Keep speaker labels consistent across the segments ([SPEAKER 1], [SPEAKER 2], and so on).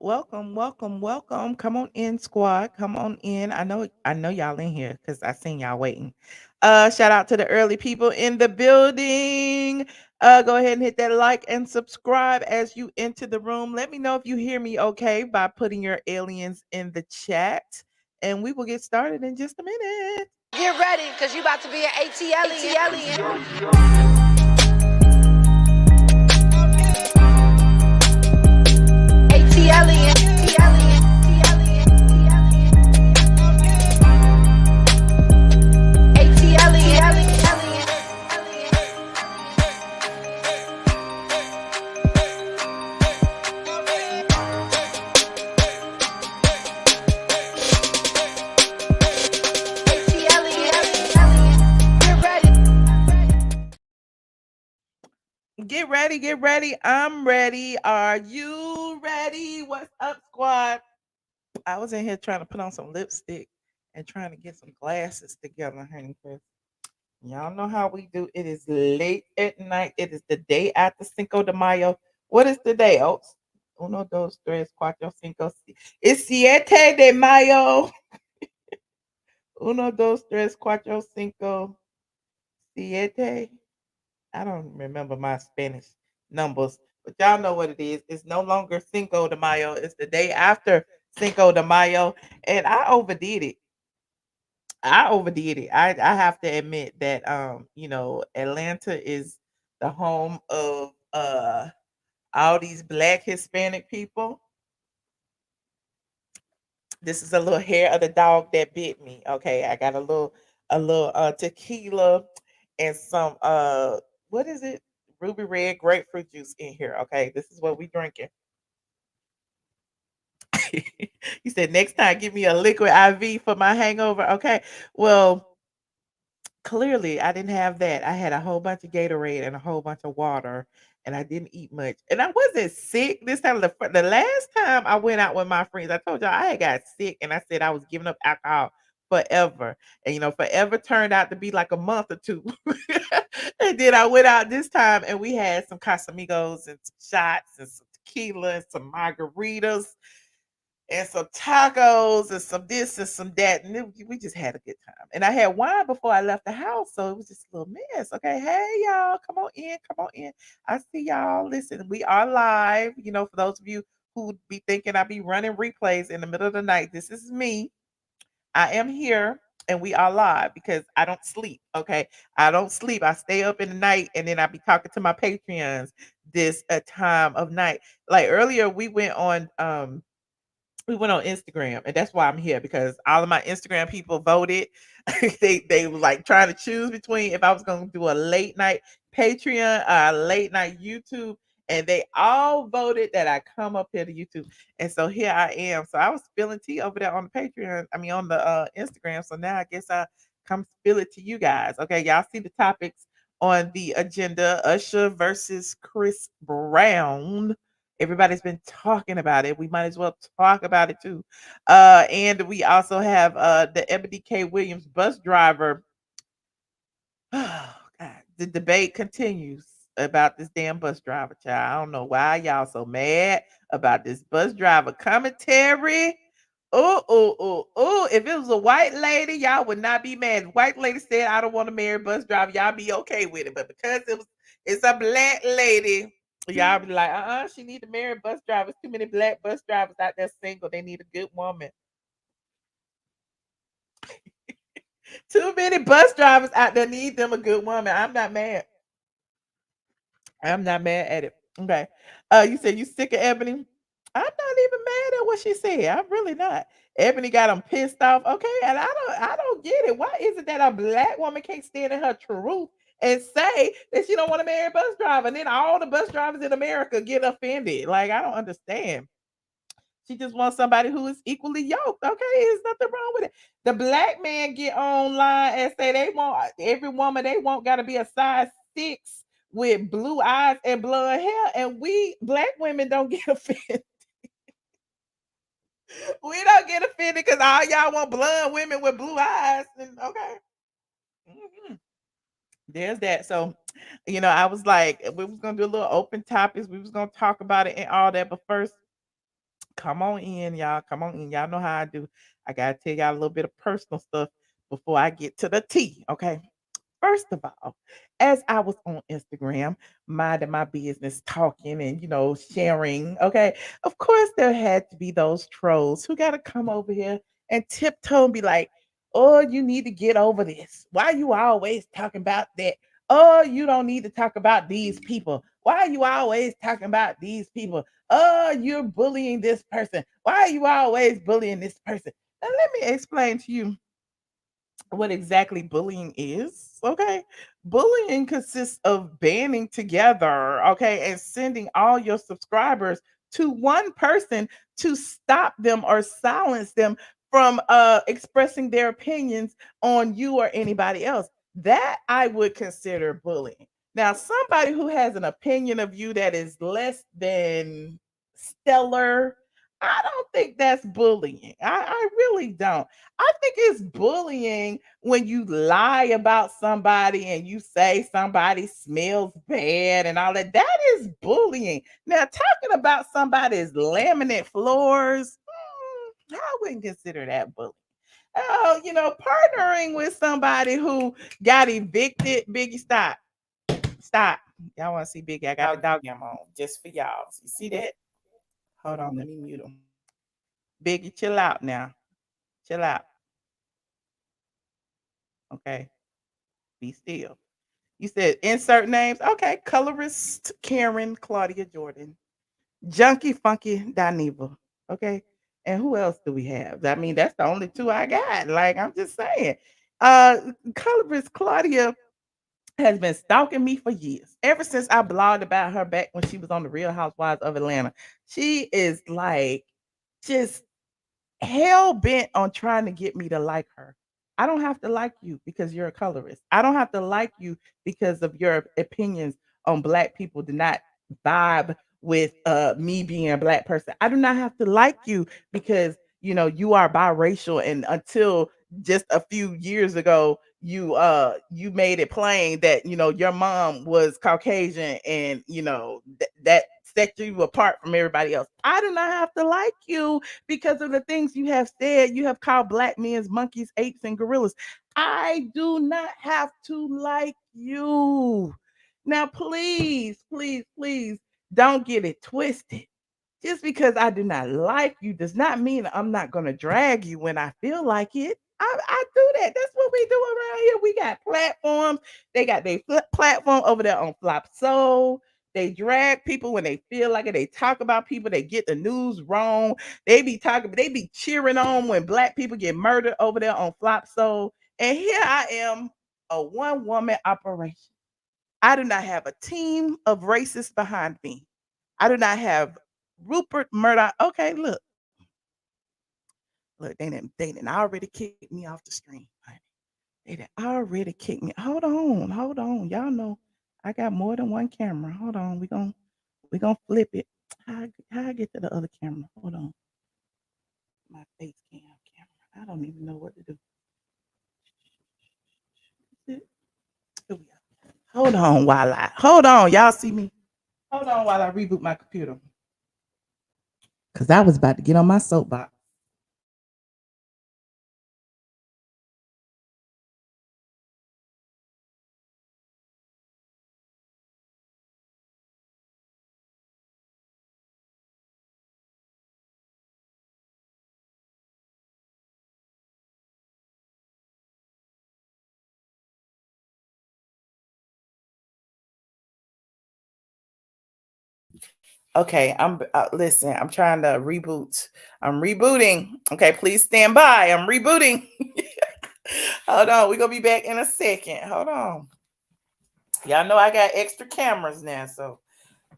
[SPEAKER 1] welcome. Come on in, squad. Come on in. I know y'all in here because I seen y'all waiting. Shout out to the early people in the building. Go ahead and hit that like and subscribe as you enter the room. Let me know if you hear me okay by putting your aliens in the chat. And we will get started in just a minute.
[SPEAKER 2] Get ready, because you about to be an ATLien. ATLien.
[SPEAKER 1] Get ready. I'm ready. Are you ready? What's up, squad? I was in here trying to put on some lipstick and trying to get some glasses together, honey. Cause y'all know how we do. It is late at night. It is the day after Cinco de Mayo. What is the day? Oh, uno, dos, tres, cuatro, cinco. It's siete de mayo. Uno, dos, tres, cuatro, cinco, siete. I don't remember my Spanish numbers, but y'all know what it is. It's no longer Cinco de Mayo. It's the day after Cinco de Mayo, and I overdid it. I have to admit that Atlanta is the home of all these black Hispanic people. This is a little hair of the dog that bit me. Okay, I got a little tequila and some what is it? Ruby red grapefruit juice in here. Okay, this is what we drinking. You said next time give me a liquid IV for my hangover. Okay. Well, clearly I didn't have that. I had a whole bunch of Gatorade and a whole bunch of water, and I didn't eat much. And I wasn't sick this time. The last time I went out with my friends, I told y'all I had got sick, and I said I was giving up alcohol forever. And forever turned out to be like a month or two. And then I went out this time, and we had some Casamigos and some shots and some tequila and some margaritas and some tacos and some this and some that. And we just had a good time. And I had wine before I left the house. So it was just a little mess. Okay. Hey, y'all. Come on in. Come on in. I see y'all. Listen, we are live. For those of you who would be thinking I be running replays in the middle of the night, this is me. I am here and we are live because I don't sleep. Okay. I don't sleep. I stay up in the night and then I be talking to my Patreons this time of night. Like earlier, we went on Instagram, and that's why I'm here because all of my Instagram people voted. They were like trying to choose between if I was going to do a late night Patreon, late night YouTube, and they all voted that I come up here to YouTube, and so here I am. So I was spilling tea over there on the Patreon. I mean on the Instagram. So now I guess I come spill it to you guys. Okay, y'all see the topics on the agenda: Usher versus Chris Brown. Everybody's been talking about it. We might as well talk about it too. And we also have the Eboni K Williams bus driver. Oh, God. The debate continues about this damn bus driver, child. I don't know why y'all so mad about this bus driver commentary. Oh. If it was a white lady, y'all would not be mad. If white lady said, I don't want to marry a bus driver, y'all be okay with it. But because it's a black lady, y'all be like, she need to marry bus drivers. Too many black bus drivers out there single. They need a good woman. Too many bus drivers out there need them a good woman. I'm not mad at it. Okay. You said you sick of Ebony. I'm not even mad at what she said. I'm really not. Ebony got them pissed off. Okay, and I don't get it. Why is it that a black woman can't stand in her truth and say that she don't want to marry a bus driver, and then all the bus drivers in America get offended? Like I don't understand. She just wants somebody who is equally yoked. Okay, there's nothing wrong with it. The black man get online and say they want every woman they want got to be a size 6 with blue eyes and blonde hair, and we black women don't get offended. We don't get offended because all y'all want blonde women with blue eyes. And okay, mhm, there's that. So, I was like, we was gonna do a little open topics. We was gonna talk about it and all that, but first Come on in, y'all. Come on in. Y'all know how I do. I gotta tell y'all a little bit of personal stuff before I get to the tea. Okay. First of all, as I was on Instagram, minding my business, talking and sharing, okay, of course there had to be those trolls who got to come over here and tiptoe and be like, "Oh, you need to get over this. Why you always talking about that? Oh, you don't need to talk about these people. Why are you always talking about these people? Oh, you're bullying this person. Why are you always bullying this person?" Now let me explain to you what exactly bullying is. Okay. Bullying consists of banding together, okay, and sending all your subscribers to one person to stop them or silence them from expressing their opinions on you or anybody else. That I would consider bullying. Now, somebody who has an opinion of you that is less than stellar, I don't think that's bullying. I really don't. I think it's bullying when you lie about somebody and you say somebody smells bad and all that. That is bullying. Now, talking about somebody's laminate floors, I wouldn't consider that bullying. Oh, partnering with somebody who got evicted. Biggie, stop. Stop. Y'all want to see Biggie? I got the dog on just for y'all. You see that? Hold on, let me mute him. Biggie, chill out now. Chill out. Okay. Be still. You said insert names. Okay. Colorist Karen Claudia Jordan. Junkie Funky Dineva. Okay. And who else do we have? I mean, that's the only two I got. Like, I'm just saying. Colorist Claudia has been stalking me for years. Ever since I blogged about her back when she was on the Real Housewives of Atlanta. She is like just hell bent on trying to get me to like her. I don't have to like you because you're a colorist. I don't have to like you because of your opinions on black people do not vibe with me being a black person. I do not have to like you because you are biracial and until just a few years ago you made it plain that your mom was Caucasian and that set you apart from everybody else. I do not have to like you because of the things you have said. You have called black men's monkeys, apes, and gorillas. I do not have to like you. Now, please, please, please don't get it twisted. Just because I do not like you does not mean I'm not going to drag you when I feel like it. I do that. That's what we do around here. We got platforms. They got their platform over there on Flop Soul. They drag people when they feel like it. They talk about people. They get the news wrong. They be cheering on when black people get murdered over there on Flop Soul. And here I am, a one woman operation. I do not have a team of racists behind me. I do not have Rupert Murdoch. Okay, look, they didn't already kicked me off the screen. Honey. They done already kicked me. Hold on. Y'all know I got more than one camera. Hold on, we gonna flip it. How I get to the other camera? Hold on, my face cam camera. I don't even know what to do. Here we go. Hold on, y'all see me? Hold on while I reboot my computer. Cause I was about to get on my soapbox. Okay, I'm listen. I'm trying to reboot. I'm rebooting. Okay, please stand by. I'm rebooting. Hold on, we're gonna be back in a second. Hold on. Y'all know I got extra cameras now, so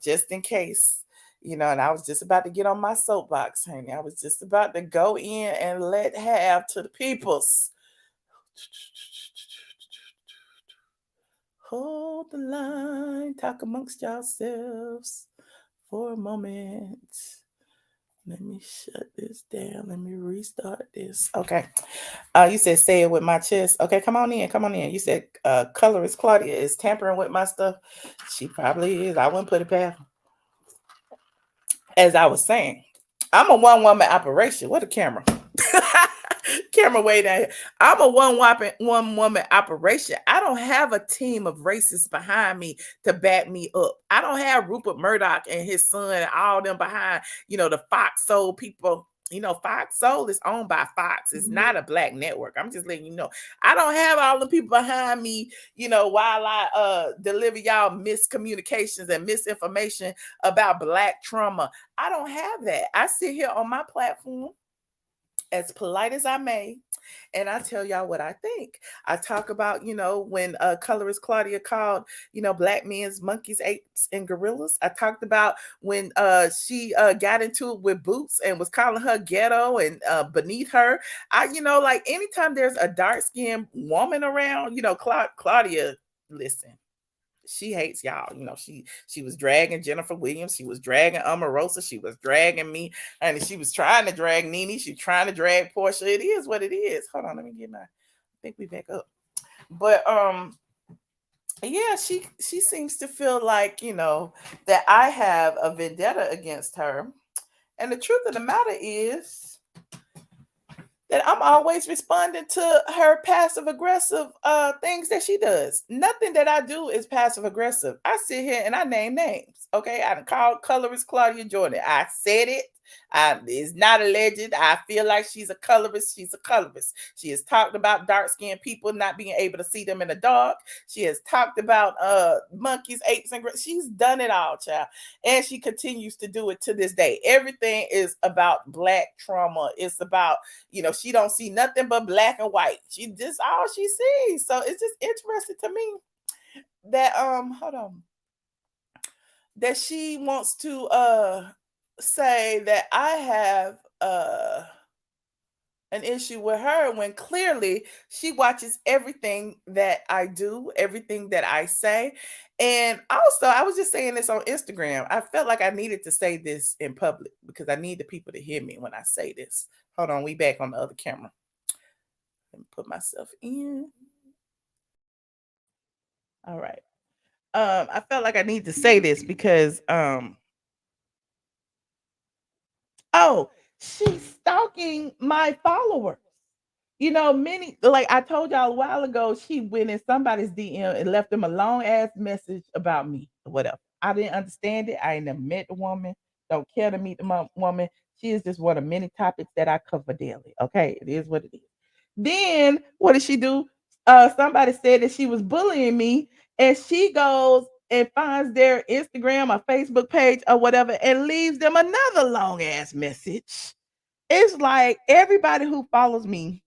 [SPEAKER 1] just in case, and I was just about to get on my soapbox, honey. I was just about to go in and let have to the peoples. Hold the line, talk amongst yourselves for a moment. Let me shut this down. Let me restart this. Okay. You said say it with my chest. Okay, come on in. Come on in. You said colorist Claudia is tampering with my stuff. She probably is. I wouldn't put it past. As I was saying, I'm a one woman operation. What a camera. Camera way down here. I'm a one woman operation. I don't have a team of racists behind me to back me up. I don't have Rupert Murdoch and his son and all them behind, the Fox Soul people. Fox Soul is owned by Fox. It's not a black network. I'm just letting you know. I don't have all the people behind me, while I deliver y'all miscommunications and misinformation about black trauma. I don't have that. I sit here on my platform as polite as I may, and I tell y'all what I think. I talk about, when colorist Claudia called, black men's monkeys, apes, and gorillas. I talked about when she got into it with Boots and was calling her ghetto and beneath her. Like anytime there's a dark-skinned woman around, Claudia, listen. She hates y'all. She was dragging Jennifer Williams. She was dragging Omarosa. She was dragging me. And she was trying to drag Nene. She's trying to drag Portia. It is what it is. Hold on, let me get I think we back up. But yeah, she seems to feel like, that I have a vendetta against her. And the truth of the matter is that I'm always responding to her passive aggressive things that she does. Nothing that I do is passive aggressive. I sit here and I name names. Okay, I called colorist Claudia Jordan. I said it. It's not alleged. I feel like she's a colorist. She's a colorist. She has talked about dark-skinned people not being able to see them in the dark. She has talked about monkeys, apes, and she's done it all, child. And she continues to do it to this day. Everything is about black trauma. It's about, she don't see nothing but black and white. She just all she sees. So it's just interesting to me that hold on. That she wants to say that I have an issue with her when clearly she watches everything that I do, everything that I say. And also, I was just saying this on Instagram. I felt like I needed to say this in public because I need the people to hear me when I say this. Hold on, we back on the other camera. Let me put myself in. All right. I felt like I need to say this because she's stalking my followers. Many, like I told y'all a while ago, she went in somebody's DM and left them a long ass message about me or whatever. I didn't understand it. I ain't never met the woman. Don't care to meet the woman. She is just one of many topics that I cover daily. Okay, it is what it is. Then what did she do? Somebody said that she was bullying me, and she goes and finds their Instagram or Facebook page or whatever and leaves them another long ass message. It's like everybody who follows me,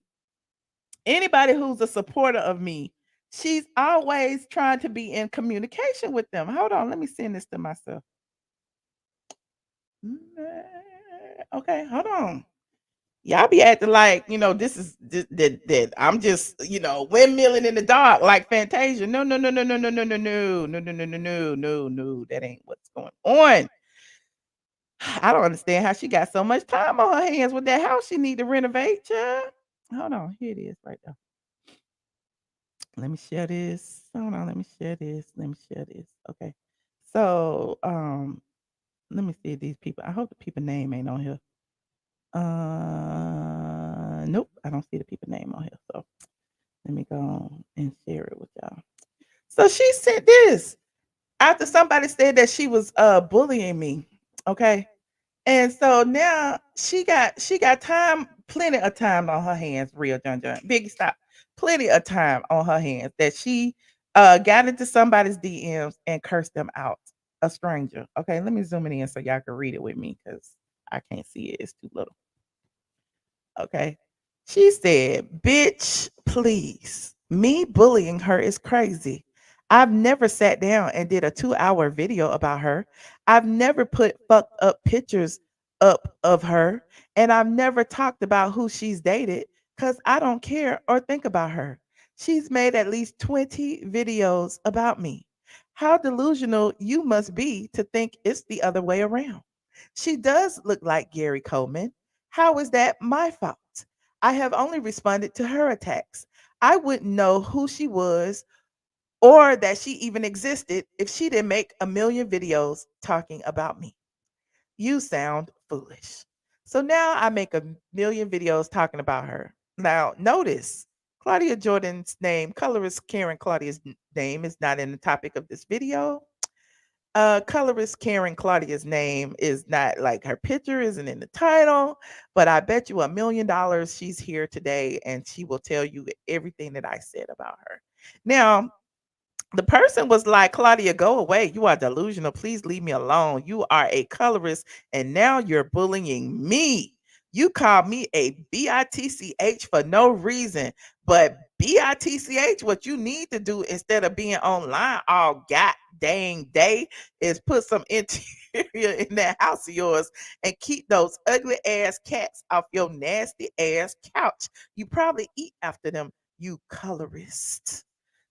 [SPEAKER 1] anybody who's a supporter of me, she's always trying to be in communication with them. Hold on, let me send this to myself. Okay, hold on. Y'all be acting like, this is that I'm just, windmilling in the dark like Fantasia. No, no, no, no, no, no, no, no, no, no, no, no, no, no, no, no. That ain't what's going on. I don't understand how she got so much time on her hands with that house she need to renovate, child. Hold on, here it is right there. Let me share this. Hold on, let me share this. Let me share this. Okay. So, let me see these people. I hope the people name ain't on here. Nope, I don't see the people name on here. So let me go on and share it with y'all. So she said this after somebody said that she was bullying me. Okay. And so now she got time, plenty of time on her hands, real DonJuan. Biggie, stop. Plenty of time on her hands that she got into somebody's DMs and cursed them out. A stranger. Okay, let me zoom it in so y'all can read it with me because I can't see it. It's too little. Okay. She said, "Bitch, please. Me bullying her is crazy. I've never sat down and did a 2-hour video about her. I've never put fucked up pictures up of her. And I've never talked about who she's dated because I don't care or think about her. She's made at least 20 videos about me. How delusional you must be to think it's the other way around. She does look like Gary Coleman. How is that my fault? I have only responded to her attacks. I wouldn't know who she was or that she even existed if she didn't make a million videos talking about me. You sound foolish." So now I make a million videos talking about her. Now, notice Claudia Jordan's name, colorist Karen Claudia's name is not in the topic of this video. Colorist Karen Claudia's name is not like her picture isn't in the title, but I bet you $1 million she's here today and she will tell you everything that I said about her. Now, the person was like, Claudia, go away. You are delusional. Please leave me alone. You are a colorist, and now you're bullying me. You called me a bitch for no reason. But bitch, what you need to do instead of being online all god dang day is put some interior in that house of yours and keep those ugly ass cats off your nasty ass couch. You probably eat after them, you colorist.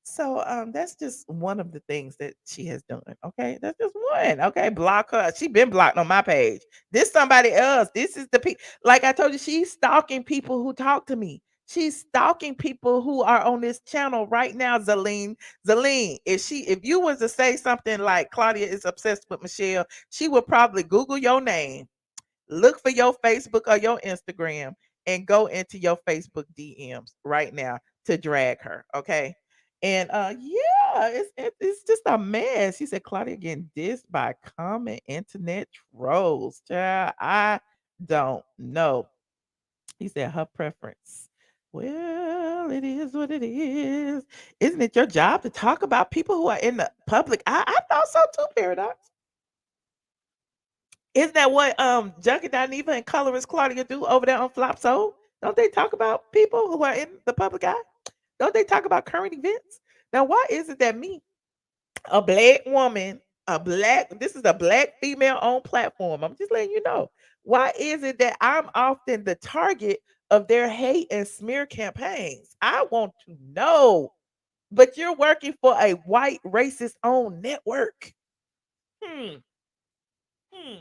[SPEAKER 1] So that's just one of the things that she has done. Okay, that's just one. Okay, block her. She been blocked on my page. This somebody else. This is the like I told you, she's stalking people who talk to me. She's stalking people who are on this channel right now. Zaleen, if you was to say something like Claudia is obsessed with Michelle, she would probably Google your name, look for your Facebook or your Instagram, and go into your Facebook DMs right now to drag her. Okay. And yeah, it's just a mess. She said Claudia getting dissed by common internet trolls. Child, I don't know. He said her preference. Well, it is what it is. Isn't it your job to talk about people who are in the public? I thought so too, Paradox. Isn't that what Junkie Dineva and Colorist Claudia do over there on Flop Soul? Don't they talk about people who are in the public eye? Don't they talk about current events? Now, why is it that me, a black woman, this is a black female owned platform. I'm just letting you know. Why is it that I'm often the target of their hate and smear campaigns? I want to know. But you're working for a white racist owned network. Hmm. Hmm.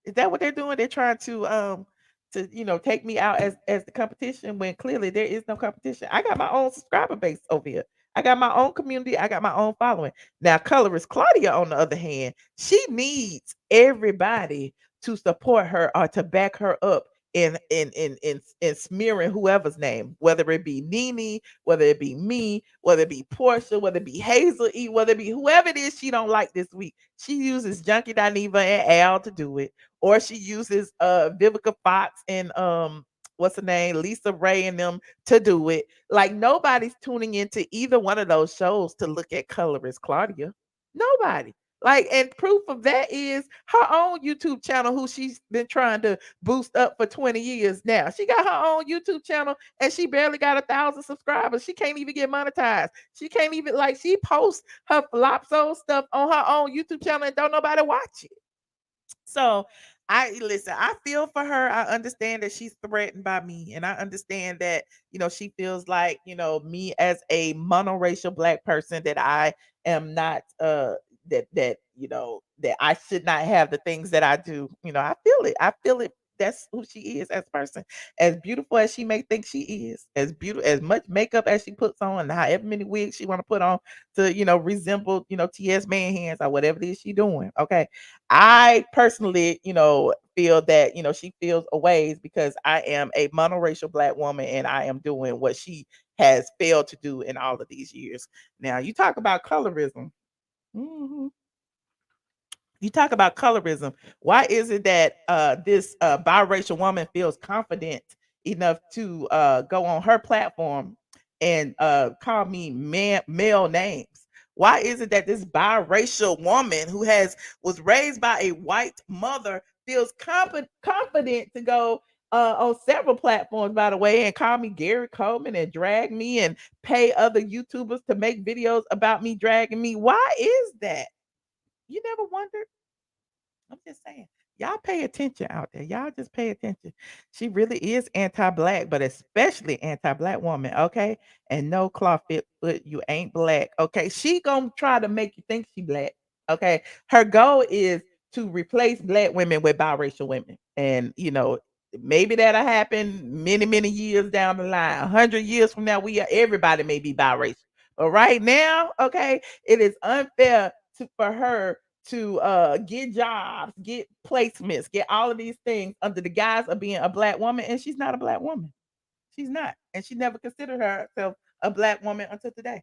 [SPEAKER 1] Is that what they're doing? They're trying to take me out as the competition when clearly there is no competition. I got my own subscriber base over here. I got my own community. I got my own following. Now, colorist Claudia, on the other hand, she needs everybody to support her or to back her up in smearing whoever's name, whether it be Nene, whether it be me, whether it be Portia, whether it be Hazel E, whether it be whoever it is she don't like this week. She uses Junkie Dineva and Al to do it, or she uses Vivica Fox and what's her name, Lisa Ray and them to do it. Like nobody's tuning into either one of those shows to look at colorist Claudia. Nobody. Like, and proof of that is her own YouTube channel, who she's been trying to boost up for 20 years now. She got her own YouTube channel and she barely got 1,000 subscribers. She can't even get monetized. She can't even, like, she posts her flop soul stuff on her own YouTube channel and don't nobody watch it. So I listen, I feel for her. I understand that she's threatened by me, and I understand that, she feels like, me as a monoracial black person that I am not that I should not have the things that I do. I feel it. I feel it. That's who she is as a person. As beautiful as she may think she is, as beautiful as much makeup as she puts on, and however many wigs she want to put on to, resemble, T.S. Man hands or whatever it is she doing. Okay. I personally, feel that, she feels a ways because I am a monoracial black woman and I am doing what she has failed to do in all of these years. Now, you talk about colorism. Mhm. You talk about colorism. Why is it that this biracial woman feels confident enough to go on her platform and call me male names? Why is it that this biracial woman who was raised by a white mother feels confident to go on several platforms, by the way, and call me Gary Coleman and drag me and pay other YouTubers to make videos about me dragging me? Why is that? You never wondered? I'm just saying. Y'all pay attention out there. Y'all just pay attention. She really is anti-black, but especially anti-black woman, okay? And no claw fit foot, you ain't black, okay? She gonna try to make you think she black, okay? Her goal is to replace black women with biracial women. And maybe that'll happen many, many years down the line. 100 years from now, everybody may be biracial. But right now, okay, it is unfair for her to get jobs, get placements, get all of these things under the guise of being a black woman, and she's not a black woman. She's not, and she never considered herself a black woman until today,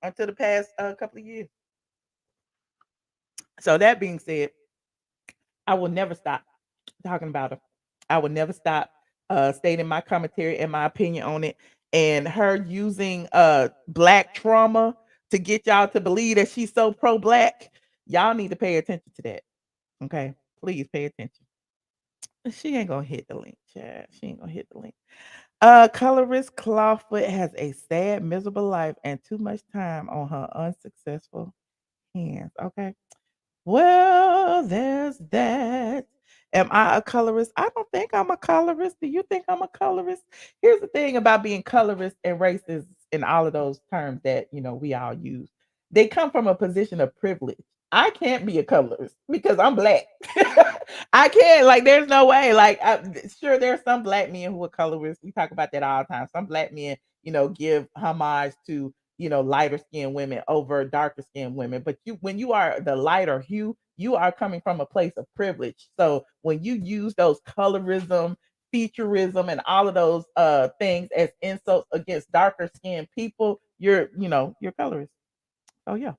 [SPEAKER 1] until the past couple of years. So that being said, I will never stop talking about her. I will never stop stating my commentary and my opinion on it. And her using black trauma to get y'all to believe that she's so pro-black, y'all need to pay attention to that. Okay, please pay attention. She ain't gonna hit the link, Chad. She ain't gonna hit the link. Colorist Clawfoot has a sad, miserable life and too much time on her unsuccessful hands. Okay. Well, there's that. Am I a colorist? I don't think I'm a colorist. Do you think I'm a colorist? Here's the thing about being colorist and racist and all of those terms that we all use. They come from a position of privilege. I can't be a colorist because I'm black. I can't. Like, there's no way. Like, sure, there's some black men who are colorists. We talk about that all the time. Some black men, give homage to lighter skinned women over darker skinned women. But when you are the lighter hue, you are coming from a place of privilege. So when you use those colorism, featureism, and all of those things as insults against darker skinned people, you're colorist. Oh yeah.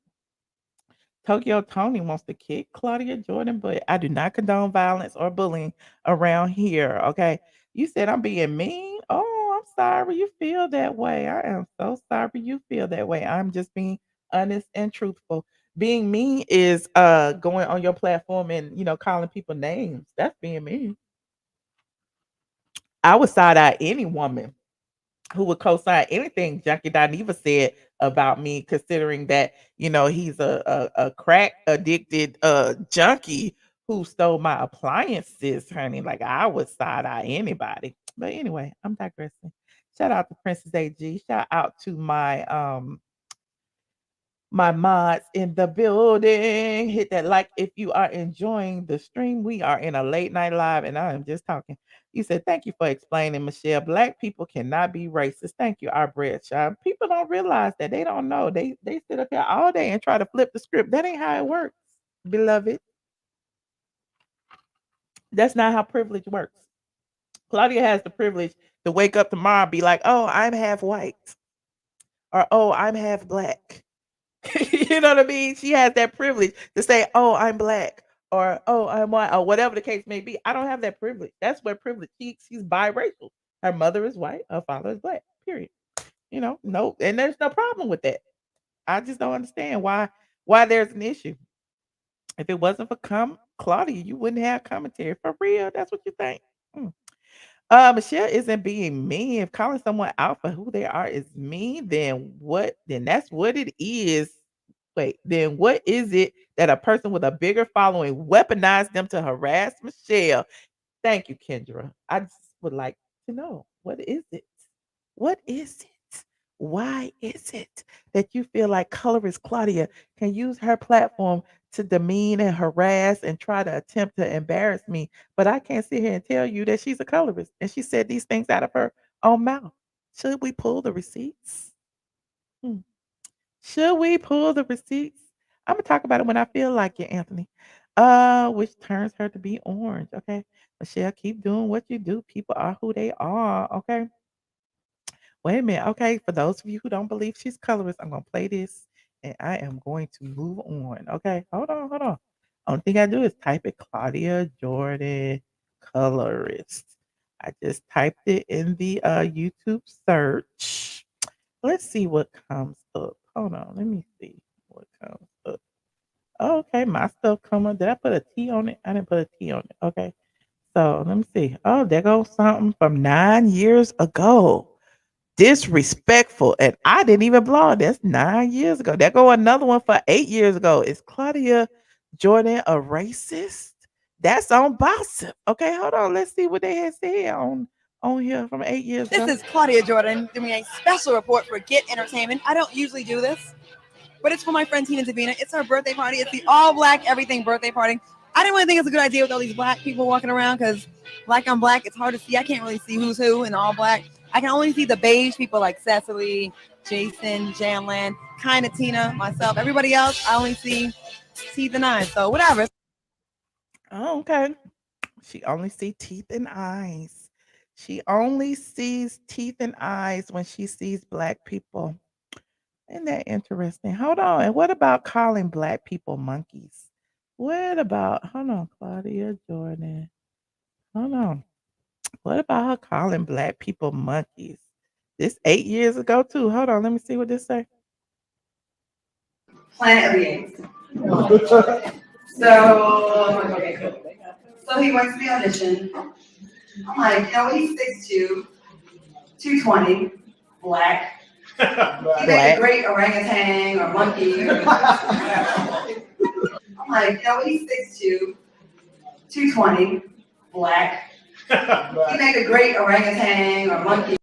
[SPEAKER 1] Tokyo Tony wants to kick Claudia Jordan, but I do not condone violence or bullying around here. Okay. You said I'm being mean. Oh, I'm sorry you feel that way. I am so sorry you feel that way. I'm just being honest and truthful. Being mean is going on your platform and calling people names. That's being mean. I would side eye any woman who would co-sign anything Junkie Dineva said about me, considering that he's a crack addicted junkie who stole my appliances, honey. Like, I would side eye anybody. But anyway, I'm digressing. Shout out to Princess AG. Shout out to my mods in the building. Hit that like if you are enjoying the stream. We are in a late night live, and I am just talking. You said, thank you for explaining, Michelle. Black people cannot be racist. Thank you, our bread shop. People don't realize that. They don't know. They sit up here all day and try to flip the script. That ain't how it works, beloved. That's not how privilege works. Claudia has the privilege to wake up tomorrow and be like, oh, I'm half white. Or, oh, I'm half black. You know what I mean? She has that privilege to say, "Oh, I'm black," or "Oh, I'm white," or whatever the case may be. I don't have that privilege. That's where privilege. She's biracial. Her mother is white. Her father is black. Period. No, and there's no problem with that. I just don't understand why there's an issue. If it wasn't for Claudia, you wouldn't have commentary for real. That's what you think. Mm. Michelle isn't being mean. If calling someone out for who they are is mean, then what? Then that's what it is. Wait, then what is it that a person with a bigger following weaponized them to harass Michelle? Thank you, Kendra. I just would like to know, what is it? What is it? Why is it that you feel like colorist Claudia can use her platform to demean and harass and try to attempt to embarrass me, but I can't sit here and tell you that she's a colorist and she said these things out of her own mouth? Should we pull the receipts? Hmm. Should we pull the receipts? I'm gonna talk about it when I feel like it, Anthony. Which turns her to be orange. Okay. Michelle, keep doing what you do. People are who they are. Okay. Wait a minute. Okay. For those of you who don't believe she's colorist, I'm gonna play this and I am going to move on. Okay. Hold on, hold on. Only thing I do is type it Claudia Jordan colorist. I just typed it in the YouTube search. Let's see what comes up. Hold on, let me see what comes up. Okay, my stuff coming. Did I put a T on it? I didn't put a T on it. Okay. So let me see. Oh, there goes something from 9 years ago. Disrespectful. And I didn't even blog. That's 9 years ago. There go another one for 8 years ago. Is Claudia Jordan a racist? That's on Gossip. Okay, hold on. Let's see what they had said on here from 8 years ago.
[SPEAKER 3] This is Claudia Jordan doing a special report for Get Entertainment. I don't usually do this, but it's for my friend Tina Davina. It's her birthday party. It's the all black everything birthday party. I didn't really think it's a good idea with all these black people walking around because black on black, it's hard to see. I can't really see who's who in all black. I can only see the beige people like Cecily, Jason, Janlan, kind of Tina, myself. Everybody else, I only see teeth and eyes. So whatever.
[SPEAKER 1] Oh, okay. She only sees teeth and eyes. She only sees teeth and eyes when she sees black people. Isn't that interesting? Hold on. And what about calling black people monkeys? What about, hold on, Claudia Jordan. Hold on. What about her calling black people monkeys? This 8 years ago, too. Hold on. Let me see what this say.
[SPEAKER 3] Planet of the Apes. So he went to the audition. I'm like, he's 6'2", 220, black. He made a
[SPEAKER 1] Black.
[SPEAKER 3] great orangutan or monkey. I'm like, he's 6'2", 220, black. He made a great orangutan or monkey.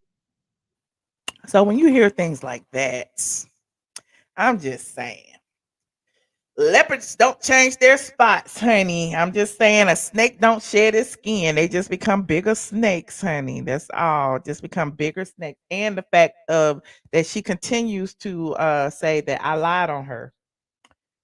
[SPEAKER 1] So when you hear things like that, I'm just saying. Leopards don't change their spots, honey. I'm just saying a snake don't shed its skin. They just become bigger snakes, honey. That's all. Just become bigger snakes. And the fact of that she continues to say that I lied on her,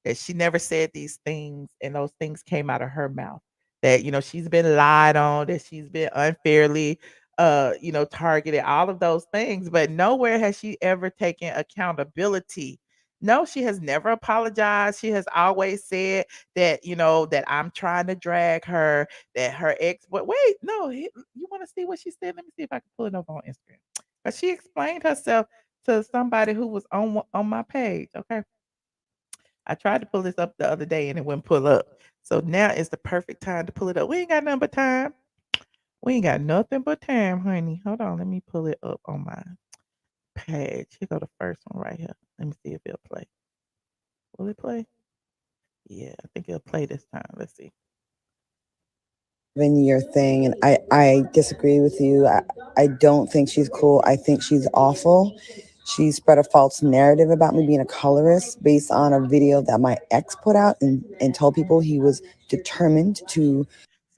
[SPEAKER 1] that she never said these things and those things came out of her mouth. That, she's been lied on, that she's been unfairly targeted, all of those things, but nowhere has she ever taken accountability. No, she has never apologized. She has always said that, that I'm trying to drag her, that her ex, but wait, no, you want to see what she said? Let me see if I can pull it up on Instagram. But she explained herself to somebody who was on my page. Okay. I tried to pull this up the other day and it wouldn't pull up. So now is the perfect time to pull it up. We ain't got nothing but time. We ain't got nothing but time, honey. Hold on. Let me pull it up on my page. Here go the first one right here. Let me see if it'll play. Will it play? Yeah, I think it'll play this time. Let's see.
[SPEAKER 4] 7-year thing, and I disagree with you. I don't think she's cool. I think she's awful. She spread a false narrative about me being a colorist based on a video that my ex put out and told people he was determined to.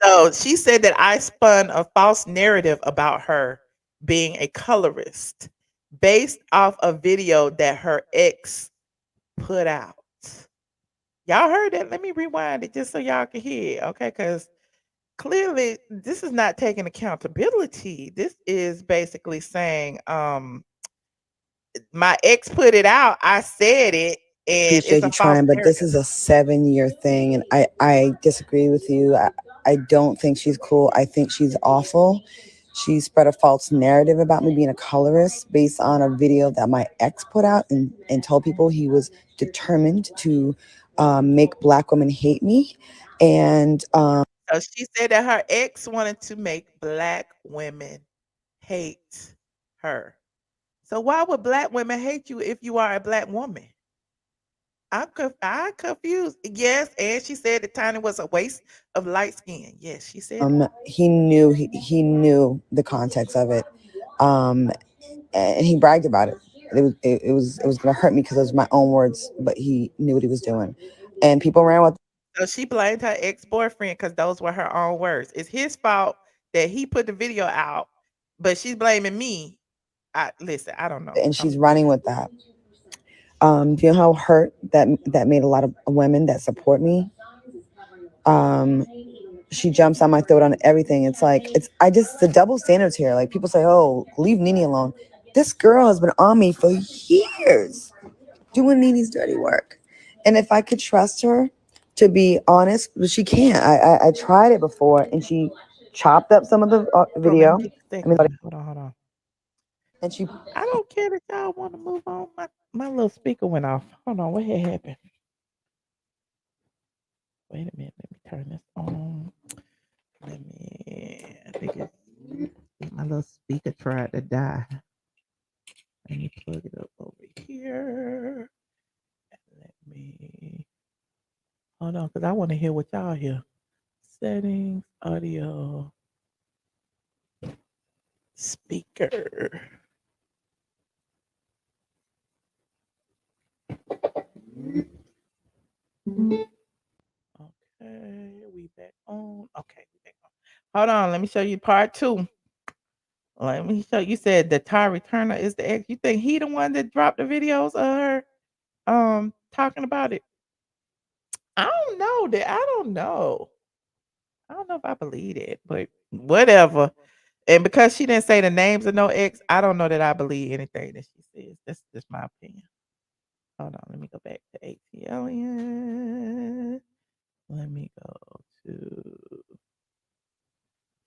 [SPEAKER 1] So she said that I spun a false narrative about her being a colorist based off a video that her ex put out. Y'all heard that? Let me rewind it just so y'all can hear it, okay? Because clearly this is not taking accountability. This is basically saying, my ex put it out, I said it, and it's
[SPEAKER 4] Appreciate
[SPEAKER 1] a
[SPEAKER 4] you
[SPEAKER 1] false
[SPEAKER 4] trying, but this
[SPEAKER 1] narrative.
[SPEAKER 4] is a 7-year thing, and I disagree with you. I don't think she's cool. I think she's awful. She spread a false narrative about me being a colorist based on a video that my ex put out and told people he was determined to make black women hate me. And
[SPEAKER 1] So she said that her ex wanted to make black women hate her. So why would black women hate you if you are a black woman? I'm confused. Yes, and she said that Tiny was a waste of light skin. Yes, she said that.
[SPEAKER 4] he knew the context of it, and he bragged about it. It was gonna hurt me because it was my own words, but he knew what he was doing, and people ran with.
[SPEAKER 1] So she blamed her ex-boyfriend because those were her own words. It's his fault that he put the video out, but she's blaming me. Listen, I don't know.
[SPEAKER 4] And she's running with that. Do you know how hurt that made a lot of women that support me? She jumps on my throat on everything. It's like the double standards here. Like people say, "Oh, leave Nene alone." This girl has been on me for years, doing Nene's dirty work, and if I could trust her to be honest, but she can't. I tried it before, and she chopped up some of the
[SPEAKER 1] Hold on, let me
[SPEAKER 4] video.
[SPEAKER 1] get the
[SPEAKER 4] I mean,
[SPEAKER 1] second one. Hold on.
[SPEAKER 4] and she
[SPEAKER 1] I don't care that y'all want to move on. My little speaker went off. Hold on, what had happened? Wait a minute, let me turn this on. I think my little speaker tried to die. Let me plug it up over here. Let me hold on, because I want to hear what y'all hear. Settings, audio, speaker. Okay, we back on. Okay, we back on. Hold on, let me show you part two. Let me show you. Said the Ty Turner is the ex. You think he the one that dropped the videos of her talking about it? I don't know that. I don't know. I don't know if I believe it, but whatever. And because she didn't say the names of no ex, I don't know that I believe anything that she says. That's just my opinion. Hold on, let me go back to ATLien. Let me go to.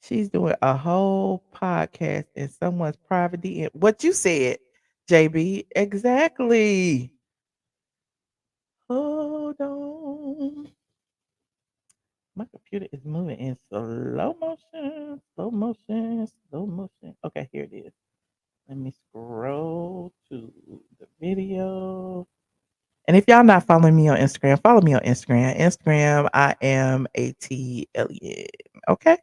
[SPEAKER 1] She's doing a whole podcast in someone's private DM. What you said, JB? Exactly. Hold on. My computer is moving in slow motion, slow motion, slow motion. Okay, here it is. Let me scroll to the video. And if y'all not following me on Instagram, follow me on Instagram. Instagram, I am ATLien. Okay.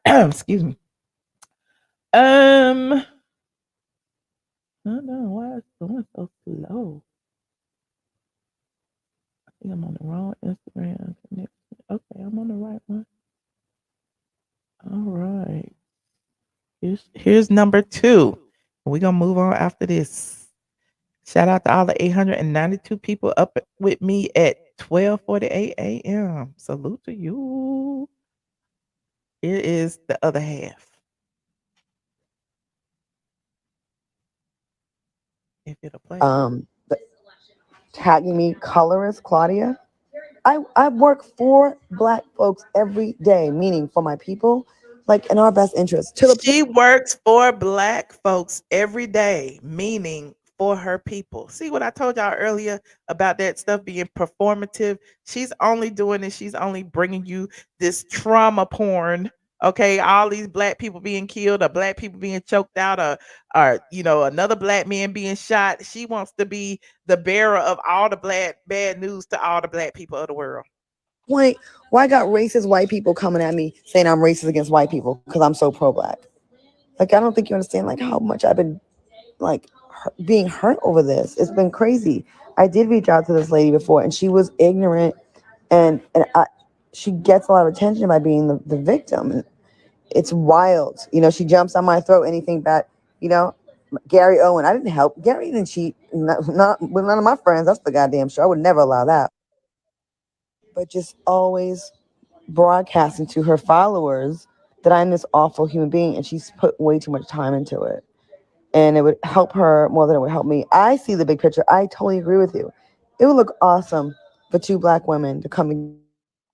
[SPEAKER 1] Excuse me. Um, no, why is it going so slow? I think I'm on the wrong Instagram connection. Okay, I'm on the right one. All right. Here's number two. We're gonna move on after this. Shout out to all the 892 people up with me at 12:48 a.m. Salute to you. Here is the other half. If it'll play.
[SPEAKER 4] The, tagging me colorist Claudia. I work for black folks every day, meaning for my people, like in our best interest. To the point.
[SPEAKER 1] She works for black folks every day, meaning for her people. See what I told y'all earlier about that stuff being performative? She's only doing this, she's only bringing you this trauma porn. Okay, all these black people being killed, or black people being choked out, or another black man being shot. She wants to be the bearer of all the black bad news to all the black people of the world.
[SPEAKER 4] Why I got racist white people coming at me saying I'm racist against white people because I'm so pro black. Like I don't think you understand like how much I've been like being hurt over this. It's been crazy. I did reach out to this lady before and she was ignorant and she gets a lot of attention by being the victim. And it's wild. She jumps on my throat, anything bad, you know. Gary Owen, I didn't help. Gary didn't cheat. Not with none of my friends. That's the goddamn show. I would never allow that. But just always broadcasting to her followers that I'm this awful human being and she's put way too much time into it. And it would help her more than it would help me. I see the big picture. I totally agree with you. It would look awesome for two black women to come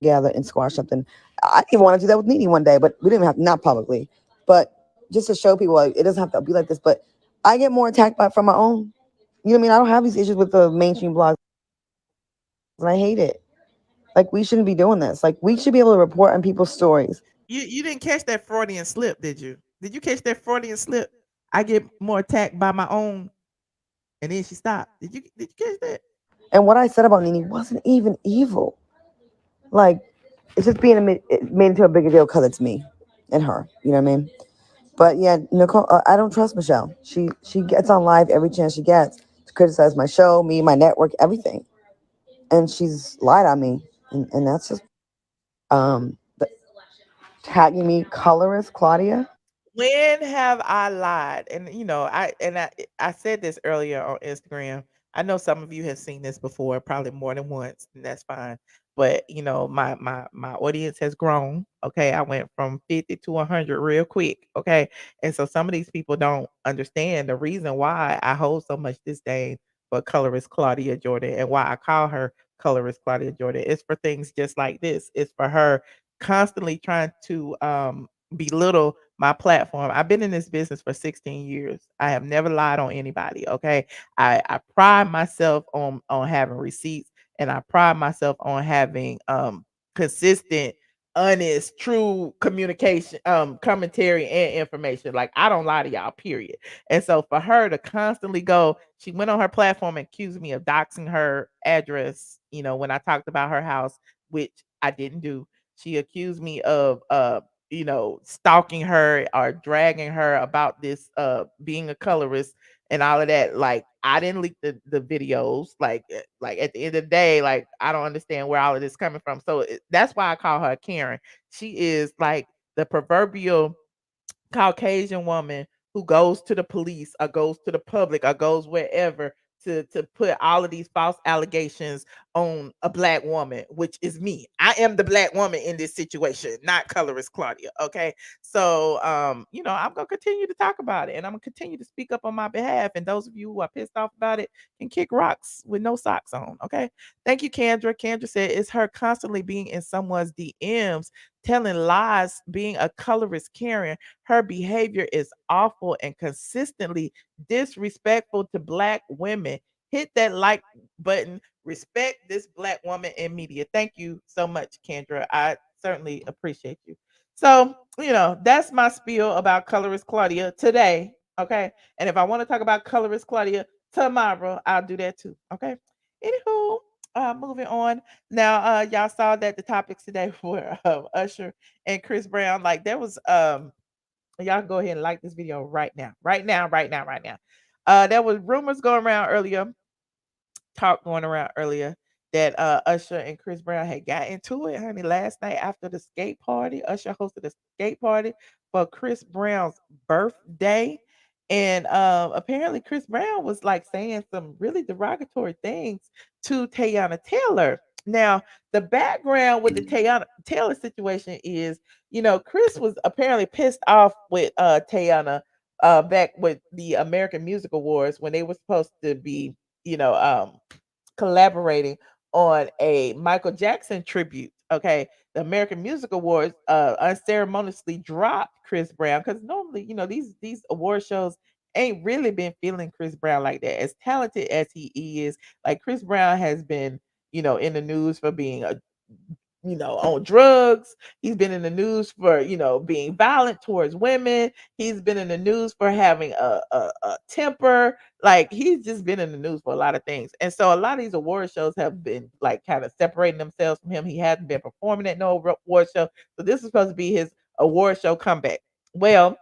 [SPEAKER 4] together and squash something. I even want to do that with Nene one day, but we didn't have not publicly. But just to show people like it doesn't have to be like this. But I get more attacked by from my own. You know what I mean? I don't have these issues with the mainstream blogs, and I hate it. Like we shouldn't be doing this. Like we should be able to report on people's stories.
[SPEAKER 1] You didn't catch that Freudian slip, did you? Did you catch that Freudian slip? I get more attacked by my own, and then she stopped. Did you catch that?
[SPEAKER 4] And what I said about Nene wasn't even evil. Like it's just being it made into a bigger deal because it's me and her. You know what I mean? But yeah, Nicole, I don't trust Michelle. She gets on live every chance she gets to criticize my show, me, my network, everything, and she's lied on me, and that's just but tagging me colorist Claudia.
[SPEAKER 1] When have I lied? And I said this earlier on Instagram. I know some of you have seen this before, probably more than once, and that's fine. But my audience has grown. Okay, I went from 50 to 100 real quick. Okay, and so some of these people don't understand the reason why I hold so much disdain for colorist Claudia Jordan and why I call her colorist Claudia Jordan. It's for things just like this. It's for her constantly trying to belittle my platform. I've been in this business for 16 years. I have never lied on anybody. Okay. I pride myself on having receipts, and I pride myself on having consistent, honest, true communication, commentary and information. Like I don't lie to y'all, period. And so for her to constantly go, she went on her platform and accused me of doxing her address, when I talked about her house, which I didn't do. She accused me of stalking her or dragging her about this being a colorist and all of that. Like I didn't leak the videos. Like at the end of the day, like I don't understand where all of this coming from. So that's why I call her Karen. She is like the proverbial Caucasian woman who goes to the police or goes to the public or goes wherever to put all of these false allegations on a black woman, which is me. I am the black woman in this situation, not colorist Claudia. Okay. So I'm gonna continue to talk about it and I'm gonna continue to speak up on my behalf. And those of you who are pissed off about it can kick rocks with no socks on. Okay. Thank you, Kendra. Kendra said it's her constantly being in someone's DMs, telling lies, being a colorist Karen. Her behavior is awful and consistently disrespectful to black women. Hit that like button. Respect this black woman in media. Thank you so much, Kendra. I certainly appreciate you. So, that's my spiel about colorist Claudia today. Okay. And if I want to talk about colorist Claudia tomorrow, I'll do that too. Okay. Anywho, moving on. Now, y'all saw that the topics today were Usher and Chris Brown. Like there was y'all go ahead and like this video right now. Right now, right now, right now. There was rumors going around earlier, talk going around earlier that Usher and Chris Brown had got into it, honey, last night after the skate party. Usher hosted a skate party for Chris Brown's birthday. And apparently Chris Brown was like saying some really derogatory things to Teyana Taylor. Now, the background with the Teyana Taylor situation is, Chris was apparently pissed off with back with the American Music Awards when they were supposed to be, collaborating on a Michael Jackson tribute. Okay. The American Music Awards unceremoniously dropped Chris Brown because normally, these award shows ain't really been feeling Chris Brown like that. As talented as he is, like Chris Brown has been, in the news for being on drugs. He's been in the news for, being violent towards women. He's been in the news for having a temper. Like he's just been in the news for a lot of things. And so a lot of these award shows have been like kind of separating themselves from him. He hasn't been performing at no award show. So this is supposed to be his award show comeback. Well,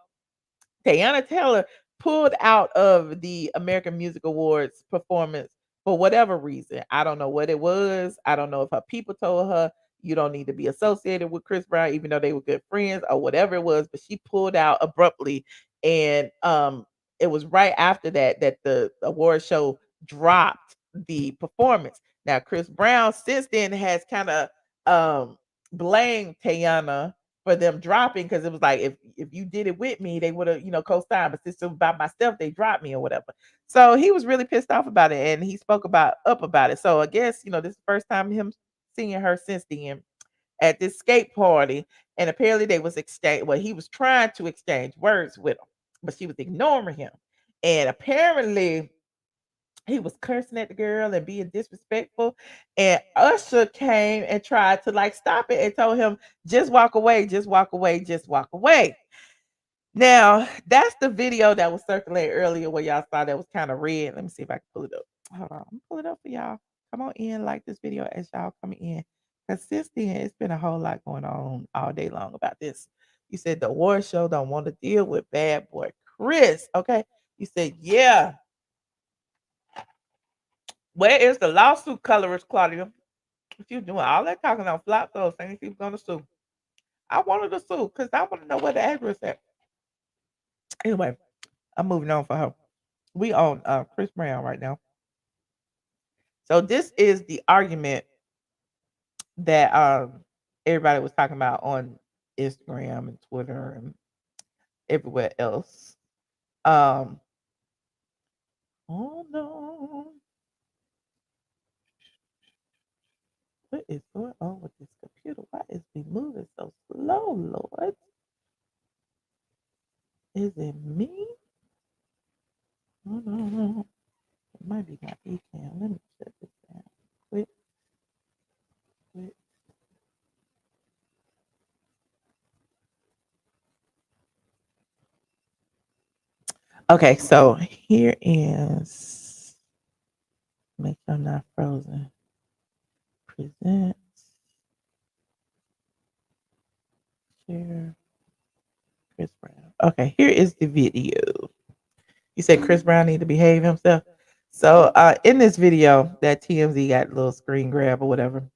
[SPEAKER 1] Teyana Taylor pulled out of the American Music Awards performance for whatever reason. I don't know what it was. I don't know if her people told her you don't need to be associated with Chris Brown, even though they were good friends or whatever it was. But she pulled out abruptly, and it was right after that the award show dropped the performance. Now Chris Brown since then has kind of blamed Teyana for them dropping because it was like if you did it with me, they would have co-signed. But since it was by myself, they dropped me or whatever. So he was really pissed off about it, and he spoke about it. So I guess this is the first time him seeing her since then at this skate party, and apparently they was exchange. Well, he was trying to exchange words with him, but she was ignoring him, and apparently he was cursing at the girl and being disrespectful. And Usher came and tried to like stop it and told him, just walk away, just walk away, just walk away. Now, that's the video that was circulating earlier where y'all saw that was kind of red. Let me see if I can pull it up. Hold on. I'm pull it up for y'all. Come on in, like this video as y'all coming in. Because since then, it's been a whole lot going on all day long about this. You said the award show don't want to deal with bad boy Chris. Okay. You said, yeah. Where is the lawsuit, colorist Claudia? If you're doing all that talking on flop those things, she's gonna sue. I wanted to sue because I want to know where the address at. Anyway, I'm moving on for her. We on Chris Brown right now. So this is the argument that everybody was talking about on Instagram and Twitter and everywhere else. Oh no. What is going on with this computer? Why is it moving so slow, Lord? Is it me? Oh, no. It might be my ecam. Let me shut this down. Quit. Okay, so here is. Make sure I'm not frozen. Present. Share. Chris Brown. Okay, here is the video. You said Chris Brown need to behave himself. So in this video that TMZ got a little screen grab or whatever,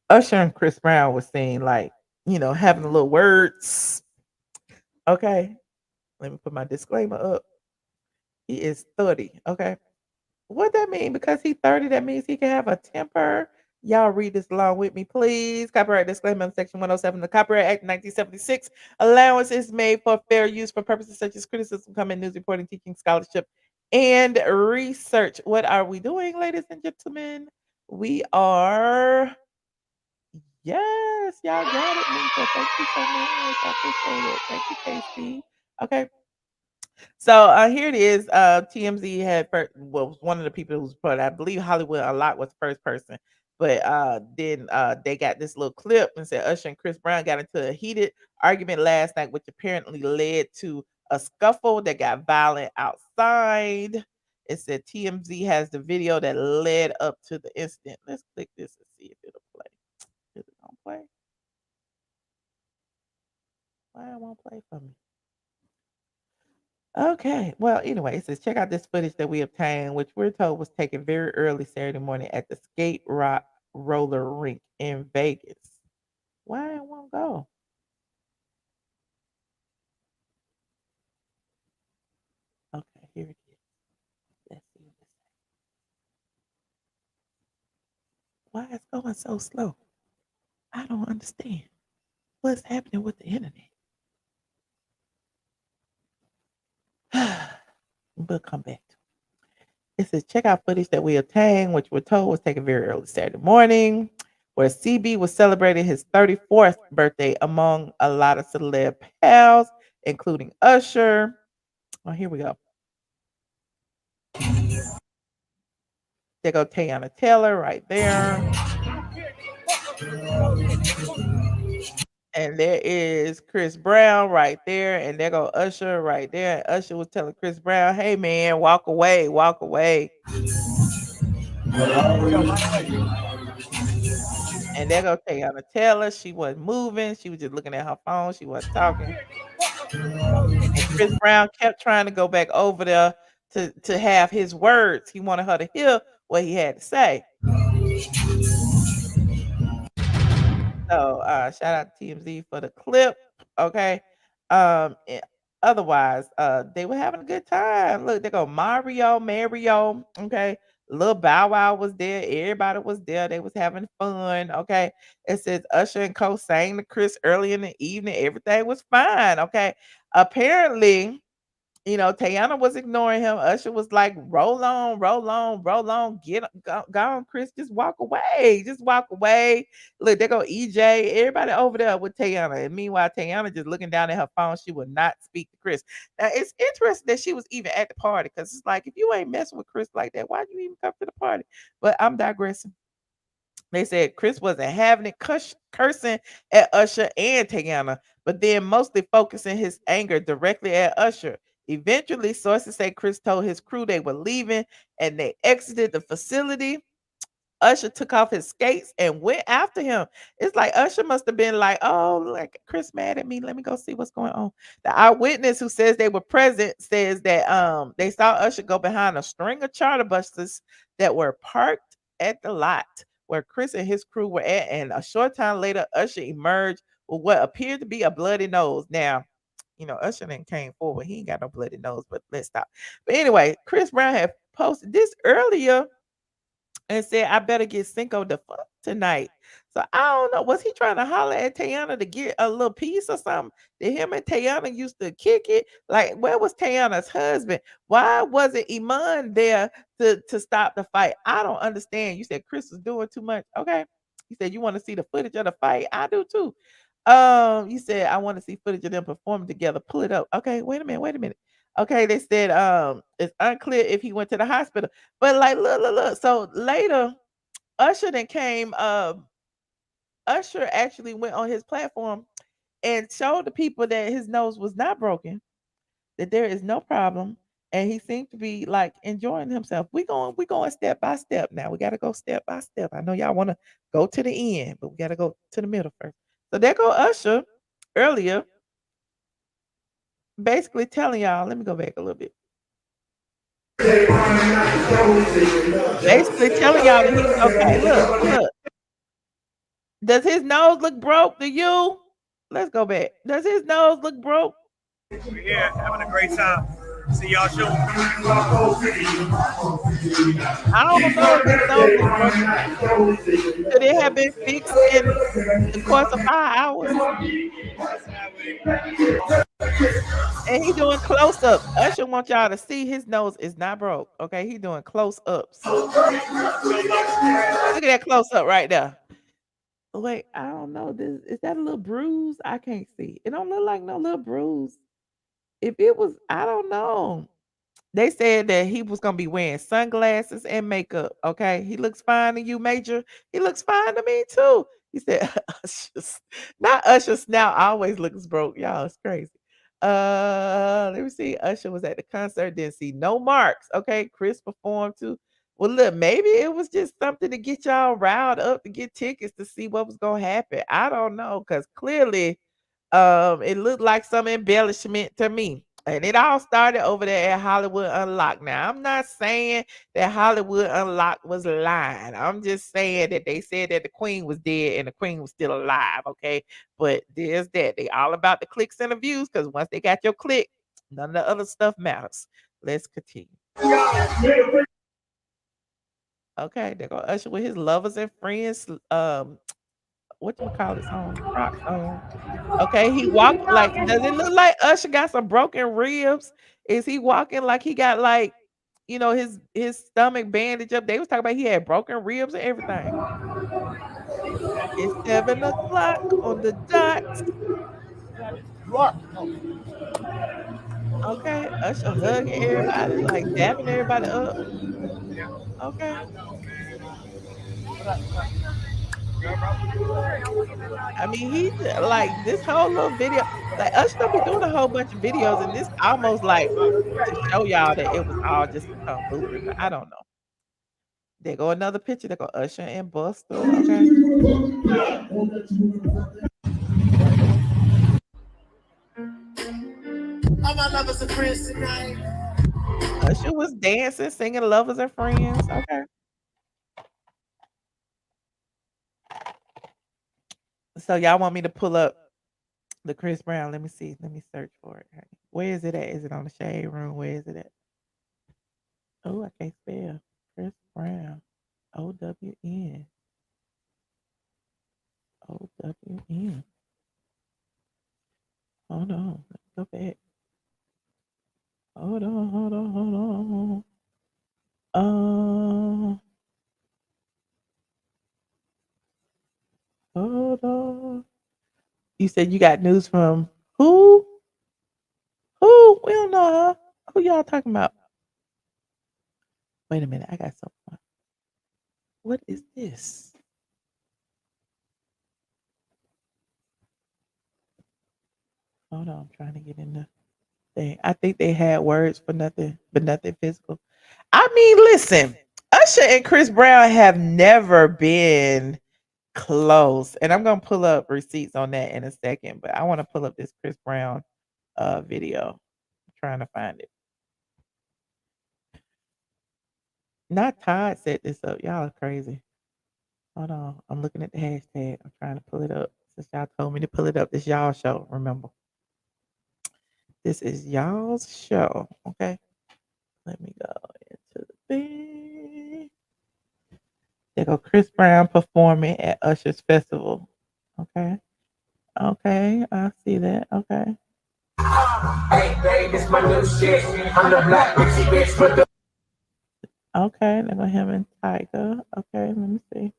[SPEAKER 1] Usher and Chris Brown was saying like, having a little words. Okay. Let me put my disclaimer up. He is 30. Okay. What that mean? Because he 30, that means he can have a temper. Y'all read this along with me, please. Copyright disclaimer in Section 107 of the Copyright Act 1976. Allowance is made for fair use for purposes such as criticism, comment, news reporting, teaching, scholarship, and research. What are we doing, ladies and gentlemen? We are, yes, y'all got it, Minka. Thank you so much. I appreciate it. Thank you, Casey. Okay. So here it is. TMZ had was one of the people who's put. I believe Hollywood a lot was the first person, but then they got this little clip and said Usher and Chris Brown got into a heated argument last night, which apparently led to a scuffle that got violent outside. It said TMZ has the video that led up to the incident. Let's click this and see if it'll play. Is it gonna play? Why it won't play for me? Okay. Well, anyway, it says check out this footage that we obtained, which we're told was taken very early Saturday morning at the skate rock roller rink in Vegas. Why it won't go? Okay, here it is. Let's see what it says. Why it's going so slow? I don't understand. What's happening with the internet? We'll come back to it. It says check out footage that we obtained, which we're told was taken very early Saturday morning, where CB was celebrating his 34th birthday among a lot of celeb pals, including Usher. Oh, here we go. There go Teyana Taylor right there. And there is Chris Brown right there. And there go Usher right there. And Usher was telling Chris Brown, hey man, walk away, walk away. And there go Teyana Taylor. She wasn't moving. She was just looking at her phone. She wasn't talking. And Chris Brown kept trying to go back over there to have his words. He wanted her to hear what he had to say. So shout out to TMZ for the clip. Okay. And otherwise, they were having a good time. Look, they go Mario. Okay. Little Bow Wow was there. Everybody was there. They was having fun. Okay. It says Usher and Co sang to Chris early in the evening. Everything was fine. Okay. Apparently, Teyana was ignoring him. Usher was like, roll on, roll on, roll on. Go on, Chris. Just walk away. Just walk away. Look, there go EJ. Everybody over there with Teyana. And meanwhile, Teyana just looking down at her phone. She would not speak to Chris. Now, it's interesting that she was even at the party because it's like, if you ain't messing with Chris like that, why'd you even come to the party? But I'm digressing. They said Chris wasn't having it, cursing at Usher and Teyana, but then mostly focusing his anger directly at Usher. Eventually, sources say Chris told his crew they were leaving and they exited the facility. Usher took off his skates and went after him. It's like Usher must have been like, "Oh, like Chris mad at me. Let me go see what's going on." The eyewitness who says they were present says that they saw Usher go behind a string of charter buses that were parked at the lot where Chris and his crew were at, and a short time later, Usher emerged with what appeared to be a bloody nose. Now, Usher then came forward. He ain't got no bloody nose, but let's stop. But anyway, Chris Brown had posted this earlier and said, I better get Cinco de Fuck tonight. So I don't know. Was he trying to holler at Teyana to get a little piece or something? Did him and Teyana used to kick it? Like, where was Teyana's husband? Why wasn't Iman there to stop the fight? I don't understand. You said Chris was doing too much. Okay. You said you want to see the footage of the fight. I do too. You said I want to see footage of them performing together. Pull it up. Okay, wait a minute. Okay, they said it's unclear if he went to the hospital. But like, look. So later, Usher then came. Usher actually went on his platform and showed the people that his nose was not broken, that there is no problem, and he seemed to be like enjoying himself. We going step by step now. We got to go step by step. I know y'all want to go to the end, but we got to go to the middle first. So there go Usher earlier, basically telling y'all. Let me go back a little bit. Basically telling y'all that he was okay. Look. Does his nose look broke to you? Let's go back. Does his nose look broke?
[SPEAKER 5] We're here having a great time. See y'all show.
[SPEAKER 1] I don't know if his nose is broken. Could it have been fixed in the course of 5 hours? And he doing close-ups. Usher wants y'all to see his nose is not broke, okay? He doing close-ups. Look at that close-up right there. Wait, I don't know. Is that a little bruise? I can't see. It don't look like no little bruise. If it was, I don't know. They said that he was gonna be wearing sunglasses and makeup. Okay, he looks fine to you, Major. He looks fine to me too. He said, not Usher snout always looks broke. Y'all, it's crazy. Let me see. Usher was at the concert, didn't see no marks. Okay, Chris performed too. Well, look, maybe it was just something to get y'all riled up to get tickets to see what was gonna happen. I don't know, because clearly it looked like some embellishment to me. And it all started over there at Hollywood Unlocked. Now, I'm not saying that Hollywood Unlocked was lying. I'm just saying that they said that the queen was dead and the queen was still alive, okay? But there's that. They all about the clicks and the views, because once they got your click, none of the other stuff matters. Let's continue. Okay, they're gonna usher with his lovers and friends. What you call it song? Rock song. Okay, he walked like, does it look like Usher got some broken ribs? Is he walking like he got like, his stomach bandaged up? They was talking about he had broken ribs and everything. It's 7 o'clock on the dot. Okay, Usher hugging everybody, like dapping everybody up. Okay. I mean, like this whole little video, like Usher don't be doing a whole bunch of videos, and this almost like to show y'all that it was all just a tomfoolery, but I don't know. There go another picture. There go Usher and Buster. Okay.
[SPEAKER 5] All my lovers and friends tonight.
[SPEAKER 1] Usher was dancing, singing "Lovers and Friends." Okay. So y'all want me to pull up the Chris Brown? Let me see. Let me search for it. Honey. Where is it at? Is it on the Shade Room? Where is it at? Oh, I can't spell. Chris Brown. OWN. OWN. Hold on. Let's go back. Hold on. Hold on. Hold on. Hold on. You said you got news from who? Who? We don't know her. Who y'all talking about? Wait a minute. I got something. What is this? Hold on. I'm trying to get in the thing. I think they had words for nothing, but nothing physical. I mean, listen, Usher and Chris Brown have never been close. And I'm gonna pull up receipts on that in a second, but I want to pull up this Chris Brown video. I'm trying to find it. Not Todd set this up. Y'all are crazy. Hold on. I'm looking at the hashtag. I'm trying to pull it up. Since y'all told me to pull it up. This y'all show, remember. This is y'all's show. Okay. Let me go into the thing. There go Chris Brown performing at Usher's festival. Okay. Okay. I see that. Okay.
[SPEAKER 5] Hey, babe, it's my new shit. I'm the black bitch for the.
[SPEAKER 1] Okay. There go him and Tiger. Okay. Let me see.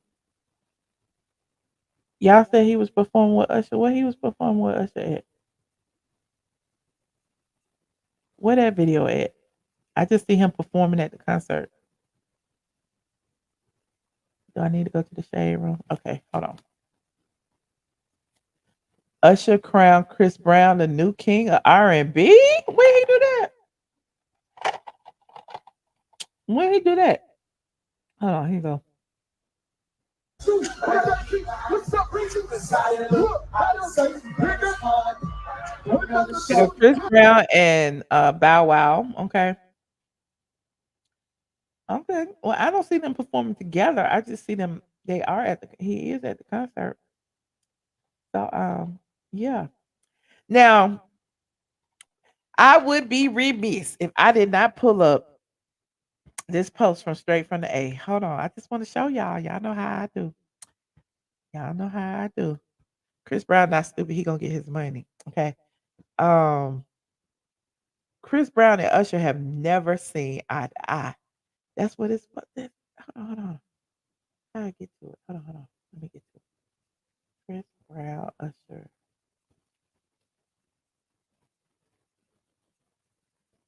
[SPEAKER 1] Y'all said he was performing with Usher. Where he was performing with Usher at? Where that video at? I just see him performing at the concert. Do I need to go to the Shade Room? Okay, hold on. Usher crowned Chris Brown the new king of R&B? When he do that? When he do that? Hold on, here you go. So Chris Brown and Bow Wow. Okay. Okay. Well, I don't see them performing together. I just see them. He is at the concert. So yeah. Now I would be remiss if I did not pull up this post from Straight from the A. Hold on. I just want to show y'all. Y'all know how I do. Y'all know how I do. Chris Brown not stupid. He gonna get his money. Okay. Um, Chris Brown and Usher have never seen eye to eye. That's what it's. What this? Hold on. How I get to it? Hold on. Let me get to it. Chris Brown, Usher,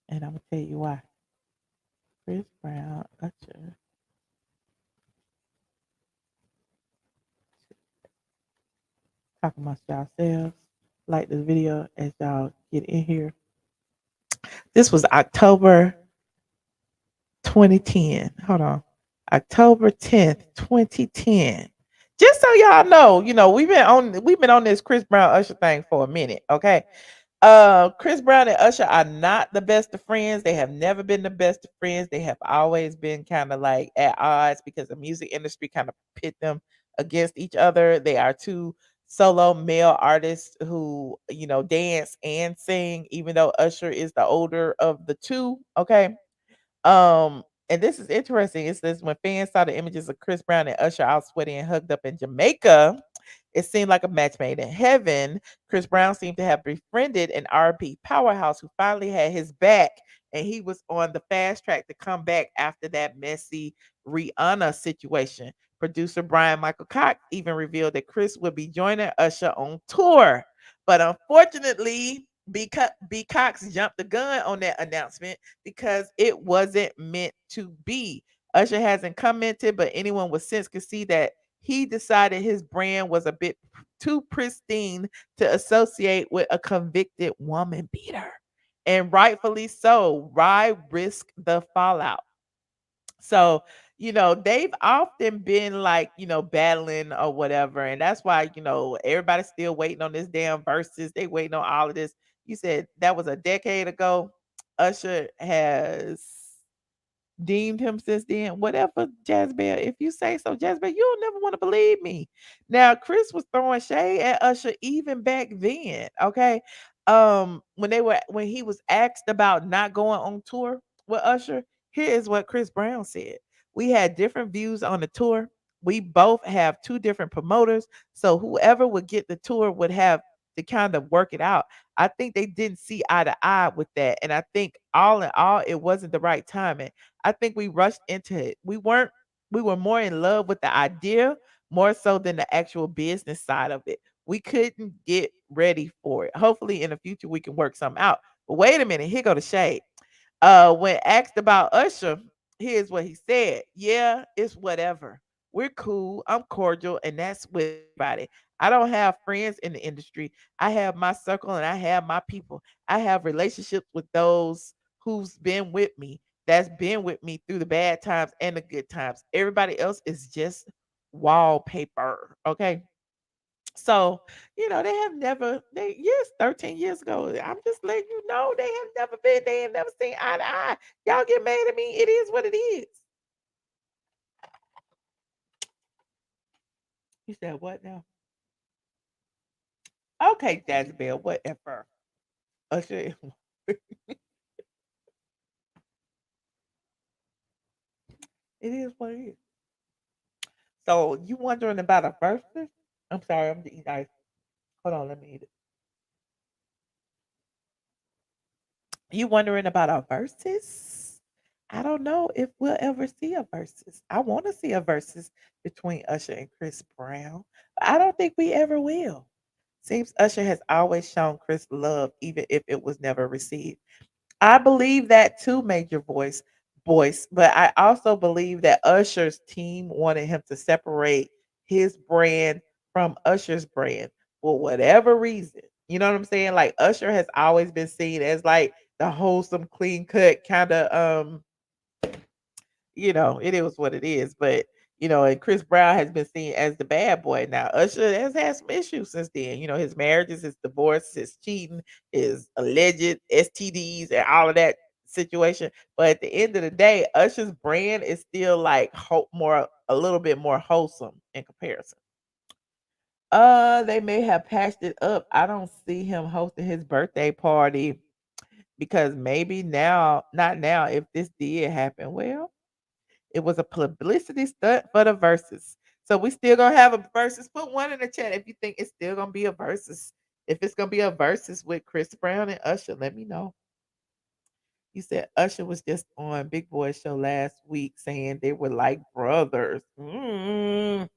[SPEAKER 1] and I'm gonna tell you why. Chris Brown, Usher. Talking amongst yourselves. Like this video as y'all get in here. This was October 2010. Hold on. October 10th, 2010. Just so y'all know, we've been on this Chris Brown Usher thing for a minute, okay? Chris Brown and Usher are not the best of friends. They have never been the best of friends. They have always been kind of like at odds because the music industry kind of pit them against each other. They are two solo male artists who, dance and sing, even though Usher is the older of the two. Okay. And this is interesting. It says when fans saw the images of Chris Brown and Usher all sweaty and hugged up in Jamaica, it seemed like a match made in heaven. Chris Brown seemed to have befriended an R&B powerhouse who finally had his back, and he was on the fast track to come back after that messy Rihanna situation. Producer Brian Michael Cox even revealed that Chris would be joining Usher on tour. But unfortunately, B. Cox jumped the gun on that announcement because it wasn't meant to be. Usher hasn't commented, but anyone with sense could see that he decided his brand was a bit too pristine to associate with a convicted woman beater. And rightfully so. Why risk the fallout? So, they've often been like, battling or whatever. And that's why, everybody's still waiting on this damn verses. They waiting on all of this. You said that was a decade ago. Usher has deemed him since then. Whatever, Jazbell. If you say so, Jazbell, you'll never want to believe me. Now, Chris was throwing shade at Usher even back then. Okay. When he was asked about not going on tour with Usher, here is what Chris Brown said. We had different views on the tour. We both have two different promoters. So whoever would get the tour would have to kind of work it out. I think they didn't see eye to eye with that. And I think all in all, it wasn't the right timing. I think we rushed into it. We were more in love with the idea more so than the actual business side of it. We couldn't get ready for it. Hopefully in the future we can work something out. But wait a minute, here go the shade. When asked about Usher, here's what he said. Yeah, it's whatever. We're cool. I'm cordial, and that's with everybody. I don't have friends in the industry. I have my circle and I have my people. I have relationships with those who's been with me, that's been with me through the bad times and the good times. Everybody else is just wallpaper. Okay. So, they have never, yes, 13 years ago. I'm just letting you know they have never seen eye to eye. Y'all get mad at me. It is what it is. You said what now? Okay, Jazbell, whatever. Usher, it is what it is. So you wondering about a versus? I'm sorry, I'm eating ice. Hold on, let me eat it. You wondering about a versus? I don't know if we'll ever see a versus. I want to see a versus between Usher and Chris Brown. But I don't think we ever will. Seems Usher has always shown Chris love, even if it was never received. I believe that too, Major Voice. But I also believe that Usher's team wanted him to separate his brand from Usher's brand for whatever reason. You know what I'm saying? Like Usher has always been seen as like the wholesome, clean cut kind of it is what it is. But and Chris Brown has been seen as the bad boy. Now Usher has had some issues since then. His marriages, his divorce, his cheating, his alleged STDs, and all of that situation. But at the end of the day, Usher's brand is still like a little bit more wholesome in comparison. They may have patched it up. I don't see him hosting his birthday party because maybe now, not now, if this did happen, well, it was a publicity stunt for the verses. So we still gonna have a versus. Put one in the chat if you think it's still gonna be a versus. If it's gonna be a versus with Chris Brown and Usher, let me know. You said Usher was just on Big Boy's show last week saying they were like brothers. I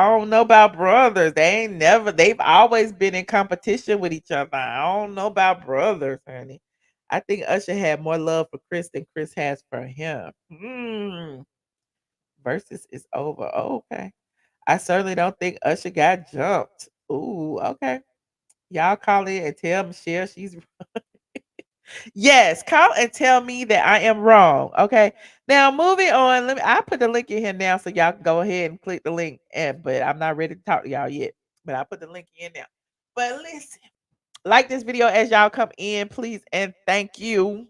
[SPEAKER 1] don't know about brothers. They've always been in competition with each other. I don't know about brothers, honey. I think Usher had more love for Chris than Chris has for him. Versus is over. Oh, okay. I certainly don't think Usher got jumped. Ooh, okay. Y'all call in and tell Michelle she's yes, call and tell me that I am wrong. Okay. Now moving on. I put the link in here now so y'all can go ahead and click the link. But I'm not ready to talk to y'all yet. But I put the link in now. But listen, like this video as y'all come in, please and thank you.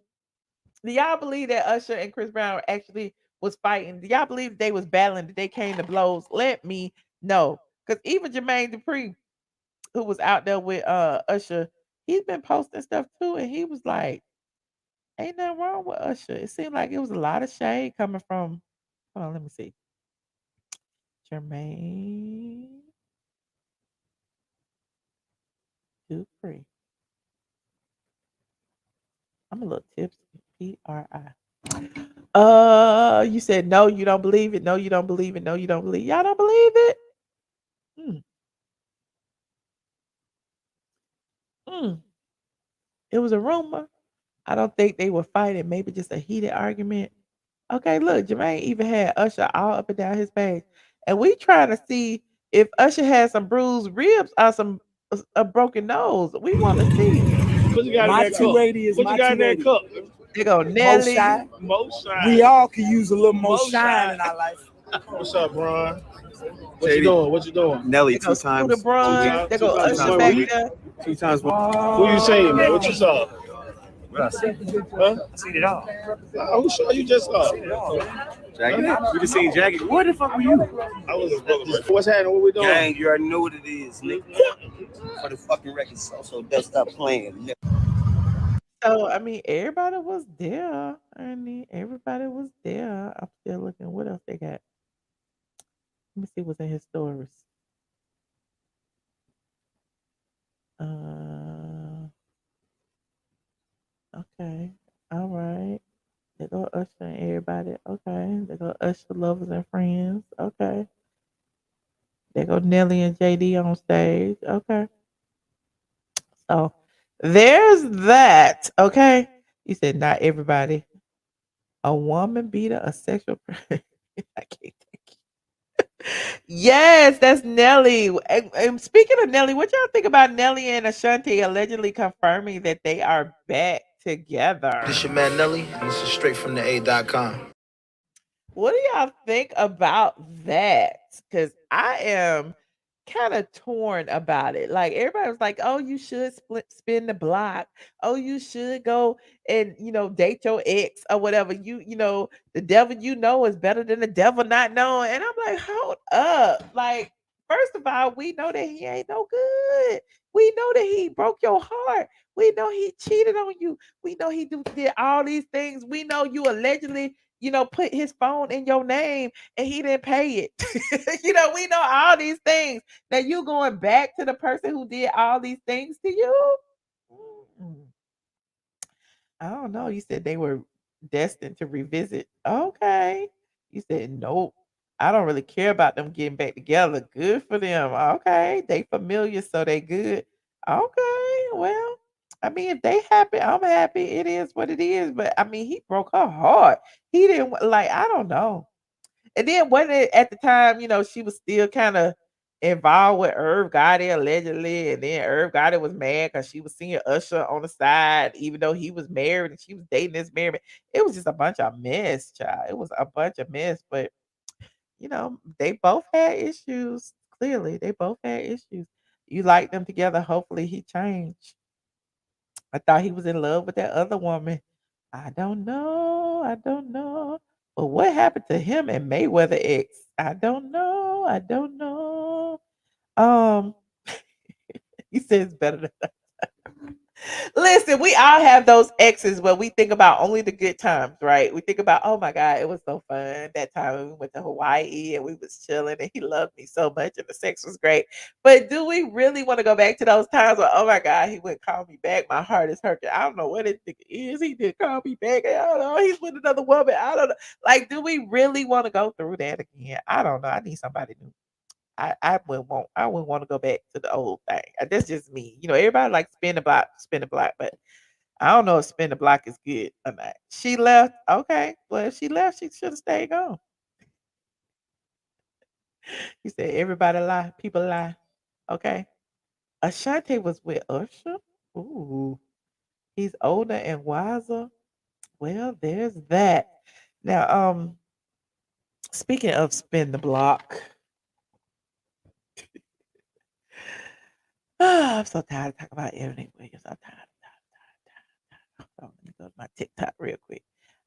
[SPEAKER 1] Do y'all believe that Usher and Chris Brown actually was fighting? Do y'all believe they was battling? That they came to blows? Let me know. Because even Jermaine Dupri, who was out there with Usher, he's been posting stuff too, and he was like, ain't nothing wrong with Usher. It seemed like it was a lot of shade coming from. Hold on, let me see. Jermaine Dupri. I'm a little tipsy. PRI. You said no, you don't believe it. No, you don't believe it. No, you don't believe. Y'all don't believe it. Mm, mm. It was a rumor. I don't think they were fighting. Maybe just a heated argument. Okay, look, Jermaine even had Usher all up and down his page, and we trying to see if Usher had some bruised ribs or some a broken nose. We want to see.
[SPEAKER 6] What you got in
[SPEAKER 7] My
[SPEAKER 6] that cup?
[SPEAKER 7] 280 is
[SPEAKER 6] What
[SPEAKER 7] my
[SPEAKER 6] you got in that
[SPEAKER 7] 280.
[SPEAKER 6] cup?
[SPEAKER 1] They go
[SPEAKER 7] Mo
[SPEAKER 1] Nelly.
[SPEAKER 7] shine.
[SPEAKER 6] Mo shine.
[SPEAKER 7] We all could use a little more
[SPEAKER 6] Mo
[SPEAKER 7] shine
[SPEAKER 6] shine.
[SPEAKER 7] in our life.
[SPEAKER 6] What's up, Bron? What
[SPEAKER 8] JD.
[SPEAKER 6] you doing? What you doing?
[SPEAKER 8] Nelly
[SPEAKER 1] They go
[SPEAKER 8] two times.
[SPEAKER 1] Scooter Braun. They
[SPEAKER 6] Two
[SPEAKER 1] go
[SPEAKER 6] times
[SPEAKER 1] Usher
[SPEAKER 6] one
[SPEAKER 1] back
[SPEAKER 6] week.
[SPEAKER 1] there.
[SPEAKER 8] 2 times.
[SPEAKER 6] Who you saying, man? What you saw?
[SPEAKER 8] What I see?
[SPEAKER 6] Huh?
[SPEAKER 8] I seen it all.
[SPEAKER 6] Who saw you just saw?
[SPEAKER 8] Jagged. You just seen Jagged. Where the fuck were you?
[SPEAKER 6] I was. What's happening? What we doing?
[SPEAKER 8] Gang, you already know what it is, nigga. For the fucking record, so don't stop playing.
[SPEAKER 1] So I mean, everybody was there. I mean, everybody was there. I'm still looking. What else they got? Let me see what's in his stories. Uh, okay, all right. They go Usher and everybody. Okay, they go Usher lovers and friends. Okay, they go Nelly and JD on stage. Okay, so there's that. Okay, you said not everybody. A woman beater, a sexual. I can't take it. Yes, that's Nelly. And speaking of Nelly, what y'all think about Nelly and Ashanti allegedly confirming that they are back together?
[SPEAKER 9] This your man Nelly, and this is straight from the A.com.
[SPEAKER 1] What do y'all think about that? Because I am kind of torn about it. Like everybody was like, "Oh, you should spin the block. Oh, you should go and date your ex or whatever." The devil you know is better than the devil not knowing. And I'm like, hold up. Like, first of all, we know that he ain't no good. We know that he broke your heart. We know he cheated on you. We know he did all these things. We know you allegedly put his phone in your name and he didn't pay it. We know all these things. Now you going back to the person who did all these things to you? Mm, I don't know. You said they were destined to revisit. Okay. You said nope. I don't really care about them getting back together. Good for them. Okay. They familiar, so they good. Okay. Well, I mean, if they happy, I'm happy. It is what it is. But I mean, he broke her heart. He didn't like, I don't know. And then when it at the time, she was still kind of involved with Irv Gotti allegedly, and then Irv Gotti was mad because she was seeing Usher on the side, even though he was married and she was dating this married man. It was just a bunch of mess, child. It was a bunch of mess, but they both had issues. Clearly, they both had issues. You like them together. Hopefully, he changed. I thought he was in love with that other woman. I don't know. I don't know. But what happened to him and Mayweather X? I don't know. I don't know. Um, he says better than Listen, we all have those exes where we think about only the good times, right? We think about, oh my God, it was so fun that time we went to Hawaii and we was chilling and he loved me so much and the sex was great. But do we really want to go back to those times where, oh my God, he wouldn't call me back? My heart is hurting. I don't know what it is. He didn't call me back. I don't know. He's with another woman. I don't know. Like, do we really want to go through that again? I don't know. I need somebody new. I wouldn't want to go back to the old thing. That's just me. You know, everybody likes spin the block, but I don't know if spin the block is good or not. She left. Okay. Well, if she left, she should have stayed gone. He said everybody lie, people lie. Okay. Ashanti was with Usher. Ooh. He's older and wiser. Well, there's that. Now, speaking of spin the block, I'm so tired of talking about Ebony Williams. I'm tired. Hold on, let me go to my TikTok real quick.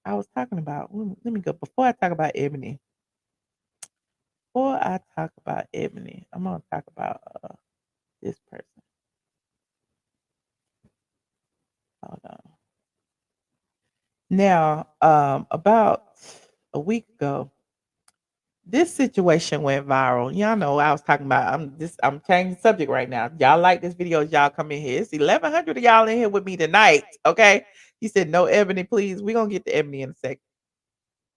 [SPEAKER 1] I was talking about, let me go, before I talk about Ebony, I'm going to talk about this person. Hold on. Now, about a week ago, this situation went viral. Y'all know I was talking about. I'm changing the subject right now. Y'all like this video? Y'all come in here. It's 1,100 of y'all in here with me tonight. Okay. He said, "No Ebony, please. We're gonna get to Ebony in a second."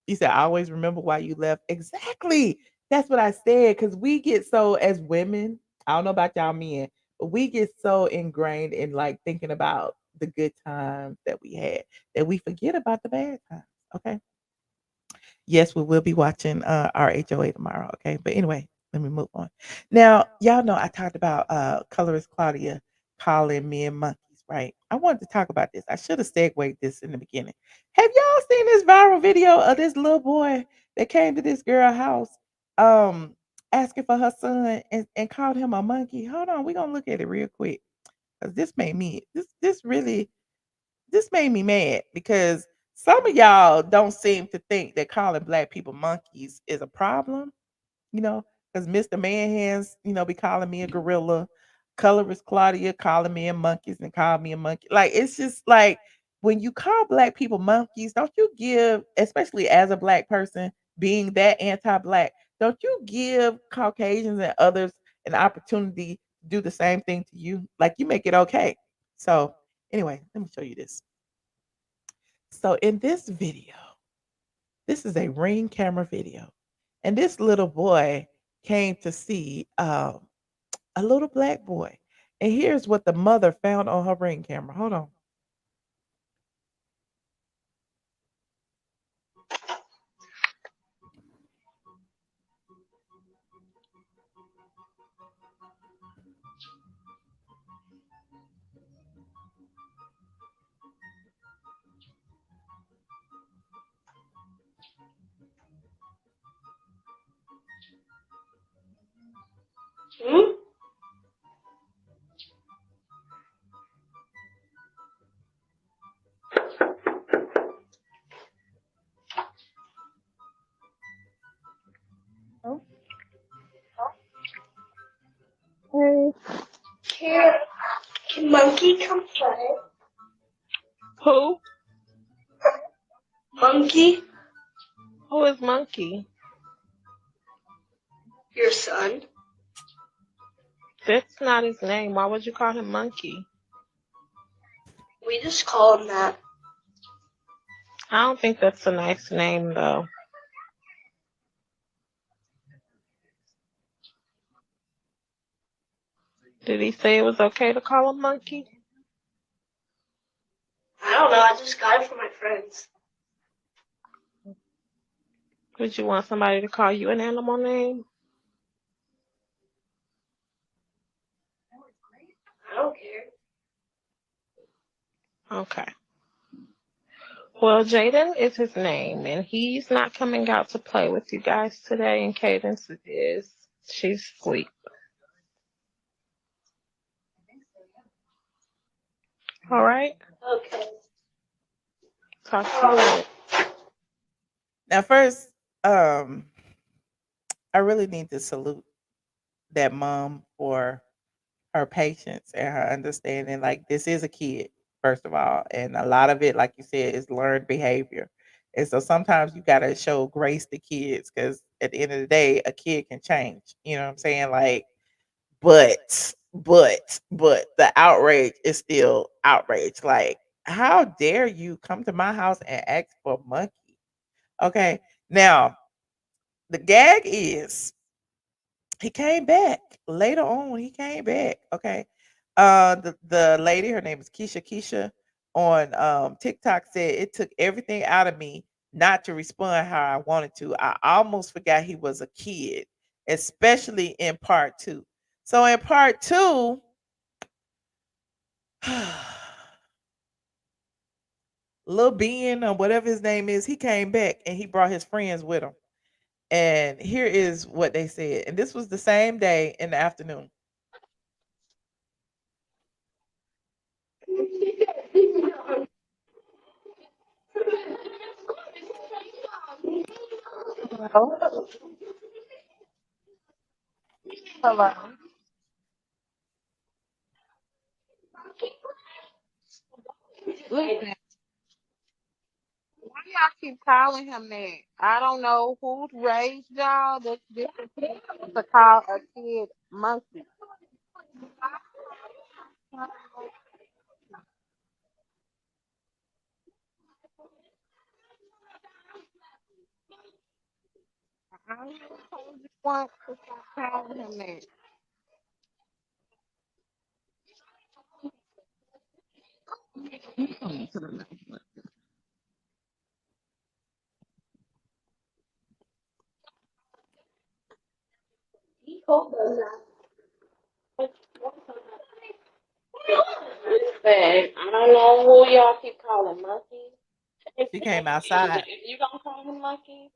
[SPEAKER 1] He said, "I always remember why you left." Exactly. That's what I said. Cause we get so as women. I don't know about y'all men, but we get so ingrained in like thinking about the good times that we had that we forget about the bad times. Okay. Yes, we will be watching our HOA tomorrow. Okay. But anyway, let me move on. Now, y'all know I talked about colorist Claudia calling men monkeys, right? I wanted to talk about this. I should have segued this in the beginning. Have y'all seen this viral video of this little boy that came to this girl house um asking for her son and called him a monkey? Hold on, we're gonna look at it real quick. Because this made me mad because some of y'all don't seem to think that calling black people monkeys is a problem, you know, because Mr. Man Hands, be calling me a gorilla. Colorist Claudia calling me a monkeys and call me a monkey. Like, it's just like when you call black people monkeys, don't you give, especially as a black person, being that anti-black, don't you give Caucasians and others an opportunity to do the same thing to you? Like, you make it okay. So anyway, let me show you this. So in this video, this is a Ring camera video, and this little boy came to see a little black boy. And here's what the mother found on her Ring camera. Hold on.
[SPEAKER 7] Can Monkey come play?
[SPEAKER 10] Who?
[SPEAKER 7] Monkey,
[SPEAKER 10] Who is Monkey?
[SPEAKER 7] your son.
[SPEAKER 10] That's not his name. Why would you call him Monkey?
[SPEAKER 7] We just call him that.
[SPEAKER 10] I don't think that's a nice name, though. Did he say it was okay to call him Monkey?
[SPEAKER 7] I don't know. I just got it from my friends.
[SPEAKER 10] Would you want somebody to call you an animal name?
[SPEAKER 7] I don't care.
[SPEAKER 10] Okay. Well, Jaden is his name, and he's not coming out to play with you guys today, and Cadence is. She's asleep. All right?
[SPEAKER 7] Okay.
[SPEAKER 10] Talk to you later.
[SPEAKER 1] Now, first, I really need to salute that mom for her patience and her understanding. Like, this is a kid. first of all. And a lot of it, like you said, is learned behavior. And so sometimes you gotta show grace to kids because at the end of the day, a kid can change. You know what I'm saying? Like, but the outrage is still outrage. Like, how dare you come to my house and ask for a monkey? Okay. Now, the gag is he came back later on. He came back. Okay. The lady, her name is Keisha on TikTok said it took everything out of me not to respond how I wanted to. I almost forgot he was a kid, especially in part two. So in part two, Lil Ben or whatever his name is, he came back and he brought his friends with him. And here is what they said. And this was the same day in the afternoon.
[SPEAKER 10] Hello. Hello. Listen, why y'all keep calling him that? I don't know who raised y'all that this is to call a kid monkey. I don't know who you want to stop calling him that.
[SPEAKER 7] He told us that. Listen, I don't know who y'all keep calling monkey.
[SPEAKER 1] She came outside.
[SPEAKER 7] If you don't call him monkey,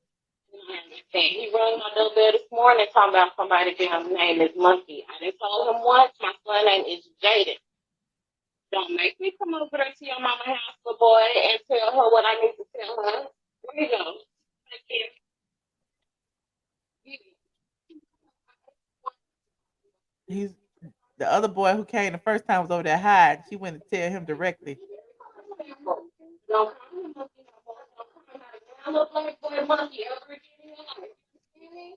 [SPEAKER 7] I understand. He rang my little bell this morning talking about somebody damn name is Monkey. I didn't told him once. My son name is Jaden. Don't make me come over there to your mama house, little boy, and tell her what I need to tell her. Where you go? Take care.
[SPEAKER 1] He's the other boy who came the first time was over there hiding. She went to tell him directly.
[SPEAKER 7] Don't call him Monkey no more. Don't call him a little black boy Monkey ever again in your life. You hear me?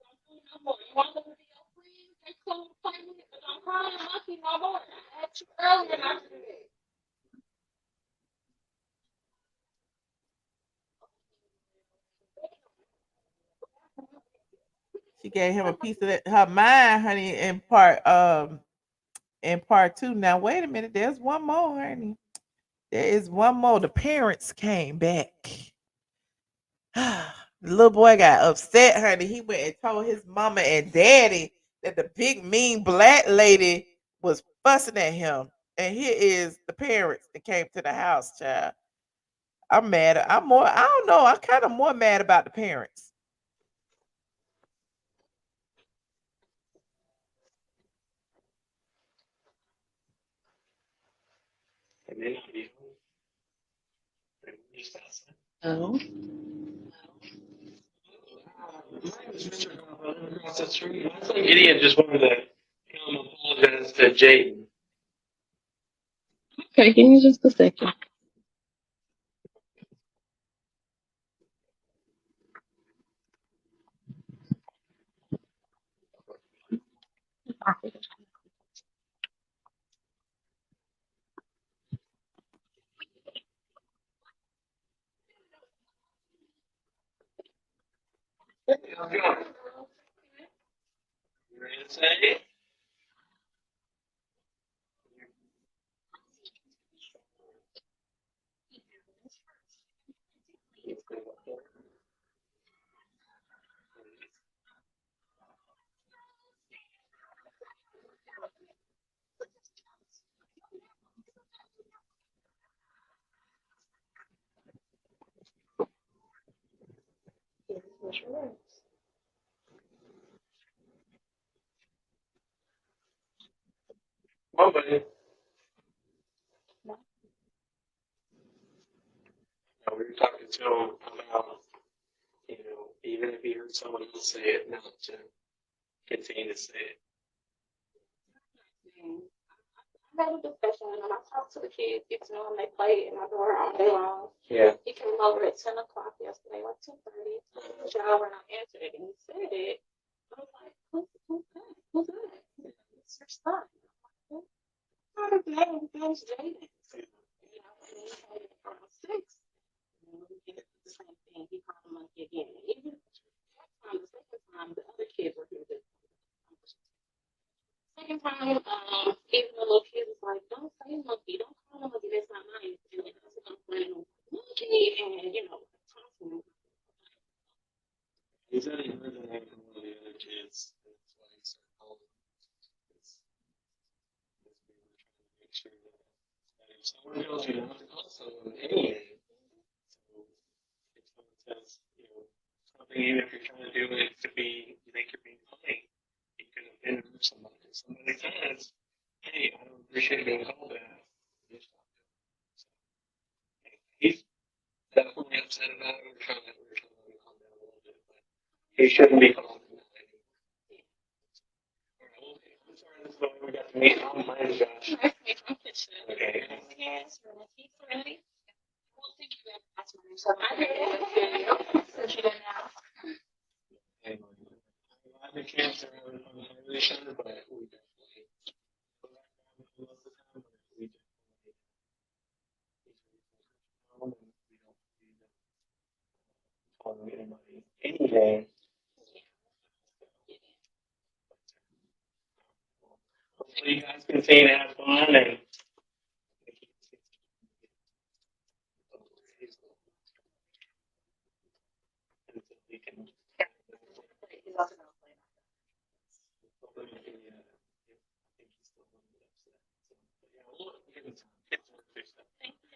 [SPEAKER 7] Don't call him no more. You want them to be your friends? They cool to play with, but don't call him Monkey no more. I asked you earlier not to do that.
[SPEAKER 1] She gave him a piece of her mind, honey, in part two. Now wait a minute, there's one more, honey. There is one more. The parents came back. The little boy got upset, honey. He went and told his mama and daddy that the big mean black lady was fussing at him. And here is the parents that came to the house, child. I'm mad. I'm more, I don't know. I'm kind of more mad about the parents.
[SPEAKER 11] It may not be home. Maybe just outside.
[SPEAKER 10] Oh.
[SPEAKER 11] Mine was Richard running across the street. I think Gideon just wanted to come apologize to Jaden.
[SPEAKER 10] Okay, give me just a second.
[SPEAKER 11] How's it going? You ready to say? Come on, buddy. We were talking to him about, even if he heard someone else say it, not to continue to say it.
[SPEAKER 7] I had a discussion with him. I talked to the kids, get to know them. They played in my door all day long.
[SPEAKER 11] Yeah.
[SPEAKER 7] He came over at 10 o'clock yesterday, like 2:30. Shower and I answered it, and he said it. I was like, who's that? Who's that? It's your son. Not his name. His name's Jaden. You know, and he told me around 6. And we did the same thing. He called him monkey again. And even that time, the second time, the other kids were here. Second time, even the little kid was like, don't say monkey, don't call him monkey, that's not nice. And then I was like, monkey, and you know, talking.
[SPEAKER 11] He said he heard the name from one of the other kids. That's why he started calling him. Because we were trying to make sure that if someone tells you not to call someone any name, so if someone says, you know, something, even if you're trying to do it to be, you think you're being funny, you could offend somebody. If somebody says, hey, I don't appreciate being called that, you stop doing it. So, he's definitely upset about it. We're trying to calm down a little bit, but he shouldn't be called that anymore. All right, well, I'm sorry, this is the way we got to meet. My name's Josh.
[SPEAKER 7] Nice to meet you. I'm Kitchen.
[SPEAKER 11] Okay.
[SPEAKER 7] Yes, Renee. Renee. Well, thank you. That's my name. So I heard it. So she didn't know.
[SPEAKER 11] And I had the chance to have a conversation, but we definitely go back down most of the time, but we definitely home and we don't need to call anybody any name. Hopefully you guys continue to have fun and until we can.
[SPEAKER 7] He's also going to play. Thank you.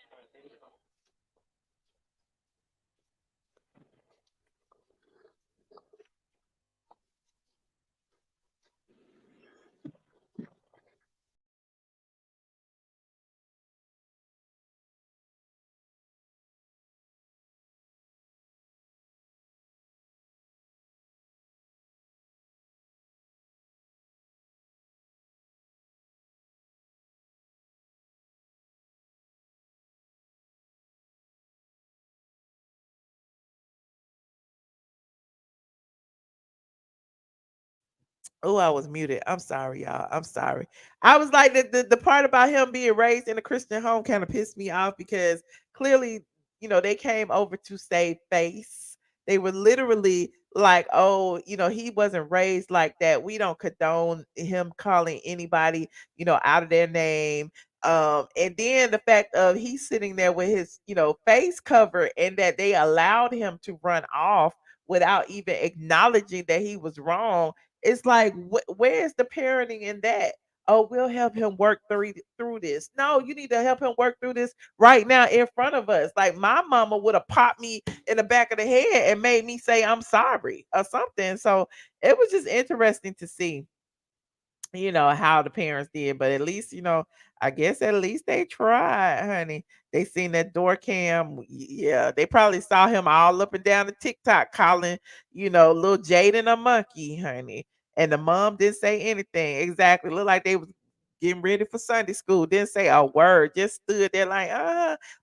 [SPEAKER 1] Oh, I was muted. I'm sorry, y'all. I'm sorry. I was like the part about him being raised in a Christian home kind of pissed me off because clearly, they came over to save face. They were literally like, oh, he wasn't raised like that. We don't condone him calling anybody, out of their name. And then the fact of he's sitting there with his, face covered and that they allowed him to run off without even acknowledging that he was wrong. It's like, where's the parenting in that? Oh, we'll help him work through this. No, you need to help him work through this right now in front of us. Like my mama would have popped me in the back of the head and made me say I'm sorry or something. So it was just interesting to see, how the parents did, but at least, I guess at least they tried, honey. They seen that door cam. Yeah, they probably saw him all up and down the TikTok calling, little Jaden a monkey, honey. And the mom didn't say anything. Exactly. Looked like they was getting ready for Sunday school. Didn't say a word. Just stood there like,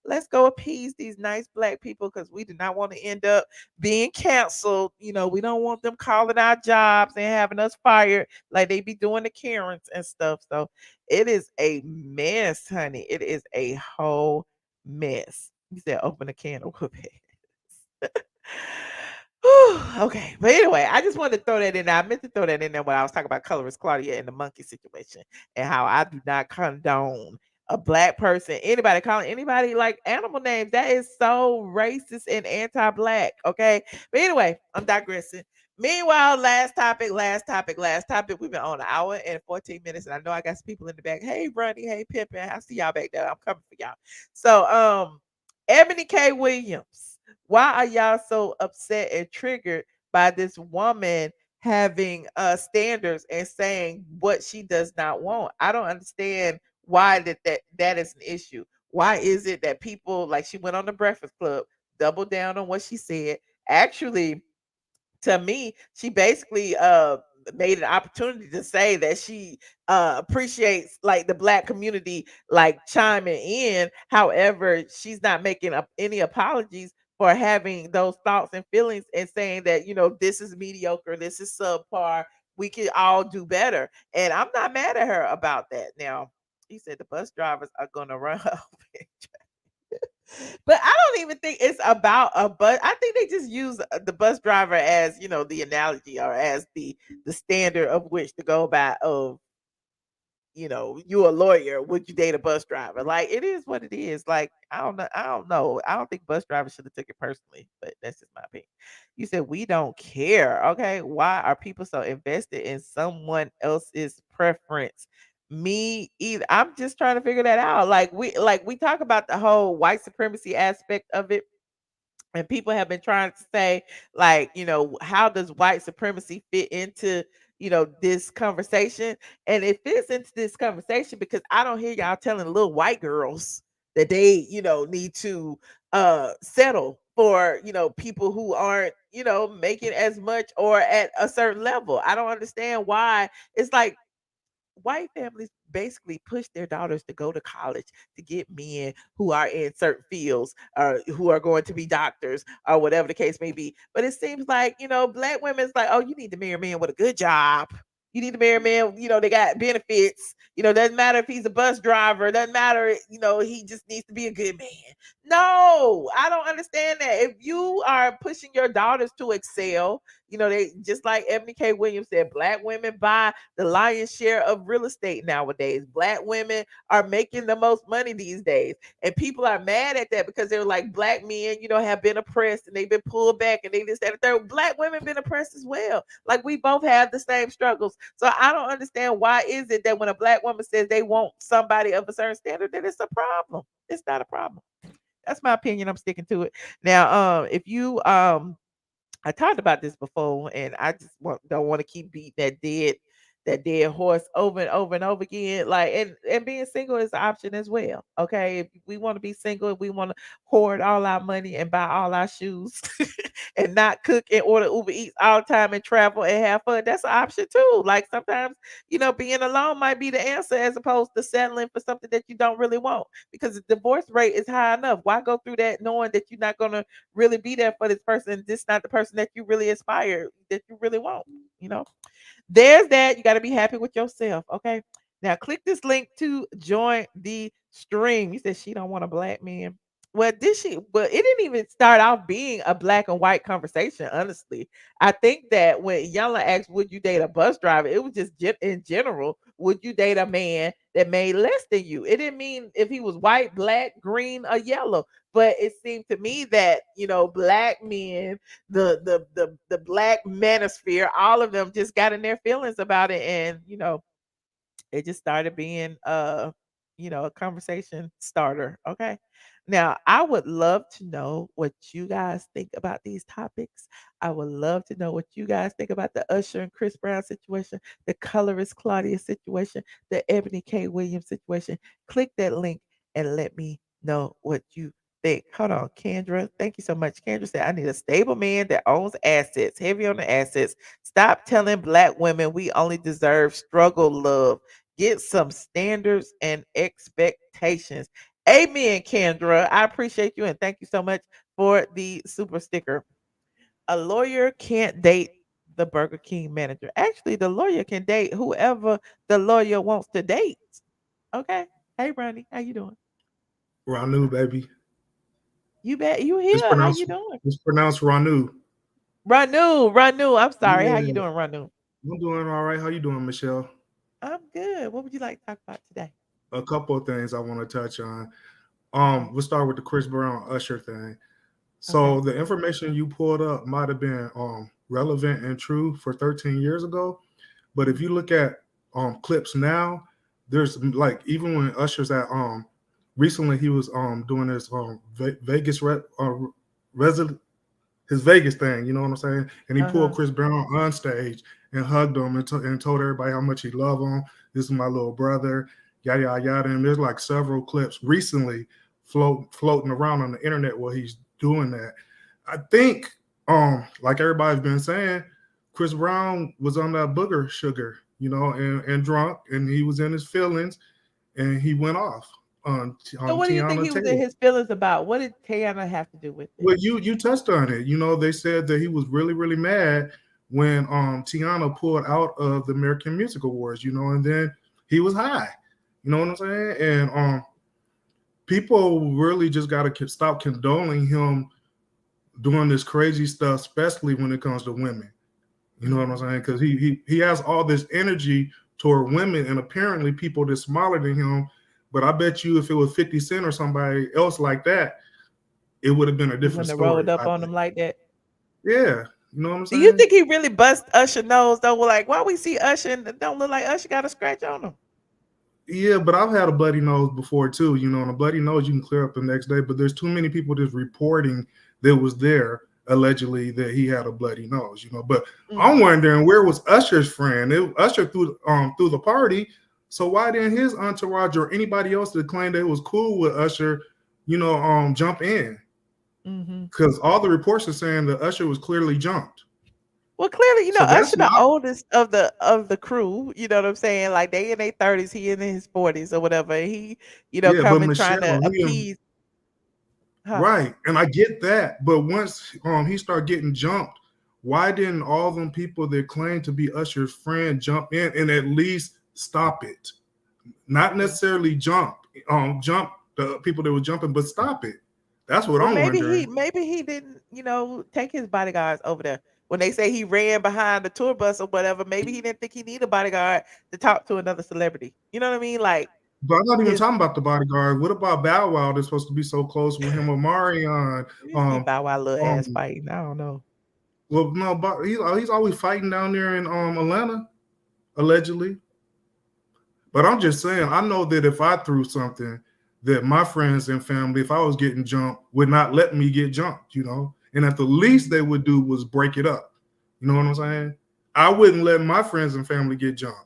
[SPEAKER 1] let's go appease these nice black people because we do not want to end up being canceled. We don't want them calling our jobs and having us fired like they be doing the Karens and stuff. So it is a mess, honey. It is a whole mess. You said open a can of whoopee. Okay, but anyway, I just wanted to throw that in there. I meant to throw that in there when I was talking about colorist Claudia and the monkey situation and how I do not condone a black person, anybody calling anybody like animal names. That is so racist and anti-black. Okay, but anyway, I'm digressing. Meanwhile, last topic. We've been on an hour and 14 minutes, and I know I got some people in the back. Hey, Brunny. Hey, Pippin. I see y'all back there. I'm coming for y'all. So, Eboni K Williams, why are y'all so upset and triggered by this woman having standards and saying what she does not want? I don't understand why that is an issue. Why is it that people, like, she went on the Breakfast Club, doubled down on what she said? Actually, to me, she basically made an opportunity to say that she appreciates like the black community like chiming in. However, she's not making up any apologies for having those thoughts and feelings and saying that, this is mediocre, this is subpar, we can all do better. And I'm not mad at her about that. Now, he said the bus drivers are gonna run her over. But I don't even think it's about a bus. I think they just use the bus driver as, the analogy or as the standard of which to go by of, you a lawyer, would you date a bus driver? Like it is what it is. Like I don't know. I don't know. I don't think bus drivers should have took it personally, but that's just my opinion. You said we don't care. Okay. Why are people so invested in someone else's preference? Me either. I'm just trying to figure that out. Like we talk about the whole white supremacy aspect of it, and people have been trying to say like, how does white supremacy fit into, this conversation? And it fits into this conversation because I don't hear y'all telling little white girls that they, need to settle for, people who aren't, making as much or at a certain level. I don't understand why. It's like white families basically push their daughters to go to college to get men who are in certain fields or who are going to be doctors or whatever the case may be. But it seems like, black women's like, oh, you need to marry a man with a good job. You need to marry a man, they got benefits. Doesn't matter if he's a bus driver, doesn't matter, he just needs to be a good man. No, I don't understand that. If you are pushing your daughters to excel, they just like Eboni K Williams said, black women buy the lion's share of real estate nowadays. Black women are making the most money these days. And people are mad at that because they're like, black men, have been oppressed and they've been pulled back and they this, that, and third. Black women been oppressed as well. Like we both have the same struggles. So I don't understand why is it that when a black woman says they want somebody of a certain standard, that it's a problem. It's not a problem. That's my opinion. I'm sticking to it. Now, if you I talked about this before, and I just don't want to keep beating that dead horse over and over and over again. Like, and being single is an option as well. Okay, if we want to be single, if we want to hoard all our money and buy all our shoes, and not cook and order Uber Eats all the time and travel and have fun, that's an option too. Like sometimes, being alone might be the answer as opposed to settling for something that you don't really want. Because the divorce rate is high enough. Why go through that knowing that you're not gonna really be there for this person? This not the person that you really aspire, that you really want. There's that. You got to be happy with yourself. Okay. Now click this link to join the stream. You said she don't want a black man. Well, did she? Well, it didn't even start off being a black and white conversation. Honestly, I think that when Yella asked, "Would you date a bus driver?" It was just in general. Would you date a man that made less than you? It didn't mean if he was white, black, green, or yellow. But it seemed to me that black men, the black manosphere, all of them just got in their feelings about it, and it just started being a conversation starter. Okay. Now, I would love to know what you guys think about these topics. I would love to know what you guys think about the Usher and Chris Brown situation, the colorist Claudia situation, the Eboni K Williams situation. Click that link and let me know what you think. Hold on, Kendra. Thank you so much. Kendra said, I need a stable man that owns assets, heavy on the assets. Stop telling black women we only deserve struggle love. Get some standards and expectations. Amen, Kendra. I appreciate you and thank you so much for the super sticker. A lawyer can't date the Burger King manager. Actually, the lawyer can date whoever the lawyer wants to date. Okay. Hey, Ronnie, how you doing?
[SPEAKER 12] Ranu, baby.
[SPEAKER 1] You bet you here. How you doing?
[SPEAKER 12] It's pronounced Ranu.
[SPEAKER 1] Ranu. I'm sorry. How you
[SPEAKER 12] Yeah,
[SPEAKER 1] doing, Ranu?
[SPEAKER 12] I'm doing all right. How you doing, Michelle?
[SPEAKER 1] I'm good. What would you like to talk about today?
[SPEAKER 12] A couple of things I want to touch on. We'll start with the Chris Brown Usher thing. So the information you pulled up might have been relevant and true for 13 years ago, but if you look at clips now, there's like even when Usher's at recently he was doing his Vegas his Vegas thing, you know what I'm saying? And he pulled Chris Brown on stage and hugged him and told everybody how much he loved him. This is my little brother, yada yada yada. And there's like several clips recently floating around on the internet where he's doing that. I think, like everybody's been saying, Chris Brown was on that booger sugar, you know, and drunk, and he was in his feelings, and he went off on
[SPEAKER 1] So what do you think
[SPEAKER 12] Teyana
[SPEAKER 1] he was in
[SPEAKER 12] Taylor.
[SPEAKER 1] his feelings about? What did Teyana have to do with it?
[SPEAKER 12] Well, you touched on it. You know, they said that he was really, really mad when Teyana pulled out of the American Music Awards, you know, and then he was high. You know what I'm saying? And people really just got to stop condoning him doing this crazy stuff, especially when it comes to women. You know what I'm saying? Because he has all this energy toward women, and apparently people that's smaller than him. But I bet you if it was 50 Cent or somebody else like that, it would have been a different
[SPEAKER 1] When they
[SPEAKER 12] story.
[SPEAKER 1] rolled up on him like that.
[SPEAKER 12] Yeah, you know what I'm
[SPEAKER 1] Do
[SPEAKER 12] saying?
[SPEAKER 1] you think he really bust Usher nose though? Like, why we see Usher and it don't look like Usher got a scratch on him?
[SPEAKER 12] Yeah, but I've had a bloody nose before too. You know, and a bloody nose you can clear up the next day. But there's too many people just reporting that was there allegedly that he had a bloody nose. You know, but I'm wondering where was Usher's friend? Usher threw the party. So why didn't his entourage or anybody else that claimed that it was cool with Usher, you know, jump in? Because all the reports are saying that Usher was clearly jumped.
[SPEAKER 1] Well, clearly, you know,
[SPEAKER 12] So that's
[SPEAKER 1] Usher the
[SPEAKER 12] not-
[SPEAKER 1] oldest of the crew. You know what I'm saying? Like they in their 30s, he in his 40s or whatever. He, you know,
[SPEAKER 12] Yeah, but
[SPEAKER 1] coming trying
[SPEAKER 12] Michelle,
[SPEAKER 1] to
[SPEAKER 12] he-
[SPEAKER 1] appease. Huh.
[SPEAKER 12] Right, and I get that, but once he started getting jumped, why didn't all them people that claim to be Usher's friend jump in and at least stop it? Not necessarily jump the people that were jumping, but stop it. That's what I'm wondering.
[SPEAKER 1] Maybe he didn't, you know, take his bodyguards over there. When they say he ran behind the tour bus or whatever, maybe he didn't think he needed a bodyguard to talk to another celebrity. You know what I mean? Like,
[SPEAKER 12] But I'm not even talking about the bodyguard. What about Bow Wow? They're supposed to be so close with him or Marion.
[SPEAKER 1] Bow Wow little ass fighting. I don't know.
[SPEAKER 12] Well, no, but he's always fighting down there in Atlanta, allegedly. But I'm just saying, I know that if I threw something, that my friends and family, if I was getting jumped, would not let me get jumped, you know? And at the least they would do was break it up. You know what I'm saying? I wouldn't let my friends and family get jumped.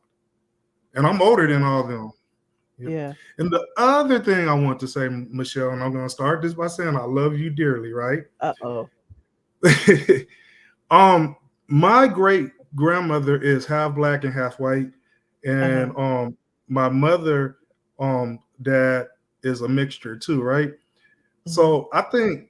[SPEAKER 12] And I'm older than all of them.
[SPEAKER 1] Yeah.
[SPEAKER 12] And the other thing I want to say, Michelle, and I'm going to start this by saying I love you dearly, right?
[SPEAKER 1] Uh-oh.
[SPEAKER 12] My great grandmother is half black and half white. And my mother, dad is a mixture too, right? So I think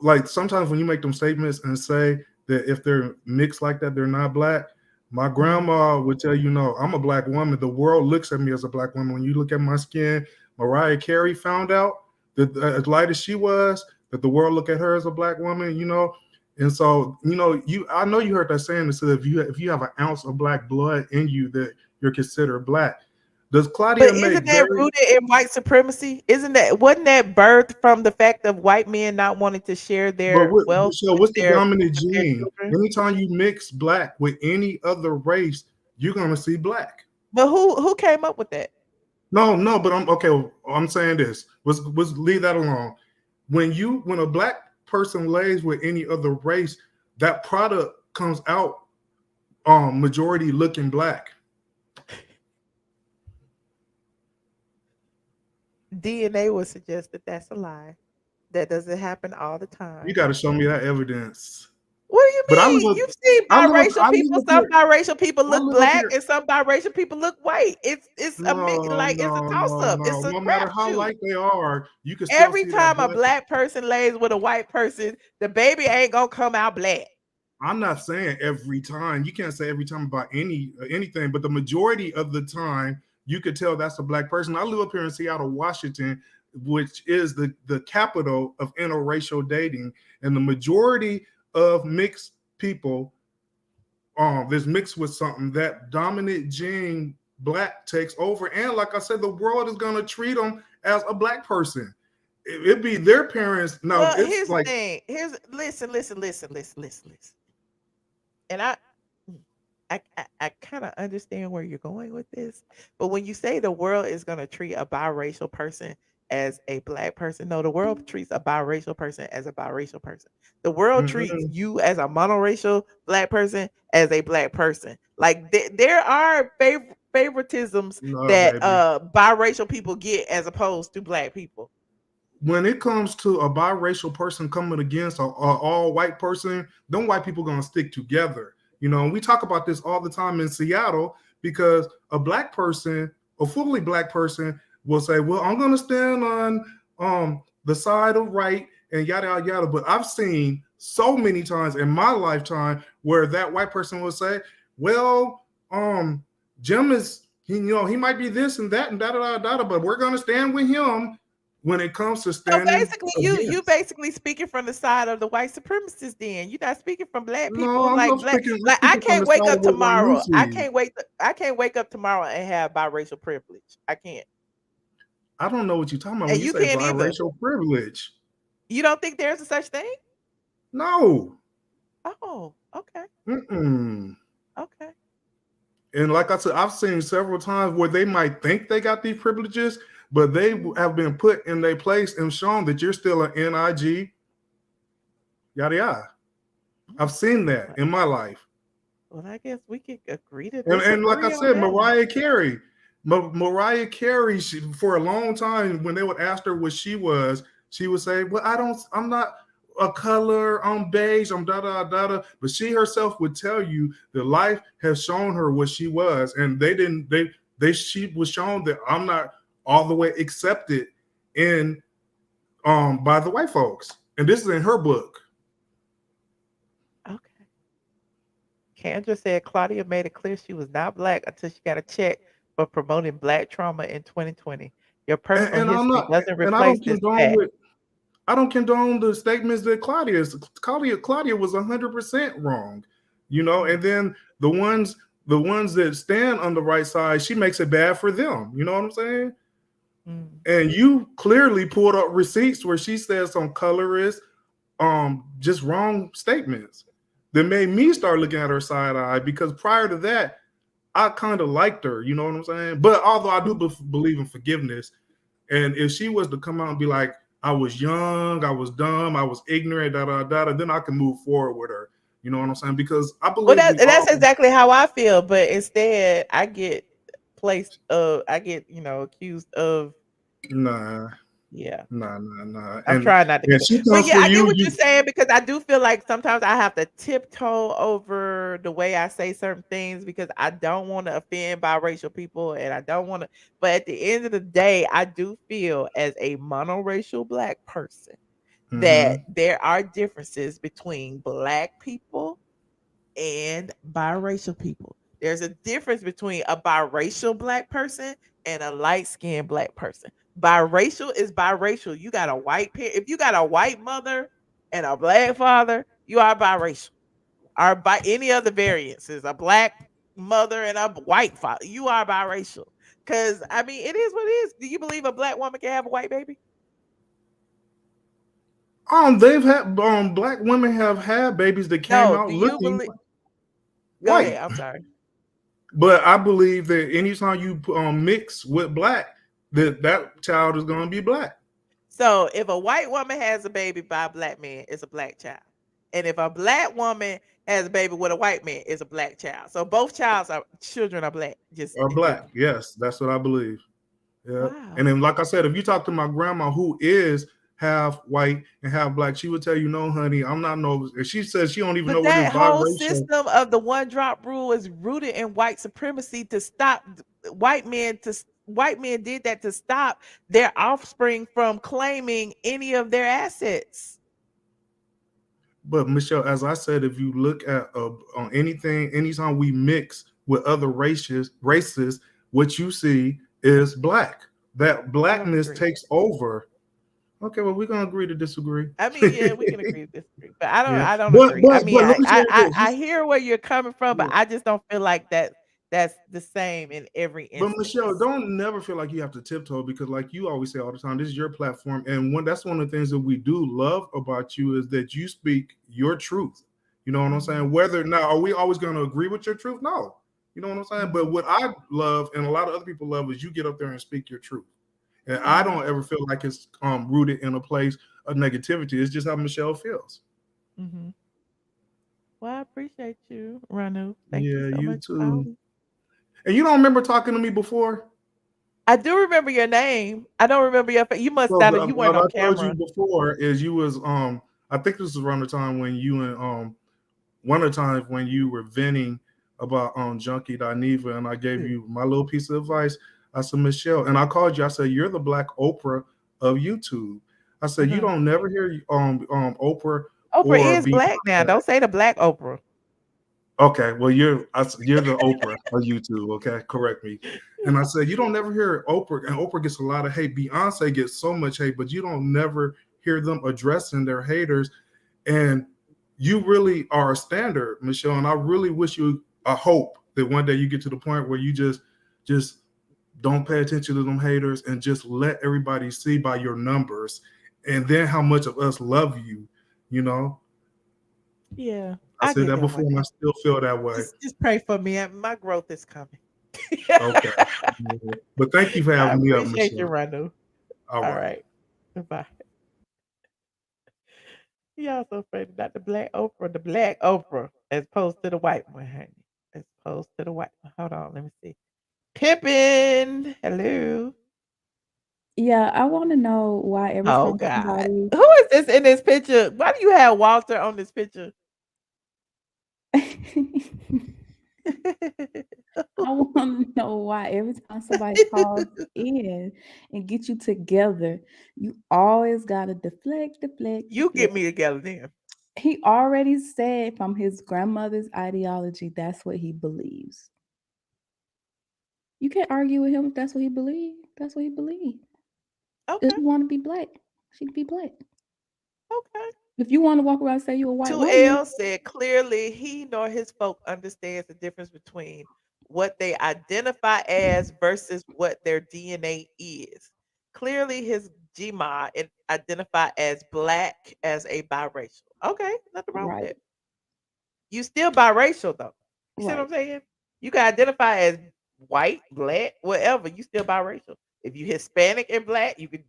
[SPEAKER 12] like sometimes when you make them statements and say that if they're mixed like that, they're not black. My grandma would tell you, no, I'm a black woman. The world looks at me as a black woman. When you look at my skin, Mariah Carey found out that as light as she was, that the world look at her as a black woman, you know. And so, you know, I know you heard that saying that said if you have an ounce of black blood in you, that you're considered black. Does Claudia
[SPEAKER 1] But
[SPEAKER 12] make
[SPEAKER 1] isn't that rooted in white supremacy? Wasn't that birthed from the fact of white men not wanting to share their wealth?
[SPEAKER 12] So what's the dominant
[SPEAKER 1] with their
[SPEAKER 12] gene?
[SPEAKER 1] children?
[SPEAKER 12] Anytime you mix black with any other race, you're gonna see black.
[SPEAKER 1] But who came up with that?
[SPEAKER 12] No, but I'm saying this. Let's leave that alone. When a black person lays with any other race, that product comes out majority looking black.
[SPEAKER 1] DNA would suggest that that's a lie. That doesn't happen all the time.
[SPEAKER 12] You got to show me that evidence.
[SPEAKER 1] What do you mean? You've seen biracial people. Some biracial people look black, and some biracial people look white. It's a toss up. It's a
[SPEAKER 12] no matter how
[SPEAKER 1] crapshoot.
[SPEAKER 12] light they are, you can still
[SPEAKER 1] Every
[SPEAKER 12] see
[SPEAKER 1] time
[SPEAKER 12] that
[SPEAKER 1] a black person lays with a white person, the baby ain't gonna come out black.
[SPEAKER 12] I'm not saying every time. You can't say every time about anything, but the majority of the time, you could tell that's a black person. I live up here in Seattle, Washington, which is the capital of interracial dating, and the majority of mixed people that's mixed with something, that dominant gene black takes over. And like I said, the world is going to treat them as a black person. It'd be their parents. No,
[SPEAKER 1] well,
[SPEAKER 12] it's
[SPEAKER 1] here's
[SPEAKER 12] like,
[SPEAKER 1] the thing. Listen. And I kind of understand where you're going with this, but when you say the world is going to treat a biracial person as a black person, no, the world treats a biracial person as a biracial person. The world treats you as a monoracial black person as a black person. Like there are favoritisms that biracial people get as opposed to black people.
[SPEAKER 12] When it comes to a biracial person coming against an all white person, them white people gonna stick together. You know, and we talk about this all the time in Seattle because a black person, a fully black person, will say, "Well, I'm going to stand on the side of right and yada yada yada." But I've seen so many times in my lifetime where that white person will say, "Well, Jim is, he might be this and that and da da da da, but we're going to stand with him." When it comes to
[SPEAKER 1] So
[SPEAKER 12] standing,
[SPEAKER 1] basically, you basically speaking from the side of the white supremacists. Then you're not speaking from black
[SPEAKER 12] no,
[SPEAKER 1] people.
[SPEAKER 12] I'm
[SPEAKER 1] Like
[SPEAKER 12] not
[SPEAKER 1] black,
[SPEAKER 12] speaking. I'm
[SPEAKER 1] like I
[SPEAKER 12] speaking from
[SPEAKER 1] can't
[SPEAKER 12] the
[SPEAKER 1] wake
[SPEAKER 12] side
[SPEAKER 1] up
[SPEAKER 12] of what
[SPEAKER 1] tomorrow. I
[SPEAKER 12] Ranusi.
[SPEAKER 1] can't wake up tomorrow and have biracial privilege. I can't.
[SPEAKER 12] I don't know what you're talking about
[SPEAKER 1] And
[SPEAKER 12] when you
[SPEAKER 1] you
[SPEAKER 12] say
[SPEAKER 1] can't either.
[SPEAKER 12] biracial privilege.
[SPEAKER 1] You don't think there's a such thing?
[SPEAKER 12] No.
[SPEAKER 1] Oh, okay. Okay.
[SPEAKER 12] And like I said, I've seen several times where they might think they got these privileges, but they have been put in their place and shown that you're still an NIG, yada yada. I've seen that in my life.
[SPEAKER 1] Well, I guess we could agree to
[SPEAKER 12] And
[SPEAKER 1] disagree.
[SPEAKER 12] like I said, Mariah Carey, for a long time, when they would ask her what she was, she would say, "Well, I'm not a color, I'm beige, I'm da da da da." But she herself would tell you that life has shown her what she was, and she was shown that I'm not all the way accepted in by the white folks. And this is in her book.
[SPEAKER 1] Okay. Kendra said Claudia made it clear she was not black until she got a check for promoting black trauma in 2020. Your personal history doesn't replace this fact.
[SPEAKER 12] I don't condone the statements that Claudia was 100% wrong, you know. And then the ones that stand on the right side, she makes it bad for them. You know what I'm saying? And you clearly pulled up receipts where she says some colorist, just wrong statements that made me start looking at her side eye, because prior to that, I kind of liked her. You know what I'm saying? But although I do believe in forgiveness, and if she was to come out and be like, "I was young, I was dumb, I was ignorant, da da da," then I can move forward with her. You know what I'm saying? Because I believe
[SPEAKER 1] that's exactly how I feel. But instead, I get accused of.
[SPEAKER 12] Nah.
[SPEAKER 1] Yeah.
[SPEAKER 12] Nah.
[SPEAKER 1] I'm trying not to get it. But yeah, I get what you're saying, because I do feel like sometimes I have to tiptoe over the way I say certain things because I don't want to offend biracial people, and I don't want to. But at the end of the day, I do feel as a monoracial black person that there are differences between black people and biracial people. There's a difference between a biracial black person and a light-skinned black person. Biracial is biracial. You got a white parent. If you got a white mother and a black father, you are biracial. Or by any other variances, a black mother and a white father, you are biracial. Because I mean, it is what it is. Do you believe a black woman can have a white baby?
[SPEAKER 12] They've had black women have had babies that came out looking white.
[SPEAKER 1] Go ahead, I'm sorry.
[SPEAKER 12] But I believe that anytime you mix with black, that child is going to be black.
[SPEAKER 1] So if a white woman has a baby by a black man, it's a black child. And if a black woman has a baby with a white man, it's a black child. So both children are black.
[SPEAKER 12] Black. Yes, that's what I believe. Yeah.
[SPEAKER 1] Wow.
[SPEAKER 12] And then, like I said, if you talk to my grandma, who is half white and half black, she would tell you, "No, honey, I'm not no." And she says she don't even know what this
[SPEAKER 1] whole
[SPEAKER 12] biracial
[SPEAKER 1] system of the one drop rule is rooted in white supremacy to stop white men. White men did that to stop their offspring from claiming any of their assets.
[SPEAKER 12] But Michelle, as I said, if you look at on anything, anytime we mix with other races, what you see is black. That blackness takes over. Okay, well, we're gonna agree to disagree.
[SPEAKER 1] I mean, yeah, we can agree to disagree, but I don't.
[SPEAKER 12] Yeah.
[SPEAKER 1] I don't
[SPEAKER 12] But-
[SPEAKER 1] agree.
[SPEAKER 12] but-
[SPEAKER 1] I mean,
[SPEAKER 12] but let me say this.
[SPEAKER 1] I hear where you're coming from, but I just don't feel like that's the same in every instance.
[SPEAKER 12] But Michelle, don't never feel like you have to tiptoe, because like you always say all the time, this is your platform. And that's one of the things that we do love about you is that you speak your truth. You know what I'm saying? Whether now, are we always going to agree with your truth? No. You know what I'm saying? But what I love and a lot of other people love is you get up there and speak your truth. And I don't ever feel like it's rooted in a place of negativity. It's just how Michelle feels.
[SPEAKER 1] Mm-hmm. Well, I appreciate you, Ranu. Thank
[SPEAKER 12] Yeah,
[SPEAKER 1] you so
[SPEAKER 12] you
[SPEAKER 1] much.
[SPEAKER 12] too. And you don't remember talking to me before?
[SPEAKER 1] I do remember your name. I don't remember your face. You must not. You weren't on camera.
[SPEAKER 12] What I told you before is you was I think this was around the time when you and one of the times when you were venting about Junkie.Neva, and I gave you my little piece of advice. I said, Michelle, and I called you. I said, you're the Black Oprah of YouTube. I said, you don't never hear Oprah.
[SPEAKER 1] Oprah
[SPEAKER 12] or
[SPEAKER 1] is black now. Don't say the Black Oprah.
[SPEAKER 12] Okay, well, you're the Oprah of YouTube. Okay, correct me. And I said, you don't never hear Oprah, and Oprah gets a lot of hate. Beyonce gets so much hate, but you don't never hear them addressing their haters. And you really are a standard, Michelle. And I really wish you, I hope that one day you get to the point where you just don't pay attention to them haters and just let everybody see by your numbers, and then how much of us love you. You know.
[SPEAKER 1] Yeah.
[SPEAKER 12] I said that before, and I still feel that way.
[SPEAKER 1] Just pray for me. My growth is coming.
[SPEAKER 12] Okay. But thank you for having me up, Michelle.
[SPEAKER 1] I appreciate you, Rando.
[SPEAKER 12] All right.
[SPEAKER 1] Bye. Y'all so afraid about the Black Oprah, as opposed to the white one, honey. As opposed to the white one. Hold on, let me see. Pippin, hello.
[SPEAKER 13] Yeah, I want to know why every
[SPEAKER 1] Oh
[SPEAKER 13] time
[SPEAKER 1] God,
[SPEAKER 13] somebody
[SPEAKER 1] who is this in this picture? Why do you have Walter on this picture?
[SPEAKER 13] I want to know why every time somebody calls in and get you together, you always gotta deflect.
[SPEAKER 1] You get me together then.
[SPEAKER 13] He already said from his grandmother's ideology, that's what he believes. You can't argue with him if that's what he believes. That's what he believes.
[SPEAKER 1] Okay.
[SPEAKER 13] If you want to be black, she can be black.
[SPEAKER 1] Okay.
[SPEAKER 13] If you want to walk around and say you're a white woman,
[SPEAKER 1] 2L said clearly he nor his folk understands the difference between what they identify as versus what their DNA is. Clearly his GMA identify as black as a biracial. Okay, nothing wrong with it. You still biracial though. You see what I'm saying? You can identify as white, black, whatever. You still biracial. If you Hispanic and black, you can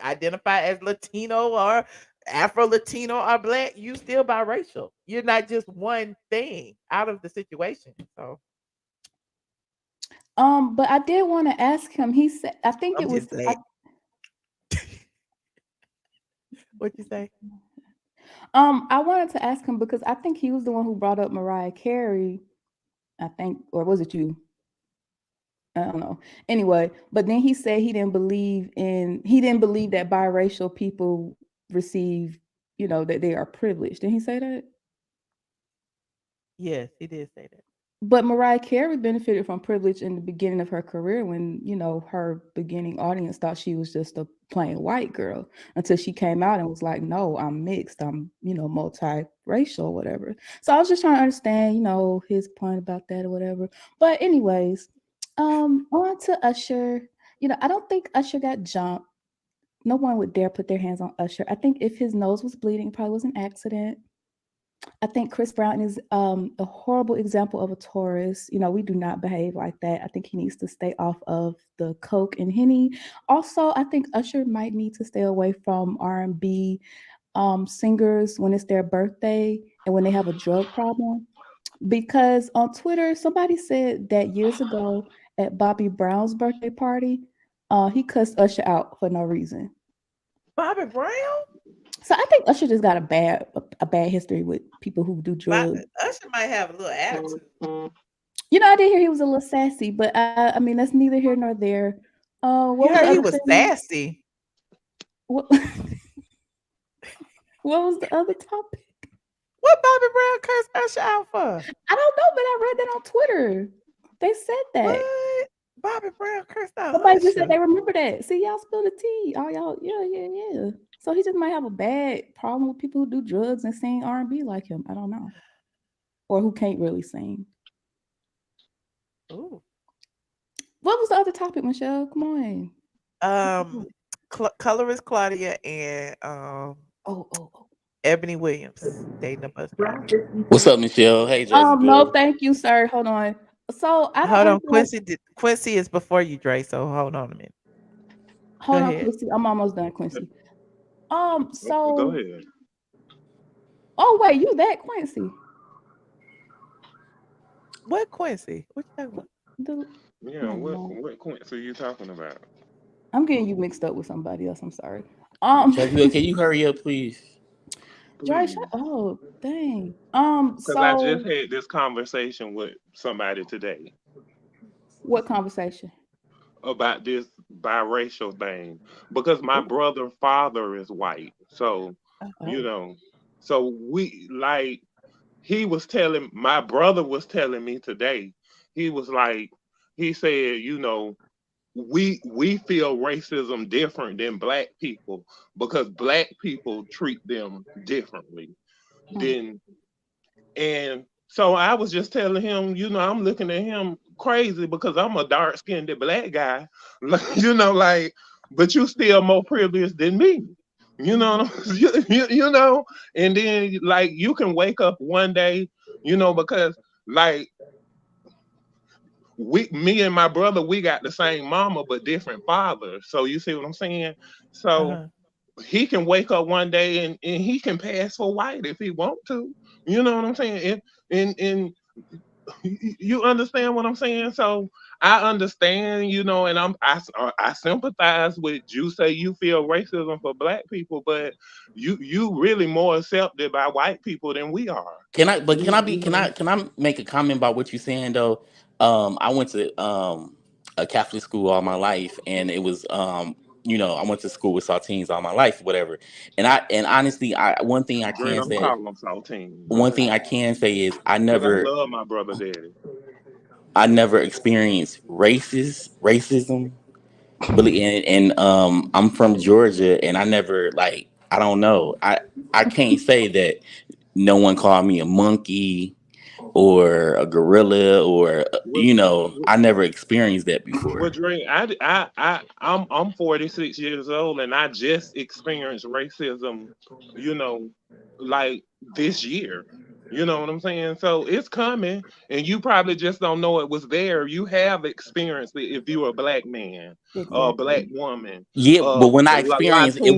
[SPEAKER 1] identify as Latino or Afro Latino or black. You still biracial. You're not just one thing out of the situation. So,
[SPEAKER 13] but I did want to ask him. He said, I think it was.
[SPEAKER 1] What'd you say?
[SPEAKER 13] I wanted to ask him because I think he was the one who brought up Mariah Carey. I think, or was it you? I don't know. Anyway, but then he said he didn't believe that biracial people receive, that they are privileged. Didn't he say that?
[SPEAKER 1] Yes, he did say that.
[SPEAKER 13] But Mariah Carey benefited from privilege in the beginning of her career when, her beginning audience thought she was just a plain white girl until she came out and was like, no, I'm mixed. I'm, multiracial or whatever. So I was just trying to understand, his point about that or whatever. But anyways, on to Usher. I don't think Usher got jumped. No one would dare put their hands on Usher. I think if his nose was bleeding, it probably was an accident. I think Chris Brown is a horrible example of a Taurus. We do not behave like that. I think he needs to stay off of the Coke and Henny. Also, I think Usher might need to stay away from R&B singers when it's their birthday and when they have a drug problem. Because on Twitter, somebody said that years ago at Bobby Brown's birthday party, he cussed Usher out for no reason.
[SPEAKER 1] Bobby Brown?
[SPEAKER 13] So I think Usher just got a bad history with people who do drugs.
[SPEAKER 1] Usher might have a little attitude.
[SPEAKER 13] I did hear he was a little sassy, but I mean that's neither here nor there.
[SPEAKER 1] He was sassy.
[SPEAKER 13] What was the other topic?
[SPEAKER 1] What Bobby Brown cursed Usher out for?
[SPEAKER 13] I don't know, but I read that on Twitter. They said that.
[SPEAKER 1] What? Bobby Brown cursed out
[SPEAKER 13] Somebody
[SPEAKER 1] Usher.
[SPEAKER 13] just said they remember that. See, y'all spill the tea. All y'all, yeah. So he just might have a bad problem with people who do drugs and sing R&B like him. I don't know. Or who can't really sing.
[SPEAKER 1] Ooh.
[SPEAKER 13] What was the other topic, Michelle? Come on.
[SPEAKER 1] Colorist Claudia and Eboni Williams dating a bus driver.
[SPEAKER 14] What's up, Michelle? Hey, Jasmine.
[SPEAKER 13] No, thank you, sir. Hold on. So I don't
[SPEAKER 1] hold on. Quincy is before you, Dre. So hold on a minute.
[SPEAKER 13] Hold on, Quincy. I'm almost done, Quincy. So
[SPEAKER 6] go ahead.
[SPEAKER 13] Oh wait, you that Quincy?
[SPEAKER 1] What Quincy? What you talking about?
[SPEAKER 6] What Quincy are you talking about?
[SPEAKER 13] I'm getting you mixed up with somebody else. I'm sorry.
[SPEAKER 14] Can you hurry up, please?
[SPEAKER 13] Dre,
[SPEAKER 6] please.
[SPEAKER 13] shut up. Dang.
[SPEAKER 6] Because I just
[SPEAKER 13] So
[SPEAKER 6] had this conversation with somebody today
[SPEAKER 13] what conversation?
[SPEAKER 6] about this biracial thing. Because my brother's father is white. So, you
[SPEAKER 13] Oh.
[SPEAKER 6] know, so we like my brother was telling me today, he was like, he said, we feel racism different than black people because black people treat them differently than and so I was just telling him, I'm looking at him crazy because I'm a dark skinned black guy. Like, but you still more privileged than me. You know what I'm and then like you can wake up one day, because like me and my brother, we got the same mama but different fathers. So you see what I'm saying? So he can wake up one day and he can pass for white if he want to. You know what I'm saying? And you understand what I'm saying? So I understand, and I sympathize with you. Say you feel racism for black people, but you really more accepted by white people than we are.
[SPEAKER 14] Can I? But can I make a comment about what you're saying though? I went to a Catholic school all my life, and it was I went to school with saltines all my life, whatever. And honestly, one thing I
[SPEAKER 6] Dre,
[SPEAKER 14] can
[SPEAKER 6] don't
[SPEAKER 14] say,
[SPEAKER 6] call them saltines.
[SPEAKER 14] is
[SPEAKER 6] Because I love my brother daddy.
[SPEAKER 14] I never experienced racism. I'm from Georgia, and I never I don't know. I can't say that no one called me a monkey or a gorilla or
[SPEAKER 6] What,
[SPEAKER 14] I never experienced that before.
[SPEAKER 6] Well, Dre, I'm 46 years old and I just experienced racism, you know, like this year. You know what I'm saying? So it's coming, and you probably just don't know it was there. You have experienced it if you're a black man, a black
[SPEAKER 13] Exactly.
[SPEAKER 6] woman,
[SPEAKER 14] Yeah, but when I experienced
[SPEAKER 6] Latino,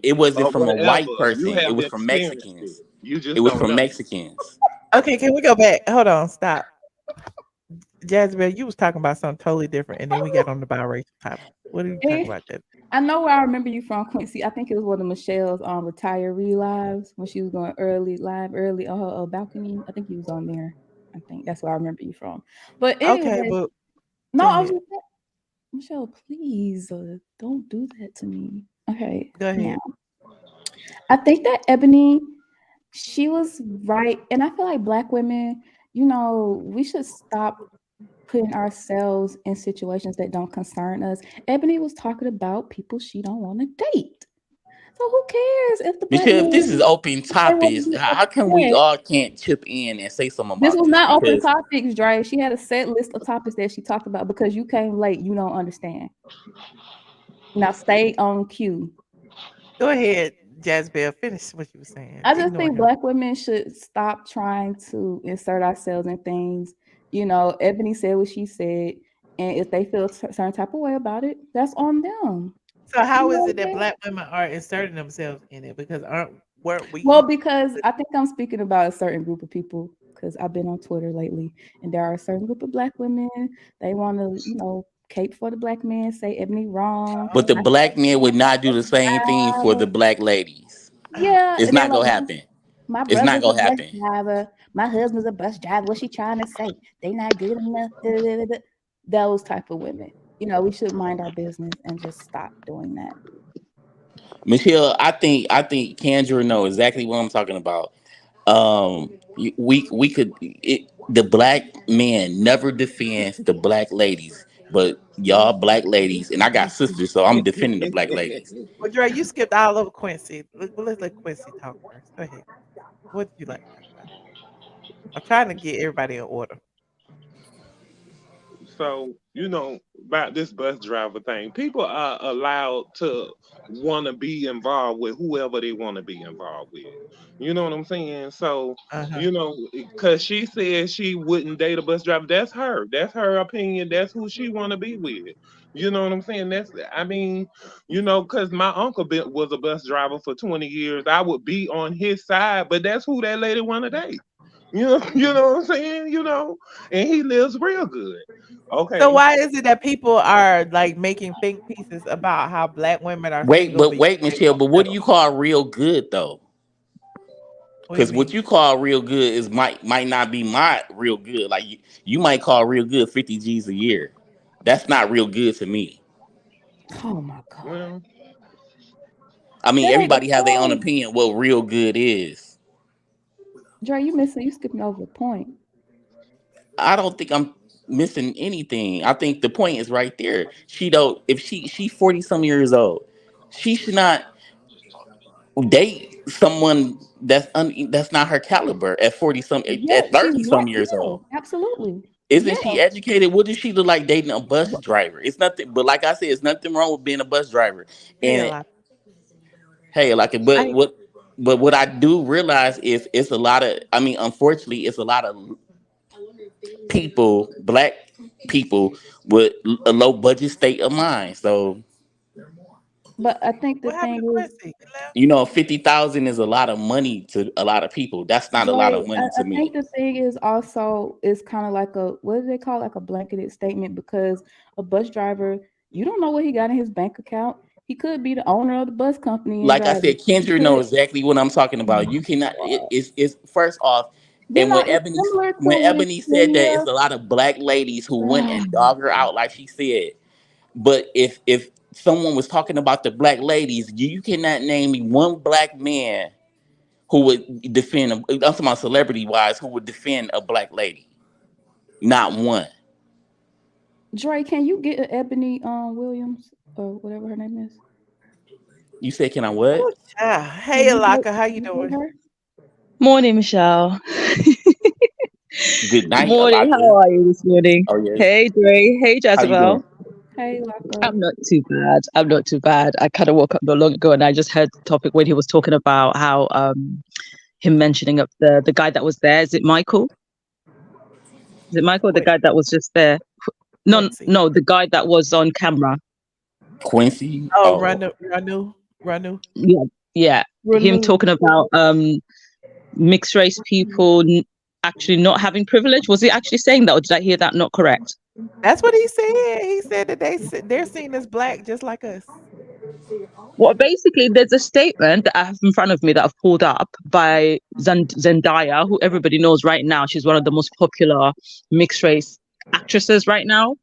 [SPEAKER 14] it wasn't
[SPEAKER 6] or
[SPEAKER 14] from a
[SPEAKER 6] whatever.
[SPEAKER 14] white
[SPEAKER 6] You
[SPEAKER 14] person. It
[SPEAKER 6] have
[SPEAKER 14] was from
[SPEAKER 6] experienced it.
[SPEAKER 14] Mexicans.
[SPEAKER 6] You
[SPEAKER 14] It
[SPEAKER 6] just
[SPEAKER 14] was
[SPEAKER 6] don't
[SPEAKER 14] from
[SPEAKER 6] know.
[SPEAKER 14] Mexicans.
[SPEAKER 1] Okay, can we go back? Hold on, stop. Jasmine, you was talking about something totally different, and then we got on the biracial topic. What are you talking about, Jasmine?
[SPEAKER 13] I know where I remember you from, Quincy. I think it was one of Michelle's retiree lives when she was going early on her balcony. I think he was on there. I think that's where I remember you from. But
[SPEAKER 1] Okay,
[SPEAKER 13] anyway,
[SPEAKER 1] but
[SPEAKER 13] no,
[SPEAKER 1] go
[SPEAKER 13] I was
[SPEAKER 1] ahead.
[SPEAKER 13] just Michelle, please don't do that to me. Okay,
[SPEAKER 1] Go ahead.
[SPEAKER 13] now I think that Ebony, she was right, and I feel like Black women, we should stop putting ourselves in situations that don't concern us. Ebony was talking about people she don't want to date. So who cares if the Black
[SPEAKER 14] Michelle, if this
[SPEAKER 13] man
[SPEAKER 14] is open
[SPEAKER 13] they want to
[SPEAKER 14] topics,
[SPEAKER 13] be
[SPEAKER 14] how come we
[SPEAKER 13] upset?
[SPEAKER 14] all can't chip in and say something
[SPEAKER 13] This
[SPEAKER 14] about
[SPEAKER 13] was
[SPEAKER 14] this?
[SPEAKER 13] not open
[SPEAKER 14] Because
[SPEAKER 13] topics, Dre. She had a set list of topics that she talked about because you came late. You don't understand. Now stay on cue.
[SPEAKER 1] Go ahead, Jasmine. Finish what you were saying.
[SPEAKER 13] I just
[SPEAKER 1] Ignore
[SPEAKER 13] think
[SPEAKER 1] him.
[SPEAKER 13] Black women should stop trying to insert ourselves in things. Ebony said what she said, and if they feel a certain type of way about it, that's on them.
[SPEAKER 1] So
[SPEAKER 13] You
[SPEAKER 1] how
[SPEAKER 13] know
[SPEAKER 1] is
[SPEAKER 13] what
[SPEAKER 1] it
[SPEAKER 13] I'm
[SPEAKER 1] that
[SPEAKER 13] saying?
[SPEAKER 1] Black women are inserting themselves in it? Because weren't
[SPEAKER 13] Well,
[SPEAKER 1] we?
[SPEAKER 13] because I think I'm speaking about a certain group of people because I've been on Twitter lately, and there are a certain group of Black women. They want to, cape for the Black man, say Ebony wrong.
[SPEAKER 14] but the
[SPEAKER 13] I
[SPEAKER 14] black men would not do the same thing for the black ladies.
[SPEAKER 13] Yeah,
[SPEAKER 14] It's
[SPEAKER 13] and they're
[SPEAKER 14] not
[SPEAKER 13] like,
[SPEAKER 14] gonna happen.
[SPEAKER 13] my
[SPEAKER 14] It's not
[SPEAKER 13] brother's a
[SPEAKER 14] gonna
[SPEAKER 13] bus
[SPEAKER 14] happen.
[SPEAKER 13] driver. My husband's a bus driver. What's she trying to say? They not good enough. Da, da, da, da. Those type of women. We should mind our business and just stop doing that.
[SPEAKER 14] Michelle, I think Kendra know exactly what I'm talking about. We could the black man never defends the black ladies, but y'all black ladies, and I got sisters, so I'm defending the black ladies.
[SPEAKER 1] Well, Dre, you skipped all over Quincy. Let's let Quincy talk first. Go ahead. What did you like to talk about? I'm trying to get everybody in order.
[SPEAKER 6] So, about this bus driver thing, people are allowed to want to be involved with whoever they want to be involved with. You know what I'm saying? So,
[SPEAKER 1] Uh-huh.
[SPEAKER 6] because she said she wouldn't date a bus driver, that's her. That's her opinion. That's who she want to be with. You know what I'm saying? I mean, because my uncle was a bus driver for 20 years. I would be on his side, but that's who that lady want to date. You know what I'm saying? And he lives real good.
[SPEAKER 1] So
[SPEAKER 6] Okay.
[SPEAKER 1] why is it that people are like making think pieces about how Black women are
[SPEAKER 14] Wait,
[SPEAKER 1] single,
[SPEAKER 14] but
[SPEAKER 1] but
[SPEAKER 14] wait,
[SPEAKER 1] they
[SPEAKER 14] Michelle,
[SPEAKER 1] won't
[SPEAKER 14] but what do
[SPEAKER 1] settle?
[SPEAKER 14] you call real good though?
[SPEAKER 1] What do you
[SPEAKER 14] Because what
[SPEAKER 1] mean?
[SPEAKER 14] you call real good is might not be my real good. Like you might call real good 50 G's a year. That's not real good to me.
[SPEAKER 13] Oh my God.
[SPEAKER 6] Well,
[SPEAKER 14] I mean,
[SPEAKER 13] That ain't the
[SPEAKER 14] everybody have their own
[SPEAKER 13] point.
[SPEAKER 14] opinion what real good is.
[SPEAKER 13] Dre, you skipping over the point.
[SPEAKER 14] I don't think I'm missing anything. I think the point is right there. She don't if she 40 some years old, she should not date someone that's not her caliber at 40 some
[SPEAKER 13] Yeah,
[SPEAKER 14] at
[SPEAKER 13] she's
[SPEAKER 14] 30
[SPEAKER 13] white.
[SPEAKER 14] some years
[SPEAKER 13] Yeah,
[SPEAKER 14] old.
[SPEAKER 13] absolutely.
[SPEAKER 14] Isn't
[SPEAKER 13] Yeah.
[SPEAKER 14] she educated? What does she look like dating a bus driver? It's nothing, but like I said, it's nothing wrong with being a bus driver.
[SPEAKER 1] Hey, a
[SPEAKER 14] And
[SPEAKER 1] lot.
[SPEAKER 14] hey, like,
[SPEAKER 1] I
[SPEAKER 14] but what I do realize is it's a lot of. I mean, unfortunately, it's a lot of people, black people, with a low budget state of mind. So
[SPEAKER 13] But I think the
[SPEAKER 1] what happened
[SPEAKER 13] thing
[SPEAKER 1] to
[SPEAKER 13] is,
[SPEAKER 1] Quincy? He left.
[SPEAKER 14] 50,000 is a lot of money to a lot of people. That's not a lot
[SPEAKER 13] Dre,
[SPEAKER 14] of money
[SPEAKER 13] I
[SPEAKER 14] to
[SPEAKER 13] think
[SPEAKER 14] me.
[SPEAKER 13] the thing is also it's kind of like a what do they call like a blanketed statement because a bus driver, you don't know what he got in his bank account. He could be the owner of the bus company and
[SPEAKER 14] Like I
[SPEAKER 13] driving.
[SPEAKER 14] said,
[SPEAKER 13] He
[SPEAKER 14] Kendra
[SPEAKER 13] could.
[SPEAKER 14] knows exactly what I'm talking
[SPEAKER 13] Oh
[SPEAKER 14] about.
[SPEAKER 13] my
[SPEAKER 14] You cannot.
[SPEAKER 13] God.
[SPEAKER 14] It's first off,
[SPEAKER 13] Then
[SPEAKER 14] and
[SPEAKER 13] it's similar to
[SPEAKER 14] When
[SPEAKER 13] with
[SPEAKER 14] Ebony said that,
[SPEAKER 13] Kenya.
[SPEAKER 14] it's a lot of black ladies who went and dog her out, like she said. But if someone was talking about the black ladies, you cannot name me one black man who would defend. I'm talking about celebrity wise, who would defend a black lady. Not one.
[SPEAKER 13] Dre, can you get Ebony Williams or whatever her name is?
[SPEAKER 14] You said, can I what?
[SPEAKER 1] Oh, child. Hey,
[SPEAKER 13] Can you
[SPEAKER 1] Alaka, how you
[SPEAKER 13] can you get
[SPEAKER 1] doing?
[SPEAKER 13] her?
[SPEAKER 15] Morning, Michelle.
[SPEAKER 14] Good night,
[SPEAKER 15] Morning.
[SPEAKER 14] Alaka.
[SPEAKER 15] How are you this morning?
[SPEAKER 14] Oh yes.
[SPEAKER 15] Hey, Dre. Hey,
[SPEAKER 14] How you
[SPEAKER 15] Jezebel.
[SPEAKER 14] doing?
[SPEAKER 13] Hey, Laka.
[SPEAKER 15] I'm not too bad. I'm not too bad. I kind of woke up not long ago and I just heard the topic when he was talking about how him mentioning up the guy that was there. Is it Michael? Is it Michael? The
[SPEAKER 1] Quin-
[SPEAKER 15] guy that was just there? No,
[SPEAKER 1] Quincy.
[SPEAKER 15] no, the guy that was on camera.
[SPEAKER 14] Quincy.
[SPEAKER 1] Oh,
[SPEAKER 14] Oh,
[SPEAKER 1] Ranu.
[SPEAKER 15] Yeah, yeah. Him
[SPEAKER 13] Remove.
[SPEAKER 15] talking about mixed race people actually not having privilege. Was he actually saying that, or did I hear that not correct?
[SPEAKER 1] That's what he said. He said that they're seen as black just like us.
[SPEAKER 15] Well, basically, there's a statement that I have in front of me that I've pulled up by Zendaya, who everybody knows right now. She's one of the most popular mixed race actresses right now.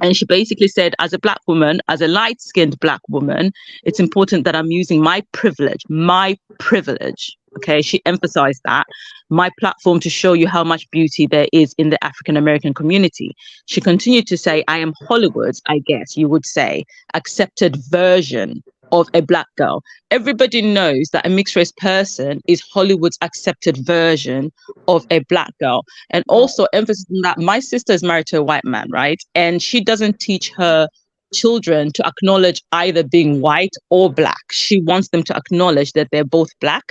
[SPEAKER 15] And she basically said, as a black woman, as a light skinned black woman, it's important that I'm using my privilege, my privilege. Okay. She emphasized that my platform to show you how much beauty there is in the African American community. She continued to say, I am Hollywood's, I guess you would say, accepted version of a black girl. Everybody knows that a mixed race person is Hollywood's accepted version of a black girl. And also emphasis on that my sister is married to a white man, right? And she doesn't teach her children to acknowledge either being white or black. She wants them to acknowledge that they're both black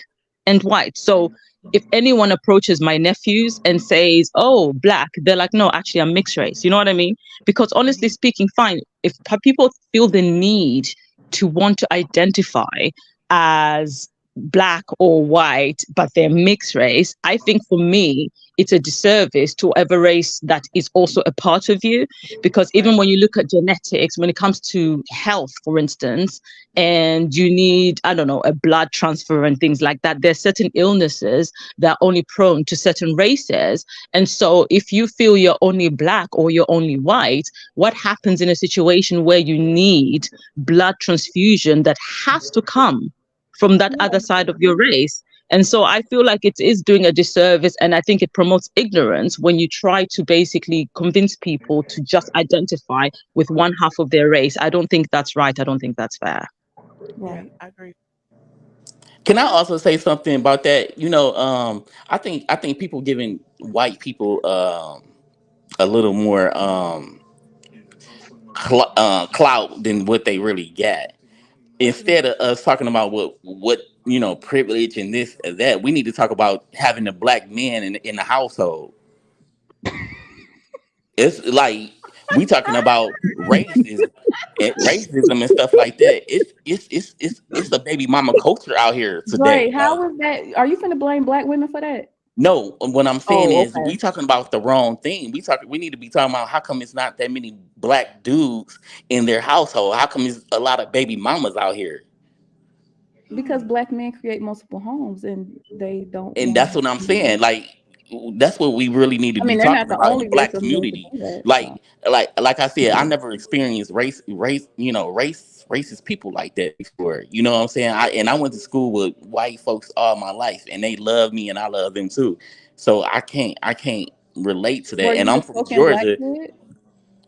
[SPEAKER 15] and white. So if anyone approaches my nephews and says, oh, black, they're like, no, actually, I'm mixed race. You know what I mean? Because honestly speaking, fine, if people feel the need to want to identify as black or white, but they're mixed race, I think for me, it's a disservice to whatever race that is also a part of you. Because even when you look at genetics, when it comes to health, for instance, and you need, I don't know, a blood transfer and things like that, there's certain illnesses that are only prone to certain races. And so if you feel you're only black or you're only white, what happens in a situation where you need blood transfusion that has to come from that other side of your race? And so I feel like it is doing a disservice, and I think it promotes ignorance when you try to basically convince people to just identify with one half of their race. I don't think that's right. I don't think that's fair.
[SPEAKER 1] Yeah,
[SPEAKER 13] Right.
[SPEAKER 1] I agree.
[SPEAKER 14] can I also say something about that? I think people giving white people a little more clout than what they really got.
[SPEAKER 1] What you mean?
[SPEAKER 14] Instead of us talking about what privilege and this and that, we need to talk about having a black man in the household. It's like we talking about racism and stuff like that. It's a baby mama culture out here
[SPEAKER 13] Dre,
[SPEAKER 14] today.
[SPEAKER 13] how was that? Are you finna blame black women for that?
[SPEAKER 14] No, what I'm saying
[SPEAKER 13] Oh,
[SPEAKER 14] is
[SPEAKER 13] okay.
[SPEAKER 14] we talking about the wrong thing. We need to be talking about how come it's not that many black dudes in their household. How come it's a lot of baby mamas out here?
[SPEAKER 13] Because black men create multiple homes and they don't
[SPEAKER 14] And
[SPEAKER 13] want
[SPEAKER 14] that's
[SPEAKER 13] to.
[SPEAKER 14] what I'm saying. Like, that's what we really need to
[SPEAKER 13] I
[SPEAKER 14] be
[SPEAKER 13] mean, they're not
[SPEAKER 14] talking
[SPEAKER 13] the
[SPEAKER 14] about in the
[SPEAKER 13] only race
[SPEAKER 14] black
[SPEAKER 13] of men to
[SPEAKER 14] community.
[SPEAKER 13] do that.
[SPEAKER 14] Like,
[SPEAKER 13] So
[SPEAKER 14] like I said, I never experienced racist people like that before. You know what I'm saying? I went to school with white folks all my life, and they love me, and I love them too. So I can't relate to
[SPEAKER 13] were
[SPEAKER 14] that. And
[SPEAKER 13] you
[SPEAKER 14] I'm
[SPEAKER 13] the
[SPEAKER 14] from
[SPEAKER 13] token black
[SPEAKER 14] Georgia.
[SPEAKER 13] kid?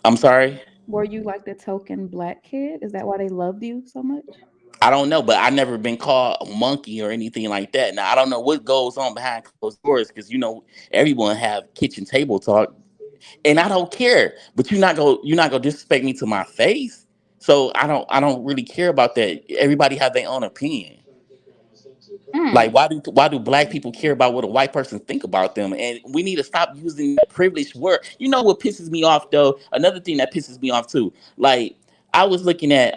[SPEAKER 14] I'm sorry.
[SPEAKER 13] Were you like the token black kid? Is that why they loved you so much?
[SPEAKER 14] I don't know, but I never been called a monkey or anything like that. Now I don't know what goes on behind closed doors because everyone have kitchen table talk, and I don't care. But you're not gonna disrespect me to my face. So I don't really care about that. Everybody have their own opinion. Like,
[SPEAKER 13] Mm.
[SPEAKER 14] why do black people care about what a white person think about them? And we need to stop using that privileged word. You know what pisses me off though? Another thing that pisses me off too. Like, I was looking at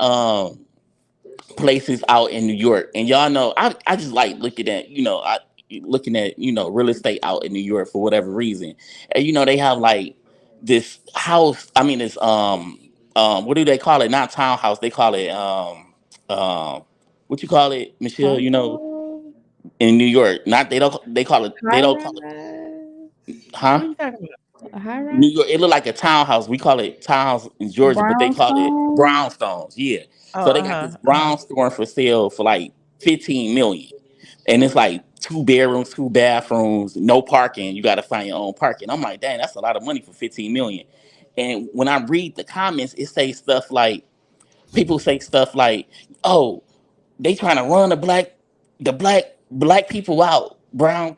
[SPEAKER 14] places out in New York, and y'all know I just like looking at real estate out in New York for whatever reason. And they have like this house. I mean, it's what do they call it? Not townhouse. They call it what you call it, Michelle?
[SPEAKER 13] Condo,
[SPEAKER 14] In New York, not they call it they
[SPEAKER 13] high
[SPEAKER 14] don't call it,
[SPEAKER 13] rise,
[SPEAKER 14] huh?
[SPEAKER 1] What are you talking about?
[SPEAKER 13] a high
[SPEAKER 14] New
[SPEAKER 13] rise,
[SPEAKER 14] York, it look like a townhouse. We call it townhouse in
[SPEAKER 13] a
[SPEAKER 14] Georgia, but they call it
[SPEAKER 13] brownstone.
[SPEAKER 14] brownstones. Yeah.
[SPEAKER 1] Oh,
[SPEAKER 14] So they got this
[SPEAKER 1] uh-huh.
[SPEAKER 14] brownstone for sale for like 15 million. And it's like 2 bedrooms, 2 bathrooms, no parking. You gotta find your own parking. I'm like, dang, that's a lot of money for 15 million. And when I read the comments, it say stuff like people say stuff like, oh, they trying to run the black people out, brown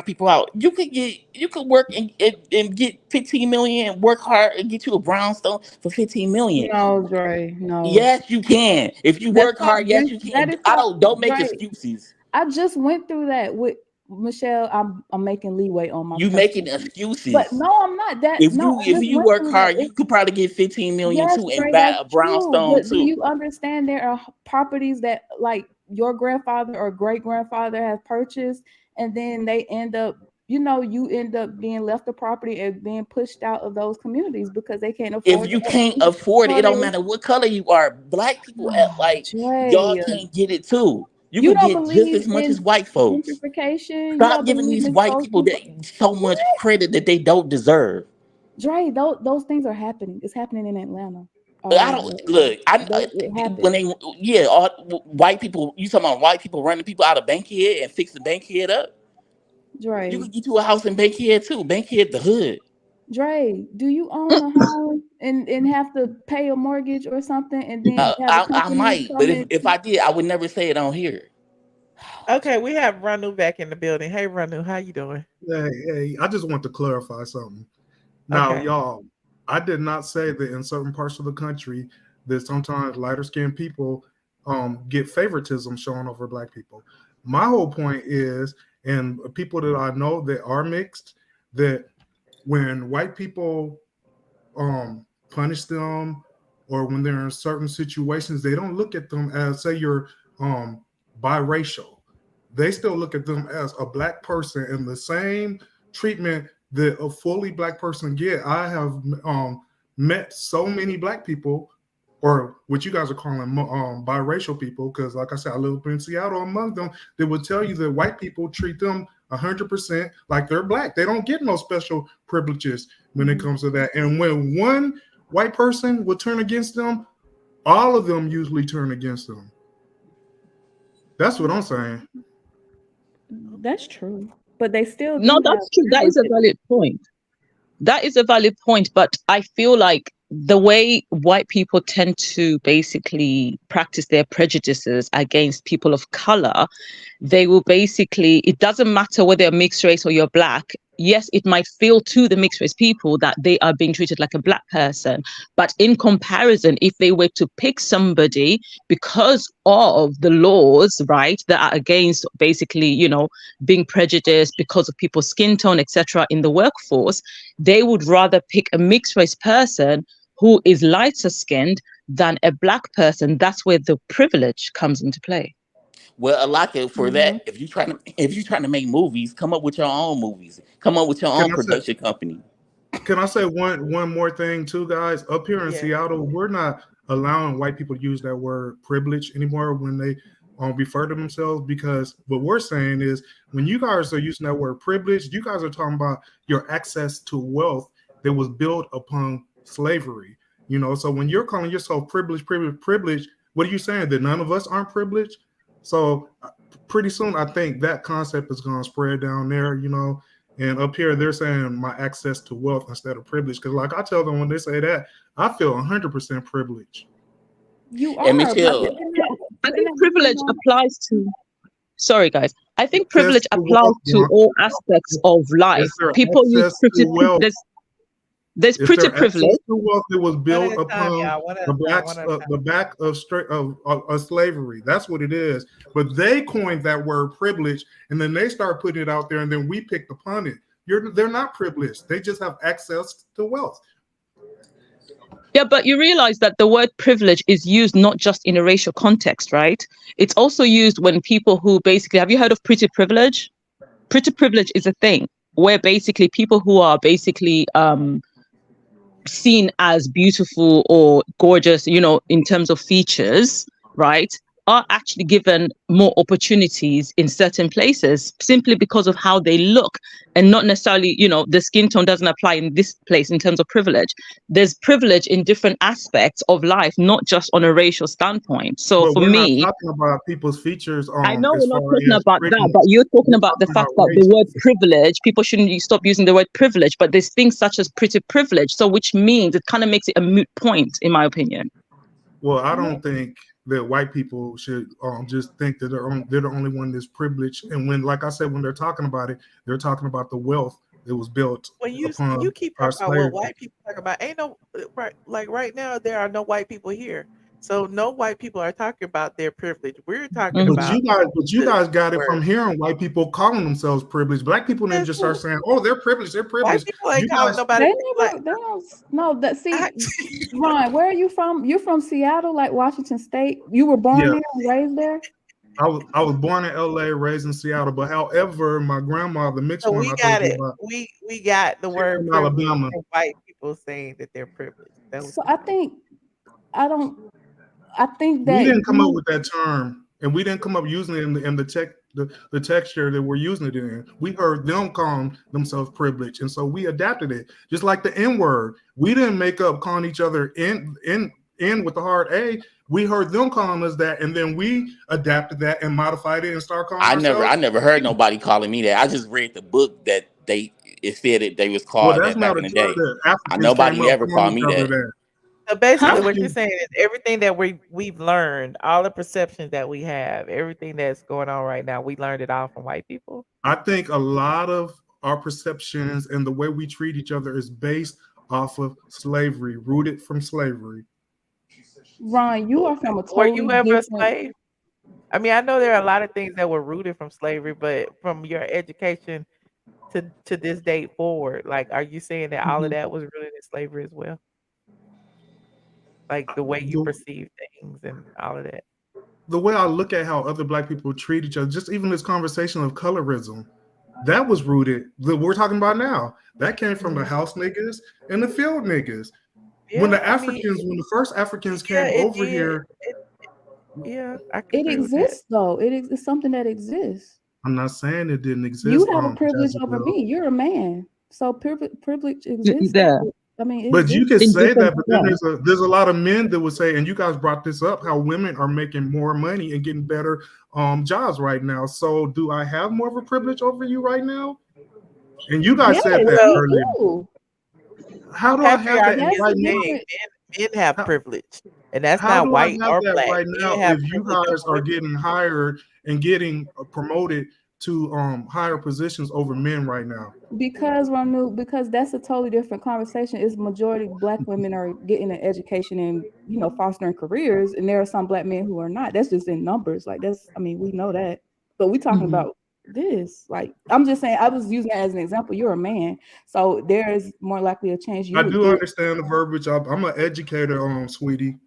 [SPEAKER 14] people out. You could work and get 15 million, work hard and get you a brownstone for 15 million.
[SPEAKER 13] No, Dre, no.
[SPEAKER 14] Yes, you can. If you
[SPEAKER 13] That's
[SPEAKER 14] work
[SPEAKER 13] called
[SPEAKER 14] hard, yes, you
[SPEAKER 13] that
[SPEAKER 14] can.
[SPEAKER 13] is
[SPEAKER 14] I
[SPEAKER 13] called
[SPEAKER 14] don't make
[SPEAKER 13] Dre.
[SPEAKER 14] excuses.
[SPEAKER 13] I just went through that with Michelle. I'm making leeway on my
[SPEAKER 14] You making
[SPEAKER 13] personal, but
[SPEAKER 14] excuses.
[SPEAKER 13] no, I'm not. That
[SPEAKER 14] If
[SPEAKER 13] no,
[SPEAKER 14] you
[SPEAKER 13] I
[SPEAKER 14] if
[SPEAKER 13] just
[SPEAKER 14] you
[SPEAKER 13] went
[SPEAKER 14] work
[SPEAKER 13] through that.
[SPEAKER 14] hard, you could probably get 15 million
[SPEAKER 13] Yes,
[SPEAKER 14] too and
[SPEAKER 13] Dre,
[SPEAKER 14] buy
[SPEAKER 13] that's
[SPEAKER 14] a
[SPEAKER 13] true.
[SPEAKER 14] brownstone
[SPEAKER 13] But do
[SPEAKER 14] too.
[SPEAKER 13] you understand there are properties that like your grandfather or great grandfather has purchased, and then they end up, you end up being left the property and being pushed out of those communities because they can't
[SPEAKER 14] If
[SPEAKER 13] afford
[SPEAKER 14] you
[SPEAKER 13] the
[SPEAKER 14] can't
[SPEAKER 13] upkeep
[SPEAKER 14] afford it,
[SPEAKER 13] or
[SPEAKER 14] it don't
[SPEAKER 13] they,
[SPEAKER 14] matter what color you are. Black people like y'all
[SPEAKER 13] Dre,
[SPEAKER 14] can't get it too. You
[SPEAKER 13] you
[SPEAKER 14] could
[SPEAKER 13] don't
[SPEAKER 14] get just
[SPEAKER 13] believe
[SPEAKER 14] as much as
[SPEAKER 13] in
[SPEAKER 14] white folks.
[SPEAKER 13] gentrification? You
[SPEAKER 14] Stop
[SPEAKER 13] don't
[SPEAKER 14] giving
[SPEAKER 13] believe
[SPEAKER 14] these
[SPEAKER 13] in
[SPEAKER 14] white people
[SPEAKER 13] social?
[SPEAKER 14] that so much credit that they don't deserve.
[SPEAKER 13] Dre, those things are happening. It's happening in Atlanta
[SPEAKER 14] I
[SPEAKER 13] already
[SPEAKER 14] don't
[SPEAKER 13] right now.
[SPEAKER 14] look.
[SPEAKER 13] It
[SPEAKER 14] When
[SPEAKER 13] happens.
[SPEAKER 14] they all white people. You talking about white people running people out of Bankhead and fixing Bankhead up? You
[SPEAKER 13] Dre,
[SPEAKER 14] could get you a house in Bankhead too. Bankhead the hood.
[SPEAKER 13] Dre, do you own a home and have to pay a mortgage or something and then have a
[SPEAKER 14] I
[SPEAKER 13] company
[SPEAKER 14] might, but
[SPEAKER 13] come
[SPEAKER 14] if
[SPEAKER 13] in?
[SPEAKER 14] I did, I would never say it on here.
[SPEAKER 1] Okay, we have Ranu back in the building. Hey, Ranu, how you doing?
[SPEAKER 12] Hey, I just want to clarify something. Now,
[SPEAKER 1] Okay.
[SPEAKER 12] y'all, I did not say that in certain parts of the country that sometimes lighter skinned people get favoritism shown over black people. My whole point is, and people that I know that are mixed, that when white people punish them or when they're in certain situations, they don't look at them as, say, you're biracial. They still look at them as a black person and the same treatment that a fully black person get. I have met so many black people, or what you guys are calling biracial people, because like I said, I live in Seattle among them, that would tell you that white people treat them 100% like they're black. They don't get no special privileges when it comes to that. And when one white person will turn against them, all of them usually turn against them. That's what I'm saying.
[SPEAKER 13] That's true. But they still
[SPEAKER 15] No,
[SPEAKER 13] do have
[SPEAKER 15] that's true. That is a
[SPEAKER 13] privileges.
[SPEAKER 15] valid point. That is a valid point, but I feel like the way white people tend to basically practice their prejudices against people of color, they will basically, it doesn't matter whether you're mixed race or you're black. Yes, it might feel to the mixed race people that they are being treated like a black person. But in comparison, if they were to pick somebody because of the laws, right, that are against basically, being prejudiced because of people's skin tone, etc., in the workforce, they would rather pick a mixed race person who is lighter skinned than a black person. That's where the privilege comes into play.
[SPEAKER 14] Well, Alaka, for
[SPEAKER 13] Hmm.
[SPEAKER 14] that, if you trying to make movies, come up with your own movies. Come up with your
[SPEAKER 12] Can
[SPEAKER 14] own
[SPEAKER 12] I say
[SPEAKER 14] production company.
[SPEAKER 12] can I say one more thing too, guys? Up here in
[SPEAKER 1] Yeah.
[SPEAKER 12] Seattle, we're not allowing white people to use that word privilege anymore when they refer to themselves, because what we're saying is when you guys are using that word privilege, you guys are talking about your access to wealth that was built upon slavery. You know, so when you're calling yourself privileged, what are you saying? That none of us aren't privileged? So pretty soon, I think that concept is going to spread down there, you know, and up here, they're saying my access to wealth instead of privilege. Because like I tell them when they say that, I feel 100% privileged.
[SPEAKER 13] You
[SPEAKER 14] And
[SPEAKER 13] are, but
[SPEAKER 14] Michelle,
[SPEAKER 15] I think privilege applies to. Sorry, guys. I think
[SPEAKER 12] Access
[SPEAKER 15] privilege
[SPEAKER 12] to
[SPEAKER 15] applies
[SPEAKER 12] wealth,
[SPEAKER 15] to all aspects of life.
[SPEAKER 12] is there
[SPEAKER 15] People use
[SPEAKER 12] access to wealth?
[SPEAKER 15] there's
[SPEAKER 12] Is
[SPEAKER 15] pretty
[SPEAKER 12] there access
[SPEAKER 15] privilege.
[SPEAKER 12] to wealth that was
[SPEAKER 1] One
[SPEAKER 12] built
[SPEAKER 1] at a time,
[SPEAKER 12] upon
[SPEAKER 1] y'all. One at
[SPEAKER 12] the
[SPEAKER 1] a time. One at a time.
[SPEAKER 12] back of slavery? That's what it is. But they coined that word privilege, and then they start putting it out there, and then we picked upon it. They're not privileged. They just have access to wealth.
[SPEAKER 15] Yeah, but you realize that the word privilege is used not just in a racial context, right? It's also used when people who basically, have you heard of pretty privilege? Pretty privilege is a thing where basically people who are basically seen as beautiful or gorgeous, you know, in terms of features, right, are actually given more opportunities in certain places simply because of how they look, and not necessarily, you know, the skin tone doesn't apply in this place in terms of privilege. There's privilege in different aspects of life, not just on a racial standpoint. So
[SPEAKER 12] But
[SPEAKER 15] for
[SPEAKER 12] we're not
[SPEAKER 15] me,
[SPEAKER 12] talking about people's features
[SPEAKER 15] I know
[SPEAKER 12] as
[SPEAKER 15] we're not
[SPEAKER 12] far
[SPEAKER 15] talking
[SPEAKER 12] as
[SPEAKER 15] about that, but
[SPEAKER 12] prettiness.
[SPEAKER 15] you're talking
[SPEAKER 12] We're
[SPEAKER 15] about the
[SPEAKER 12] talking
[SPEAKER 15] fact
[SPEAKER 12] about
[SPEAKER 15] that the
[SPEAKER 12] race.
[SPEAKER 15] word privilege, people shouldn't stop using the word privilege, but there's things such as pretty privilege. So which means it kind of makes it a moot point, in my opinion.
[SPEAKER 12] Well, I don't think that white people should just think that they're the only one that's privileged. And when, like I said, when they're talking about it, they're talking about the wealth that was built
[SPEAKER 1] When you
[SPEAKER 12] upon
[SPEAKER 1] keep
[SPEAKER 12] our
[SPEAKER 1] talking about what
[SPEAKER 12] slavery.
[SPEAKER 1] white people talk about, ain't no right now there are no white people here, so no white people are talking about their privilege. We're talking
[SPEAKER 12] But
[SPEAKER 1] about
[SPEAKER 12] you guys got it
[SPEAKER 1] word.
[SPEAKER 12] from hearing white people calling themselves privileged. Black people didn't just start saying, "Oh, they're privileged, they're
[SPEAKER 1] White
[SPEAKER 12] privileged."
[SPEAKER 1] people
[SPEAKER 12] You
[SPEAKER 1] ain't calling
[SPEAKER 12] guys,
[SPEAKER 1] nobody
[SPEAKER 13] They
[SPEAKER 1] like
[SPEAKER 13] never, they don't, no, that, see, Ron, where are you from? You're from Seattle, like Washington State? You were born
[SPEAKER 12] yeah,
[SPEAKER 13] there and raised there?
[SPEAKER 12] I was born in LA, raised in Seattle, but however, my grandma, the mixed
[SPEAKER 1] so
[SPEAKER 12] one
[SPEAKER 1] we
[SPEAKER 12] I told
[SPEAKER 1] got
[SPEAKER 12] you
[SPEAKER 1] it.
[SPEAKER 12] about,
[SPEAKER 1] We got the
[SPEAKER 12] she's
[SPEAKER 1] word
[SPEAKER 12] from
[SPEAKER 1] privilege
[SPEAKER 12] Alabama.
[SPEAKER 1] from white people saying that they're privileged. That was
[SPEAKER 13] So I think, I think
[SPEAKER 12] We
[SPEAKER 13] that
[SPEAKER 12] didn't come up
[SPEAKER 13] you,
[SPEAKER 12] with that term, and we didn't come up using it in the texture that we're using it in. We heard them calling themselves privileged, and so we adapted it. Just like the N word, we didn't make up calling each other in with the hard A. We heard them calling us that, and then we adapted that and modified it and started calling
[SPEAKER 14] I
[SPEAKER 12] ourselves.
[SPEAKER 14] never heard nobody calling me that. I just read the book that it said that they was
[SPEAKER 12] Well,
[SPEAKER 14] called
[SPEAKER 12] that's
[SPEAKER 14] that
[SPEAKER 12] not
[SPEAKER 14] back
[SPEAKER 12] a
[SPEAKER 14] in the
[SPEAKER 12] term
[SPEAKER 14] day.
[SPEAKER 12] that Africans came
[SPEAKER 14] Nobody
[SPEAKER 12] up
[SPEAKER 14] ever
[SPEAKER 12] calling
[SPEAKER 14] called
[SPEAKER 12] each
[SPEAKER 14] me
[SPEAKER 12] other
[SPEAKER 14] that.
[SPEAKER 12] that.
[SPEAKER 1] So basically, what you're
[SPEAKER 12] Africans,
[SPEAKER 1] saying is everything that we've learned, all the perceptions that we have, everything that's going on right now, we learned it all from white people.
[SPEAKER 12] I think a lot of our perceptions and the way we treat each other is based off of slavery, rooted from slavery.
[SPEAKER 13] Ron, you are from a
[SPEAKER 1] Were
[SPEAKER 13] totally
[SPEAKER 1] you ever a
[SPEAKER 13] different,
[SPEAKER 1] slave? I mean, I know there are a lot of things that were rooted from slavery, but from your education to this date forward, like, are you saying that all of
[SPEAKER 15] Mhm.
[SPEAKER 1] that was rooted in slavery as well? Like the way you
[SPEAKER 12] The,
[SPEAKER 1] perceive things and all of that.
[SPEAKER 12] the way I look at how other Black people treat each other, just even this conversation of colorism, that was rooted, that we're talking about now, that came from the house niggas and the field niggas. When
[SPEAKER 1] Yeah, I mean,
[SPEAKER 12] when the first Africans
[SPEAKER 1] yeah,
[SPEAKER 12] came
[SPEAKER 1] it
[SPEAKER 12] over
[SPEAKER 1] did.
[SPEAKER 12] here,
[SPEAKER 1] Yeah, I can
[SPEAKER 13] it
[SPEAKER 1] agree with that.
[SPEAKER 13] exists though. It's something that exists.
[SPEAKER 12] I'm not saying it didn't
[SPEAKER 13] You
[SPEAKER 12] exist,
[SPEAKER 13] have a privilege over
[SPEAKER 12] Jezebel.
[SPEAKER 13] me. You're a man. So privilege exists.
[SPEAKER 15] There
[SPEAKER 13] I mean, it
[SPEAKER 12] But you
[SPEAKER 13] exists.
[SPEAKER 12] could
[SPEAKER 15] in
[SPEAKER 12] say
[SPEAKER 15] different,
[SPEAKER 12] that, but then
[SPEAKER 15] yeah.
[SPEAKER 12] there's a lot of men that would say, and you guys brought this up, how women are making more money and getting better jobs right now. So do I have more of a privilege over you right now? And you guys
[SPEAKER 13] Yes,
[SPEAKER 12] said that
[SPEAKER 1] Well,
[SPEAKER 12] earlier.
[SPEAKER 13] you
[SPEAKER 12] How do I have that
[SPEAKER 1] patriarchy
[SPEAKER 13] That's
[SPEAKER 1] is
[SPEAKER 12] right
[SPEAKER 13] the
[SPEAKER 1] the
[SPEAKER 12] now?
[SPEAKER 1] thing.
[SPEAKER 13] difference.
[SPEAKER 1] Men have
[SPEAKER 12] How,
[SPEAKER 1] privilege, and that's
[SPEAKER 12] how
[SPEAKER 1] not
[SPEAKER 12] do I
[SPEAKER 1] white
[SPEAKER 12] have
[SPEAKER 1] or
[SPEAKER 12] that
[SPEAKER 1] black.
[SPEAKER 12] right
[SPEAKER 1] Men
[SPEAKER 12] now
[SPEAKER 1] have
[SPEAKER 12] if you
[SPEAKER 1] privilege
[SPEAKER 12] guys
[SPEAKER 1] over
[SPEAKER 12] are
[SPEAKER 1] women.
[SPEAKER 12] getting hired and getting promoted to higher positions over men right now?
[SPEAKER 13] Because Ronu, because that's a totally different conversation. Is majority Black women are getting an education and fostering careers, and there are some Black men who are not. That's just in numbers. Like I mean, we know that. But we talking
[SPEAKER 15] Mhm.
[SPEAKER 13] about this. Like I'm just saying, I was using that as an example. You're a man, so there is more likely a chance you
[SPEAKER 12] I
[SPEAKER 13] would
[SPEAKER 12] do
[SPEAKER 13] get.
[SPEAKER 12] understand the verbiage. I'm an educator, sweetie.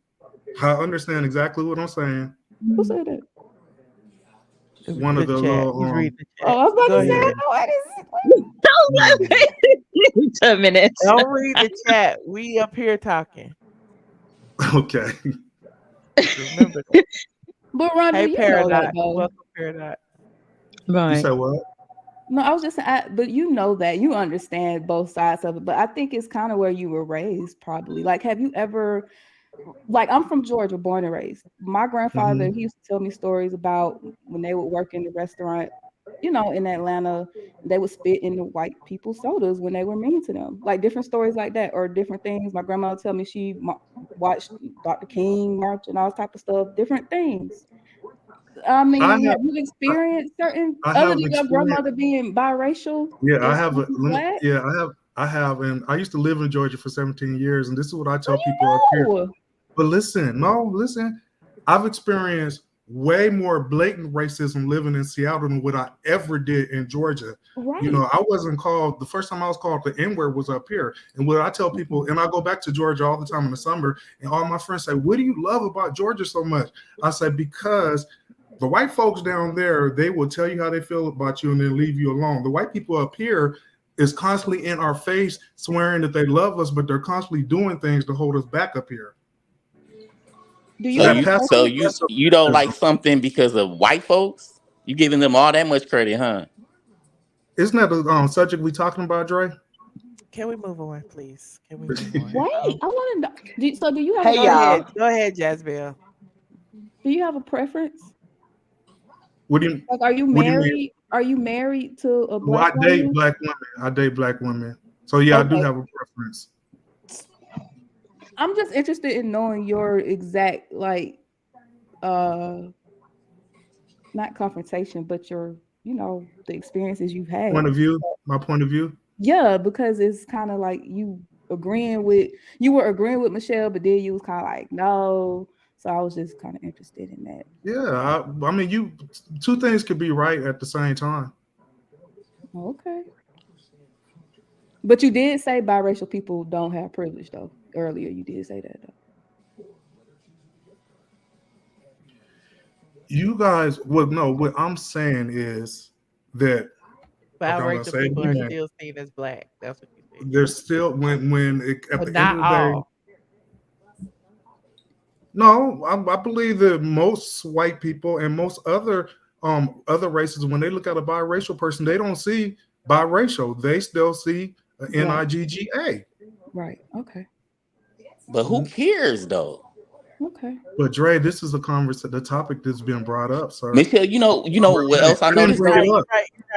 [SPEAKER 12] I understand exactly what I'm saying.
[SPEAKER 13] Who said that?
[SPEAKER 12] One of
[SPEAKER 1] The
[SPEAKER 12] the
[SPEAKER 1] chat.
[SPEAKER 12] little
[SPEAKER 1] He's reading the
[SPEAKER 13] Oh,
[SPEAKER 1] chat.
[SPEAKER 13] I was about
[SPEAKER 1] Go
[SPEAKER 13] to say,
[SPEAKER 1] ahead.
[SPEAKER 13] no, I didn't.
[SPEAKER 15] Don't let me 2 minutes.
[SPEAKER 1] Don't read the chat. We up here talking.
[SPEAKER 12] Okay.
[SPEAKER 1] Remember that.
[SPEAKER 13] But Rhonda,
[SPEAKER 1] Hey,
[SPEAKER 13] you know that
[SPEAKER 1] Paradox.
[SPEAKER 13] though.
[SPEAKER 1] Welcome, Paradox.
[SPEAKER 12] You
[SPEAKER 15] Right.
[SPEAKER 12] said what?
[SPEAKER 13] No, I was just saying, but you know that you understand both sides of it. But I think it's kind of where you were raised, probably. Like, have you ever, like, I'm from Georgia, born and raised. My grandfather, he used to tell me stories about when they would work in the restaurant, you know, in Atlanta. They would spit in the white people's sodas when they were mean to them, like different stories like that, or different things. My grandma would tell me she watched Dr. King march and all type of stuff, different things. I
[SPEAKER 12] I
[SPEAKER 13] mean,
[SPEAKER 12] have
[SPEAKER 13] have you experienced certain
[SPEAKER 12] I
[SPEAKER 13] other
[SPEAKER 12] have
[SPEAKER 13] than your
[SPEAKER 12] experienced.
[SPEAKER 13] grandmother being biracial
[SPEAKER 12] Yeah, I
[SPEAKER 13] and
[SPEAKER 12] have.
[SPEAKER 13] speaking black?
[SPEAKER 12] I have, and I used to live in Georgia for 17 years, and this is what I tell people up
[SPEAKER 13] Oh,
[SPEAKER 12] here.
[SPEAKER 13] you know.
[SPEAKER 12] But listen. I've experienced way more blatant racism living in Seattle than what I ever did in Georgia.
[SPEAKER 13] Right.
[SPEAKER 12] You know, I wasn't called, the first time I was called the N-word was up here. And what I tell people, and I go back to Georgia all the time in the summer, and all my friends say, what do you love about Georgia so much? I said, because the white folks down there, they will tell you how they feel about you and then leave you alone. The white people up here is constantly in our face swearing that they love us, but they're constantly doing things to hold us back up here.
[SPEAKER 13] Do you
[SPEAKER 14] You don't like something because of white folks? You giving them all that much credit, huh?
[SPEAKER 12] Isn't that the subject we talking about, Dre?
[SPEAKER 1] Can we move on, please? Can we move on?
[SPEAKER 13] Wait, I want to know. So, do you have?
[SPEAKER 1] Go ahead. Go ahead, Jasmine.
[SPEAKER 13] Do you have a preference?
[SPEAKER 12] What do you?
[SPEAKER 13] Like, are you
[SPEAKER 12] What do you mean?
[SPEAKER 13] married? Are you married to a
[SPEAKER 12] Well,
[SPEAKER 13] black
[SPEAKER 12] I date
[SPEAKER 13] woman?
[SPEAKER 12] black women. I date black women. So yeah, I do
[SPEAKER 13] Okay.
[SPEAKER 12] have a preference.
[SPEAKER 13] I'm just interested in knowing your exact, like, not confrontation, but your, you know, the experiences you've had.
[SPEAKER 12] Point of view. My point of view.
[SPEAKER 13] Yeah, because it's kind of like you were agreeing with Michelle, but then you was kind of like, no. So I was just kind of interested in that.
[SPEAKER 12] Yeah, I mean, two things could be right at the same time.
[SPEAKER 13] Okay. But you did say biracial people don't have privilege, though. Earlier, you did say that, though.
[SPEAKER 12] You guys, what I'm saying is that
[SPEAKER 1] Biracial
[SPEAKER 12] say it
[SPEAKER 1] people are
[SPEAKER 12] again.
[SPEAKER 1] still seen as black. That's what you said.
[SPEAKER 12] There's still at
[SPEAKER 1] But
[SPEAKER 12] the end
[SPEAKER 1] not
[SPEAKER 12] of the day.
[SPEAKER 1] all.
[SPEAKER 12] No, I believe that most white people and most other races, when they look at a biracial person, they don't see biracial. They still see NIGGA.
[SPEAKER 13] Right. Okay.
[SPEAKER 14] But who cares though?
[SPEAKER 13] Okay.
[SPEAKER 12] But Dre, this is the topic that's been brought up, sir.
[SPEAKER 14] Michelle, you know what else I noticed though?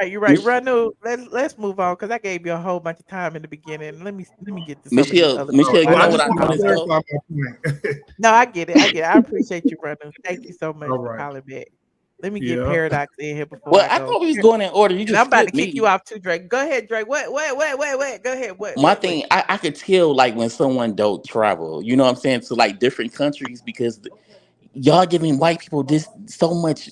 [SPEAKER 1] You're right. Ranu, let's move on because I gave you a whole bunch of time in the beginning. Let me get to
[SPEAKER 14] Michelle, you know what I noticed though?
[SPEAKER 1] No, I get it. I appreciate you, Ranu. Thank you so much for calling back. Let me get Paradox in here before
[SPEAKER 14] Well,
[SPEAKER 1] I
[SPEAKER 14] I
[SPEAKER 1] go.
[SPEAKER 14] thought we was going in order. You just
[SPEAKER 1] I'm about to
[SPEAKER 14] skipped me.
[SPEAKER 1] kick you off too, Drake. Go ahead, Drake. What? Go ahead.
[SPEAKER 14] My thing, I could tell like when someone don't travel, you know what I'm saying, to like different countries because y'all giving white people this so much,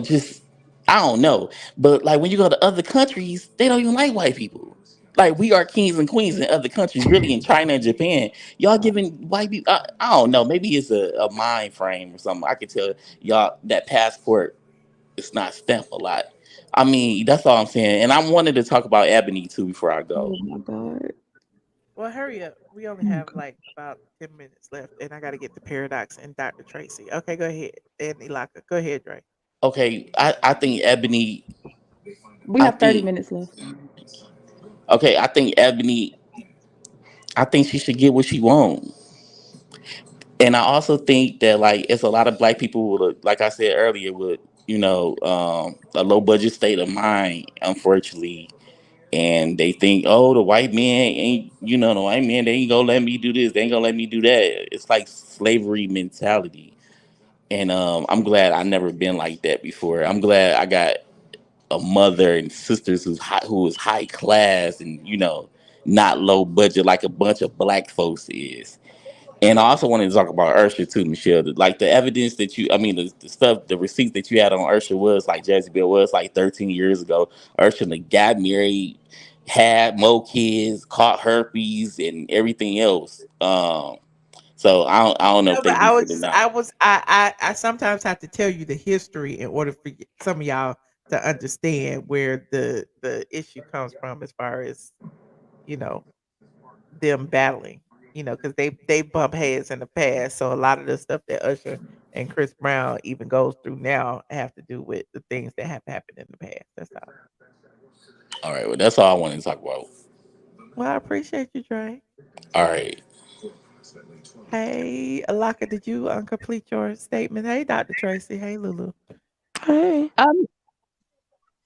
[SPEAKER 14] just I don't know. But like when you go to other countries, they don't even like white people. Like we are kings and queens in other countries, really in China and Japan. Y'all giving white people, I don't know, maybe it's a mind frame or something. I could tell y'all that passport is not stamped a lot. I mean, that's all I'm saying. And I wanted to talk about Ebony too before I go.
[SPEAKER 13] Oh my God.
[SPEAKER 1] Well, hurry up. We only have like about 10 minutes left, and I got to get the Paradox and Dr. Tracy. Okay, go ahead. And Ilaka. Go ahead, Drake.
[SPEAKER 14] Okay, I think Ebony.
[SPEAKER 13] We have 30 minutes left.
[SPEAKER 14] Okay, I think Ebony. I think she should get what she wants. And I also think that like it's a lot of black people with, like I said earlier, with a low budget state of mind, unfortunately, and they think, oh, the white man ain't, the white man, they ain't gonna let me do this, they ain't gonna let me do that. It's like slavery mentality, and I'm glad I never been like that before. I'm glad I got a mother and sisters who is high class and not low budget like a bunch of black folks is. And I also wanted to talk about Usher too, Michelle. Like the evidence that the stuff, the receipts that you had on Usher was like Jezebel was like 13 years ago. Usher got married, had more kids, caught herpes, and everything else. So I don't know if they decent or not.
[SPEAKER 1] I sometimes have to tell you the history in order for some of y'all to understand where the issue comes from as far as them battling. because they bump heads in the past. So a lot of the stuff that Usher and Chris Brown even goes through now have to do with the things that have happened in the past. That's all.
[SPEAKER 14] All right, well, that's all I wanted to talk about.
[SPEAKER 1] Well, I appreciate you, Dre.
[SPEAKER 14] All right.
[SPEAKER 1] Hey, Alaka, did you complete your statement? Hey, Dr. Tracy. Hey, Lulu.
[SPEAKER 13] Hey.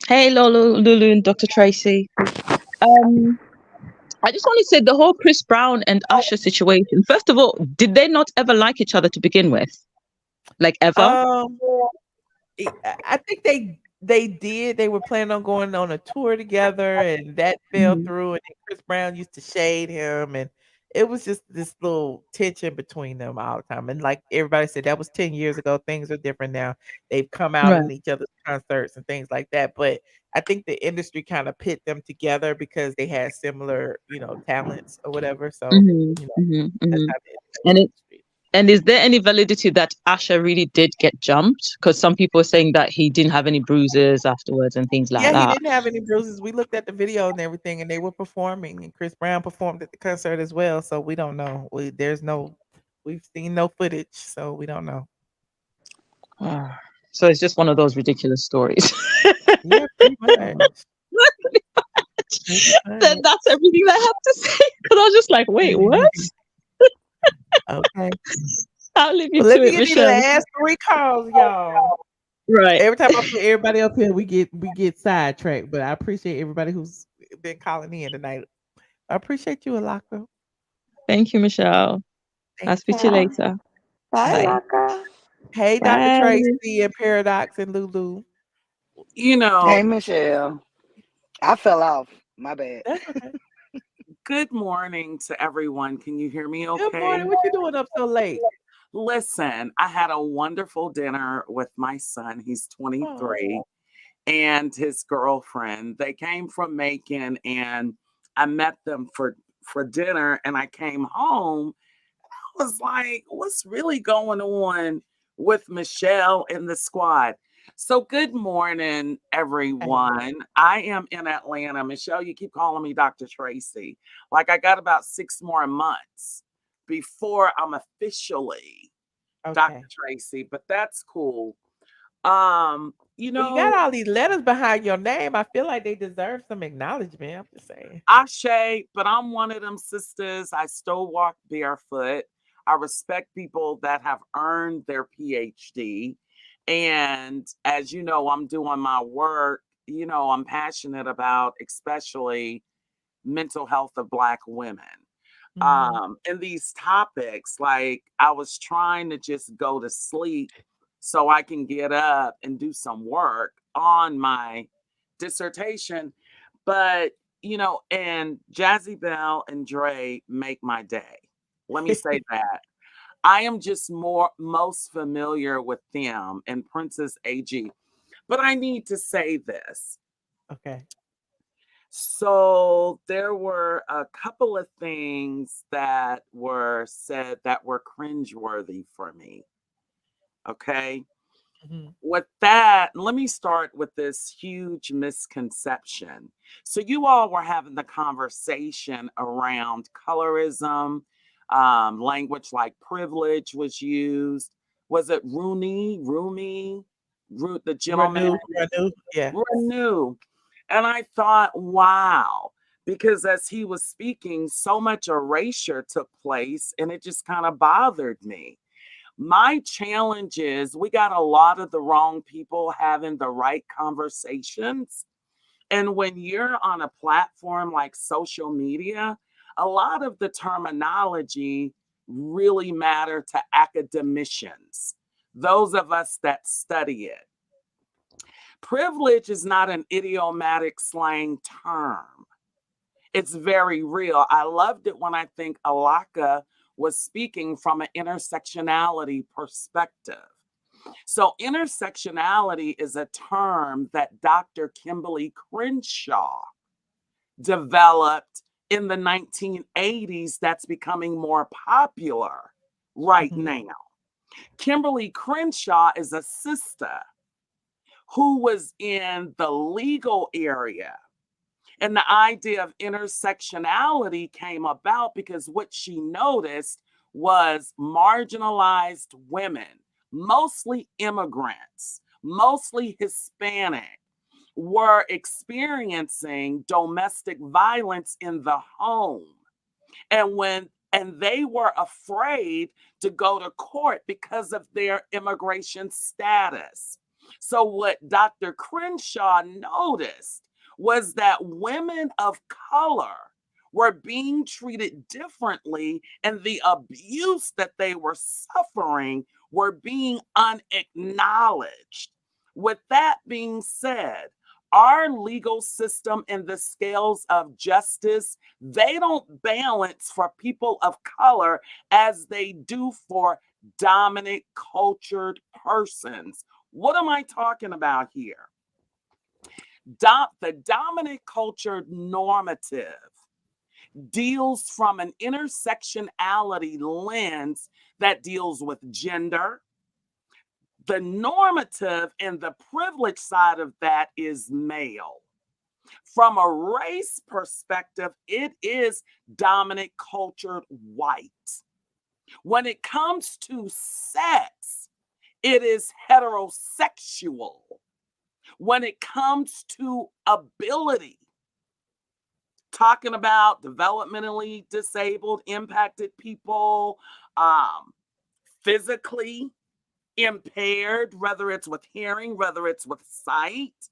[SPEAKER 15] Hey, Lulu, and Dr. Tracy. I just want to say the whole Chris Brown and Usher situation. First of all, did they not ever like each other to begin with? Like ever?
[SPEAKER 1] Um, I think they did. They were planning on going on a tour together, and that fell
[SPEAKER 15] Mhm.
[SPEAKER 1] through. And then Chris Brown used to shade him, and it was just this little tension between them all the time. And like everybody said, that was 10 years ago. Things are different now. They've come out
[SPEAKER 15] Right.
[SPEAKER 1] in each other's concerts and things like that. But I think the industry kind of pit them together because they had similar, talents or whatever. So
[SPEAKER 15] Mm-hmm, mm-hmm,
[SPEAKER 1] that's
[SPEAKER 15] mm-hmm.
[SPEAKER 1] how they
[SPEAKER 15] And is there any validity that Usher really did get jumped? Because some people are saying that he didn't have any bruises afterwards and things like
[SPEAKER 1] Yeah, he
[SPEAKER 15] that.
[SPEAKER 1] didn't have any bruises. We looked at the video and everything, and they were performing, and Chris Brown performed at the concert as well. So we don't know. We've seen no footage, so we don't know.
[SPEAKER 15] So it's just one of those ridiculous stories.
[SPEAKER 1] Yeah, pretty much.
[SPEAKER 15] Then that's everything I have to say. Because I was just like, wait, what?
[SPEAKER 1] Okay.
[SPEAKER 15] I'll leave you
[SPEAKER 1] Well, let
[SPEAKER 15] to
[SPEAKER 1] me
[SPEAKER 15] it,
[SPEAKER 1] get these
[SPEAKER 15] Michelle.
[SPEAKER 1] last 3 calls, y'all.
[SPEAKER 15] Right.
[SPEAKER 1] Every time I put everybody up here, we get sidetracked. But I appreciate everybody who's been calling in tonight. I appreciate you, Alaka.
[SPEAKER 15] Thank you, Michelle. I'll
[SPEAKER 1] Thank
[SPEAKER 15] speak to you
[SPEAKER 1] you.
[SPEAKER 15] later.
[SPEAKER 13] Bye,
[SPEAKER 15] Bye.
[SPEAKER 13] Laka.
[SPEAKER 1] Hey, Dr.
[SPEAKER 15] Bye.
[SPEAKER 1] Tracy and Paradox and Lulu.
[SPEAKER 16] Hey, Michelle. I fell off. My bad.
[SPEAKER 1] That's okay.
[SPEAKER 17] Good morning to everyone. Can you hear me
[SPEAKER 1] Good
[SPEAKER 17] okay?
[SPEAKER 1] morning. What you doing up so late?
[SPEAKER 17] Listen, I had a wonderful dinner with my son. He's 23 and his girlfriend. They came from Macon and I met them for dinner and I came home. I was like, what's really going on with Michelle and the squad? So good morning, everyone. I am in Atlanta. Michelle, you keep calling me Dr. Tracy. Like I got about 6 more months before I'm officially Dr. Tracy, but that's cool.
[SPEAKER 1] Well, you got all these letters behind your name. I feel like they deserve some acknowledgement. I'm just saying.
[SPEAKER 17] Ashe, but I'm one of them sisters. I still walk barefoot. I respect people that have earned their PhD. And as you know, I'm doing my work. I'm passionate about especially mental health of Black women. And these topics, like I was trying to just go to sleep so I can get up and do some work on my dissertation. But, and Jazzy Bell and Dre make my day. Let me say that. I am just most familiar with them and Princess AG. But I need to say this.
[SPEAKER 1] Okay.
[SPEAKER 17] So there were a couple of things that were said that were cringeworthy for me. Okay. With that, let me start with this huge misconception. So you all were having the conversation around colorism, language like privilege was used. Was it Rumi, the gentleman?
[SPEAKER 1] Renew. Yeah.
[SPEAKER 17] Renew. And I thought, wow, because as he was speaking, so much erasure took place and it just kind of bothered me. My challenge is we got a lot of the wrong people having the right conversations. And when you're on a platform like social media, a lot of the terminology really matter to academicians, those of us that study it. Privilege is not an idiomatic slang term. It's very real. I loved it when I think Alaka was speaking from an intersectionality perspective. So intersectionality is a term that Dr. Kimberly Crenshaw developed in the 1980s that's becoming more popular right now. Kimberly Crenshaw is a sister who was in the legal area. And the idea of intersectionality came about because what she noticed was marginalized women, mostly immigrants, mostly Hispanic, were experiencing domestic violence in the home. And they were afraid to go to court because of their immigration status. So what Dr. Crenshaw noticed was that women of color were being treated differently, and the abuse that they were suffering were being unacknowledged. With that being said, our legal system and the scales of justice, they don't balance for people of color as they do for dominant cultured persons. What am I talking about here? The dominant cultured normative deals from an intersectionality lens that deals with gender. The normative and the privilege side of that is male. From a race perspective, it is dominant cultured white. When it comes to sex, it is heterosexual. When it comes to ability, talking about developmentally disabled, impacted people, physically impaired, whether it's with hearing, whether it's with sight.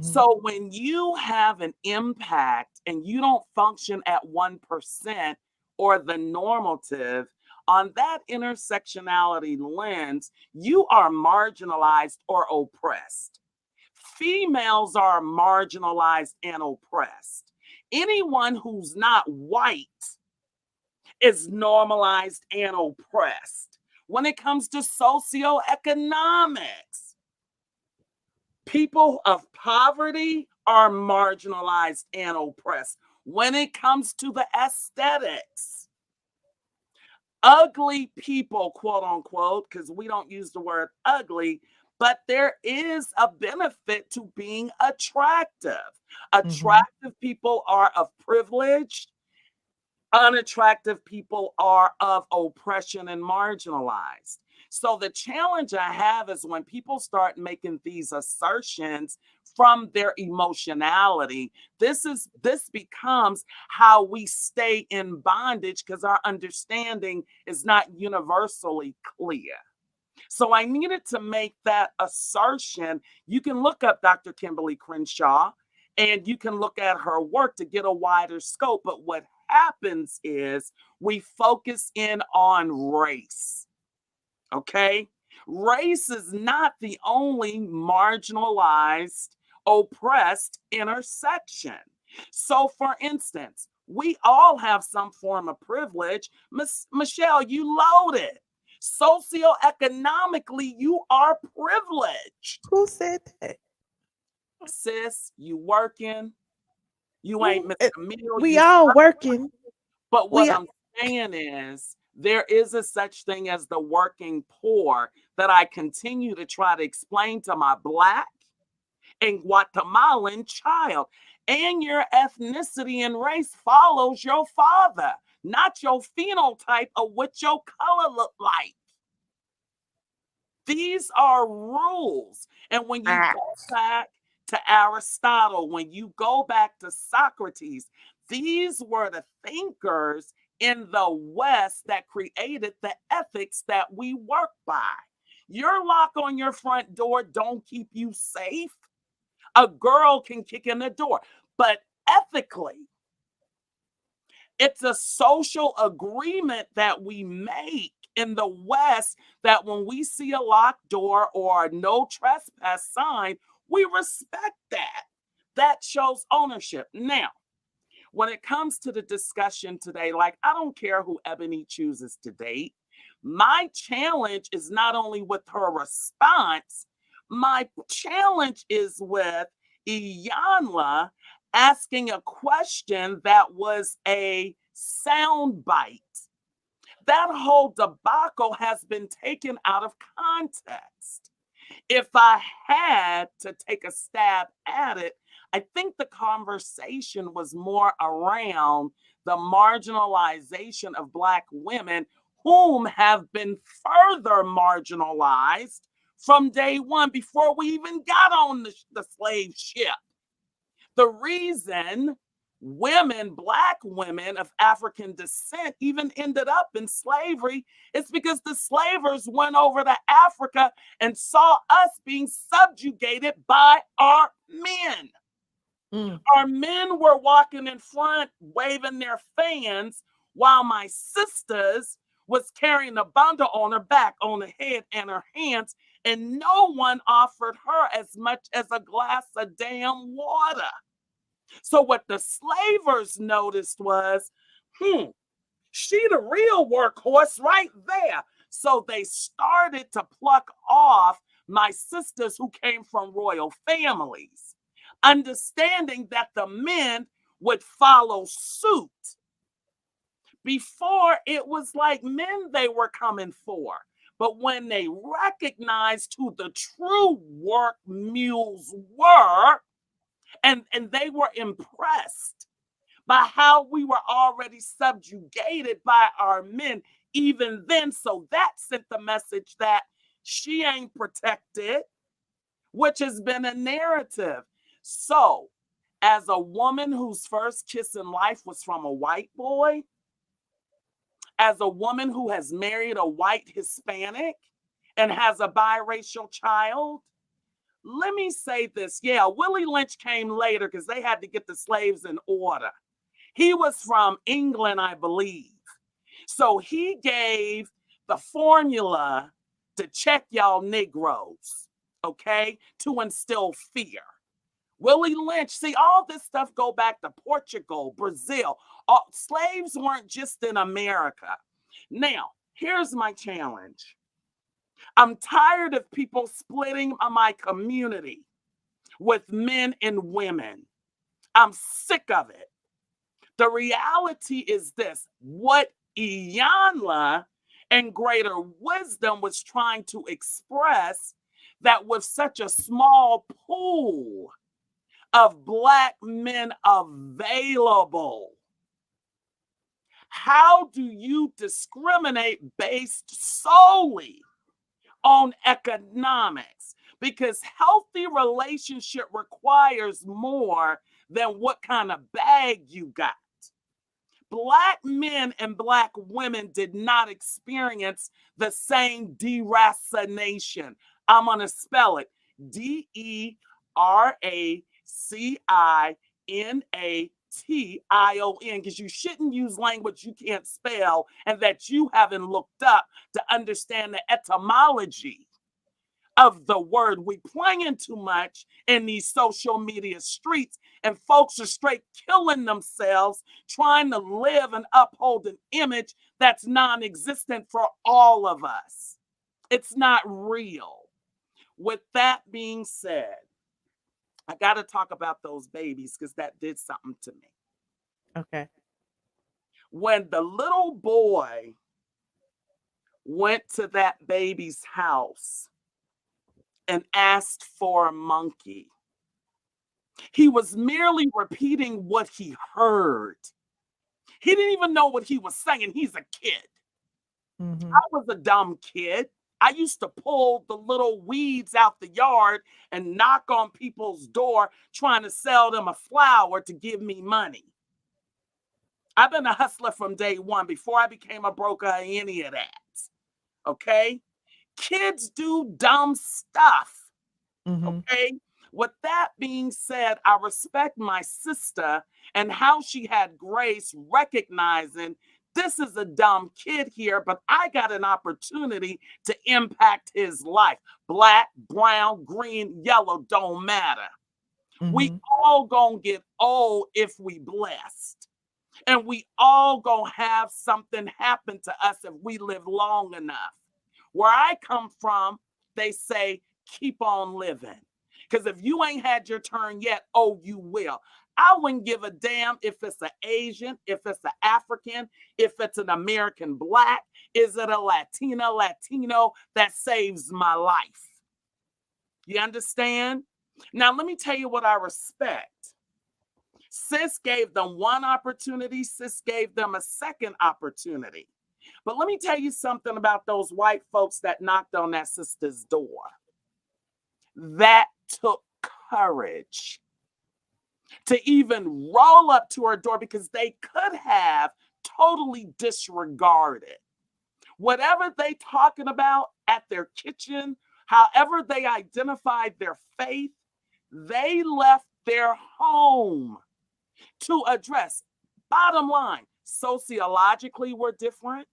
[SPEAKER 17] So when you have an impact and you don't function at 1% or the normative, on that intersectionality lens, you are marginalized or oppressed. Females are marginalized and oppressed. Anyone who's not white is normalized and oppressed. When it comes to socioeconomics, people of poverty are marginalized and oppressed. When it comes to the aesthetics, ugly people, quote unquote, because we don't use the word ugly, but there is a benefit to being attractive. Attractive people are of privilege. Unattractive people are of oppression and marginalized. So the challenge I have is when people start making these assertions from their emotionality, this becomes how we stay in bondage because our understanding is not universally clear. So I needed to make that assertion. You can look up Dr. Kimberly Crenshaw and you can look at her work to get a wider scope. But what happens is we focus in on race. Okay? Race is not the only marginalized, oppressed intersection. So, for instance, we all have some form of privilege. Michelle, you loaded. Socioeconomically, you are privileged.
[SPEAKER 1] Who said that?
[SPEAKER 17] Sis, you working. You ain't missing a meal.
[SPEAKER 1] We all working.
[SPEAKER 17] But what I'm saying is, there is a such thing as the working poor that I continue to try to explain to my Black and Guatemalan child. And your ethnicity and race follows your father, not your phenotype of what your color look like. These are rules. And when you go back to Aristotle, when you go back to Socrates, these were the thinkers in the West that created the ethics that we work by. Your lock on your front door don't keep you safe. A girl can kick in the door, but ethically, it's a social agreement that we make in the West that when we see a locked door or a no trespass sign, we respect that. That shows ownership. Now, when it comes to the discussion today, like, I don't care who Eboni chooses to date. My challenge is not only with her response, my challenge is with iamATLien asking a question that was a sound bite. That whole debacle has been taken out of context. If I had to take a stab at it, I think the conversation was more around the marginalization of Black women, whom have been further marginalized from day one before we even got on the slave ship. The reason women, Black women of African descent, even ended up in slavery is because the slavers went over to Africa and saw us being subjugated by our men. Our men were walking in front, waving their fans, while my sisters was carrying a bundle on her back, on her head, and her hands, and no one offered her as much as a glass of damn water. So what the slavers noticed was, she the real workhorse right there. So they started to pluck off my sisters who came from royal families, understanding that the men would follow suit. Before, it was like men they were coming for. But when they recognized who the true work mules were, and they were impressed by how we were already subjugated by our men even then. So that sent the message that she ain't protected, which has been a narrative. So as a woman whose first kiss in life was from a white boy, as a woman who has married a white Hispanic and has a biracial child, let me say this. Yeah, Willie Lynch came later because they had to get the slaves in order. He was from England, I believe. So he gave the formula to check y'all Negroes, okay, to instill fear. Willie Lynch, see, all this stuff go back to Portugal, Brazil. Slaves weren't just in America. Now, here's my challenge. I'm tired of people splitting my community with men and women. I'm sick of it. The reality is this: what iamATLien and Greater Wisdom was trying to express, that with such a small pool of Black men available, how do you discriminate based solely on economics? Because healthy relationship requires more than what kind of bag you got. Black men and Black women did not experience the same deracination. I'm going to spell it DERACINATION, because you shouldn't use language you can't spell and that you haven't looked up to understand the etymology of the word. We playing too much in these social media streets, and folks are straight killing themselves trying to live and uphold an image that's non-existent for all of us. It's not real. With that being said, I got to talk about those babies because that did something to me.
[SPEAKER 1] Okay.
[SPEAKER 17] When the little boy went to that baby's house and asked for a monkey, he was merely repeating what he heard. He didn't even know what he was saying. He's a kid. I was a dumb kid. I used to pull the little weeds out the yard and knock on people's door trying to sell them a flower to give me money. I've been a hustler from day one before I became a broker or any of that. Okay? Kids do dumb stuff. Okay? With that being said, I respect my sister and how she had grace recognizing this is a dumb kid here, but I got an opportunity to impact his life. Black, brown, green, yellow, don't matter. We all gonna get old if we blessed. And we all gonna have something happen to us if we live long enough. Where I come from, they say, keep on living. Because if you ain't had your turn yet, oh, you will. I wouldn't give a damn if it's an Asian, if it's an African, if it's an American Black. Is it a Latino that saves my life? You understand? Now, let me tell you what I respect. Sis gave them one opportunity. Sis gave them a second opportunity. But let me tell you something about those white folks that knocked on that sister's door. That took courage to even roll up to her door, because they could have totally disregarded whatever they talking about at their kitchen, however they identified their faith. They left their home to address. Bottom line, sociologically, we're different.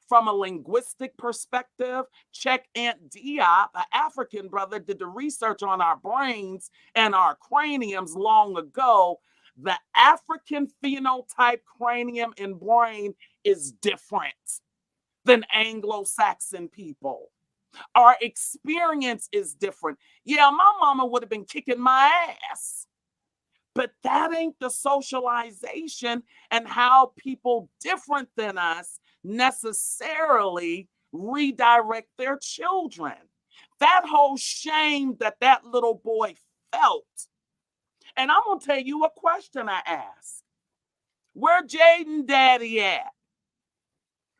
[SPEAKER 17] From a linguistic perspective, check Aunt Diop, an African brother, did the research on our brains and our craniums long ago. The African phenotype cranium and brain is different than Anglo-Saxon people. Our experience is different. Yeah, my mama would have been kicking my ass, but that ain't the socialization and how people different than us necessarily redirect their children. That whole shame that that little boy felt. And I'm going to tell you a question I asked. Where Jaden daddy at?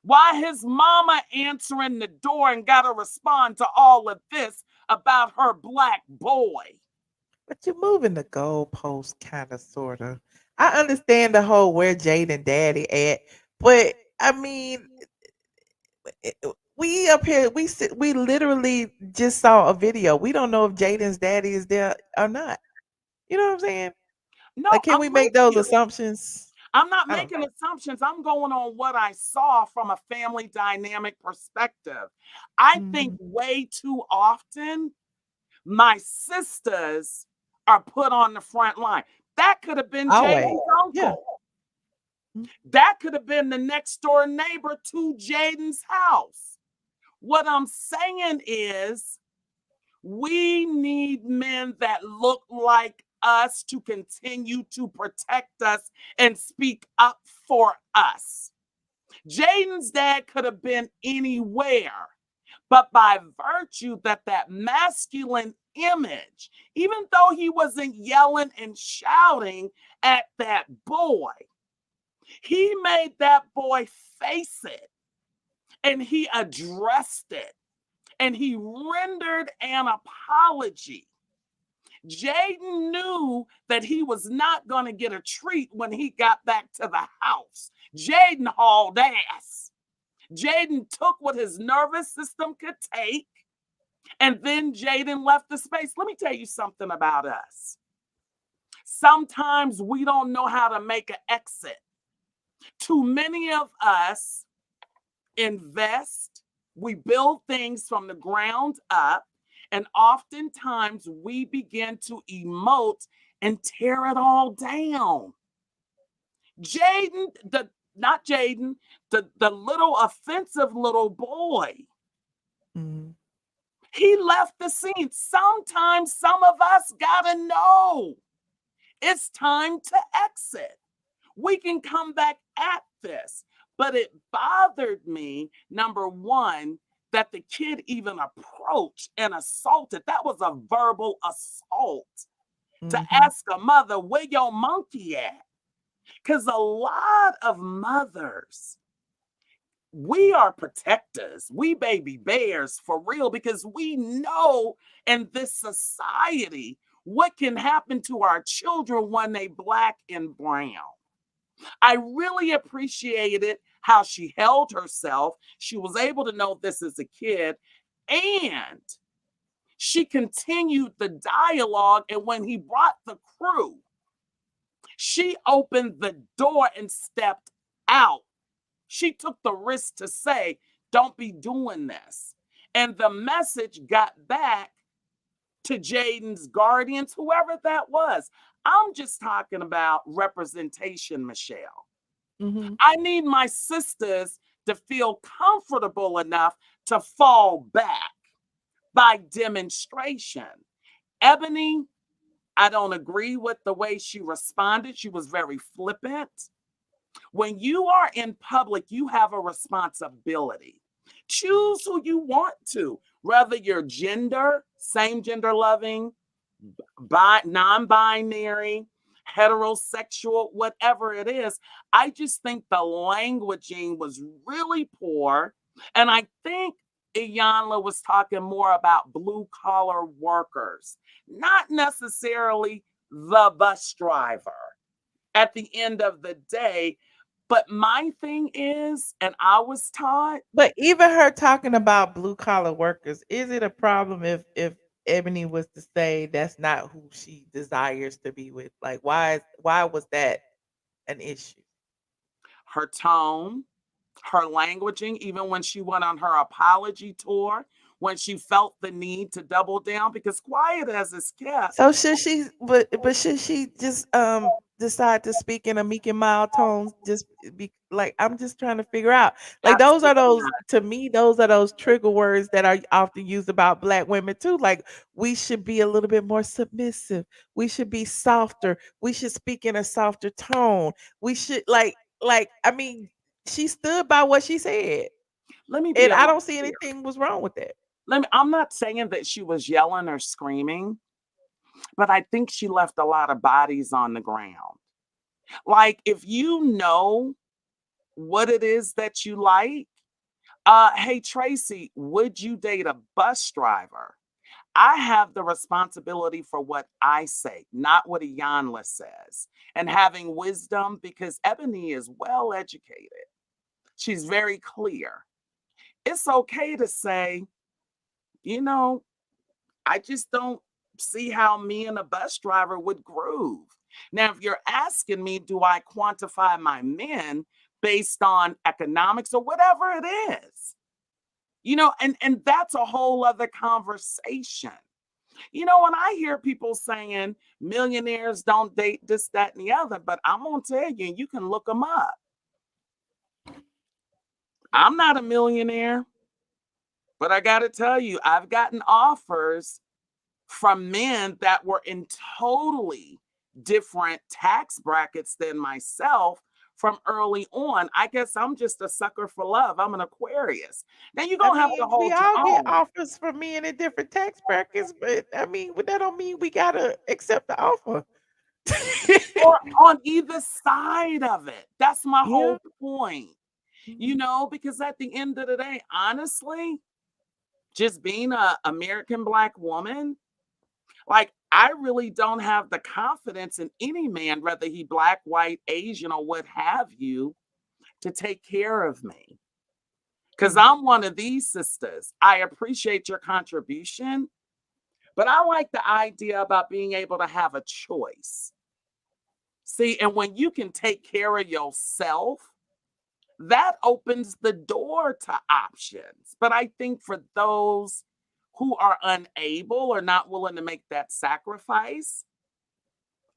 [SPEAKER 17] Why his mama answering the door and got to respond to all of this about her black boy?
[SPEAKER 1] But you're moving the goalpost, kind of, sort of. I understand the whole where Jaden daddy at, but I mean, we up here, we literally just saw a video. We don't know if Jaden's daddy is there or not. You know what I'm saying?
[SPEAKER 17] No,
[SPEAKER 1] Like, can we make those assumptions?
[SPEAKER 17] I'm not
[SPEAKER 1] I don't
[SPEAKER 17] making assumptions. I'm going on what I saw from a family dynamic perspective. I think way too often my sisters are put on the front line. That could have been
[SPEAKER 1] Always.
[SPEAKER 17] Jaden's uncle.
[SPEAKER 1] Yeah.
[SPEAKER 17] That could have been the next door neighbor to Jaden's house. What I'm saying is, we need men that look like us to continue to protect us and speak up for us. Jaden's dad could have been anywhere, but by virtue that masculine image, even though he wasn't yelling and shouting at that boy, he made that boy face it, and he addressed it, and he rendered an apology. Jaden knew that he was not going to get a treat when he got back to the house. Jaden hauled ass. Jaden took what his nervous system could take, and then Jaden left the space. Let me tell you something about us. Sometimes we don't know how to make an exit. Too many of us invest, we build things from the ground up, and oftentimes we begin to emote and tear it all down. Jaden, the little offensive little boy, he left the scene. Sometimes some of us gotta know it's time to exit. We can come back at this, but it bothered me, number one, that the kid even approached and assaulted. That was a verbal assault. To ask a mother, where your monkey at? Because a lot of mothers, we are protectors. We baby bears for real, because we know in this society what can happen to our children when they black and brown. I really appreciated how she held herself. She was able to know this as a kid, and she continued the dialogue. And when he brought the crew, she opened the door and stepped out. She took the risk to say, don't be doing this. And the message got back to Jaden's guardians, whoever that was. I'm just talking about representation, Michelle. I need my sisters to feel comfortable enough to fall back by demonstration. Eboni, I don't agree with the way she responded. She was very flippant. When you are in public, you have a responsibility. Choose who you want to, whether you're gender, same gender loving, non-binary, heterosexual, whatever it is. I just think the languaging was really poor. And I think Iyanla was talking more about blue collar workers, not necessarily the bus driver at the end of the day. But my thing is, and I was taught,
[SPEAKER 1] But even her talking about blue collar workers, is it a problem if Ebony was to say that's not who she desires to be with? Like, why was that an issue?
[SPEAKER 17] her tone, her languaging, even when she went on her apology tour, when she felt the need to double down, because quiet as it's kept.
[SPEAKER 1] So should she, but should she just decide to speak in a meek and mild tone? Just be like, I'm just trying to figure out. Like those are
[SPEAKER 17] Absolutely
[SPEAKER 1] those
[SPEAKER 17] not.
[SPEAKER 1] to me, those are those trigger words that are often used about black women too. Like we should be a little bit more submissive. We should be softer. We should speak in a softer tone. We should like I mean, she stood by what she said.
[SPEAKER 17] Let me be
[SPEAKER 1] And
[SPEAKER 17] a
[SPEAKER 1] I
[SPEAKER 17] little
[SPEAKER 1] don't see
[SPEAKER 17] clear.
[SPEAKER 1] anything was wrong with that.
[SPEAKER 17] I'm not saying that she was yelling or screaming, but I think she left a lot of bodies on the ground. Like, if you know what it is that you like, hey, Tracy, would you date a bus driver? I have the responsibility for what I say, not what Iyanla says, and having wisdom because Ebony is well educated. She's very clear. It's okay to say, you know, I just don't see how me and a bus driver would groove. Now, if you're asking me, do I quantify my men based on economics or whatever it is? And that's a whole other conversation. When I hear people saying millionaires don't date this, that, and the other, but I'm going to tell you, and you can look them up. I'm not a millionaire, but I got to tell you, I've gotten offers from men that were in totally different tax brackets than myself from early on. I guess I'm just a sucker for love. I'm an Aquarius. Now you're
[SPEAKER 1] I
[SPEAKER 17] going to have to
[SPEAKER 1] mean, we
[SPEAKER 17] hold your
[SPEAKER 1] all get
[SPEAKER 17] own.
[SPEAKER 1] offers from men in different tax brackets, but I mean, but that don't mean we gotta accept the offer.
[SPEAKER 17] Or on either side of it. That's my
[SPEAKER 1] Yeah.
[SPEAKER 17] whole point. Because at the end of the day, honestly, just being a American Black woman, like I really don't have the confidence in any man, whether he Black, white, Asian, or what have you, to take care of me. Because I'm one of these sisters. I appreciate your contribution, but I like the idea about being able to have a choice. See, and when you can take care of yourself, that opens the door to options. But I think for those who are unable or not willing to make that sacrifice,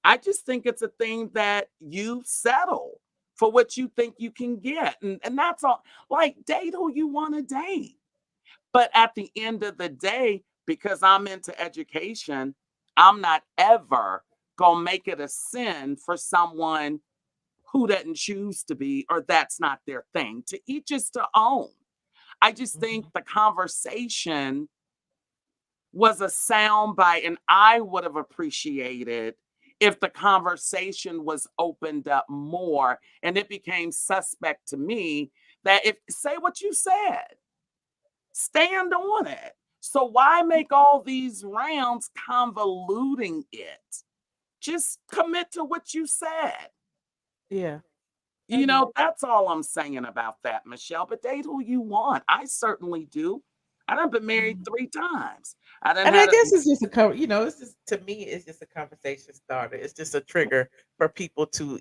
[SPEAKER 17] I just think it's a thing that you settle for what you think you can get. And that's all. Like, date who you want to date. But at the end of the day, because I'm into education, I'm not ever going to make it a sin for someone who doesn't choose to be, or that's not their thing. To each is to own. I just think the conversation was a soundbite, and I would have appreciated if the conversation was opened up more and it became suspect to me that if say what you said, stand on it. So why make all these rounds convoluting it? Just commit to what you said.
[SPEAKER 1] Yeah.
[SPEAKER 17] That's all I'm saying about that, Michelle. But date who you want. I certainly do. I done been married 3 times. I done
[SPEAKER 1] And I
[SPEAKER 17] had
[SPEAKER 1] guess it's just it's just to me, it's just a conversation starter. It's just a trigger for people to,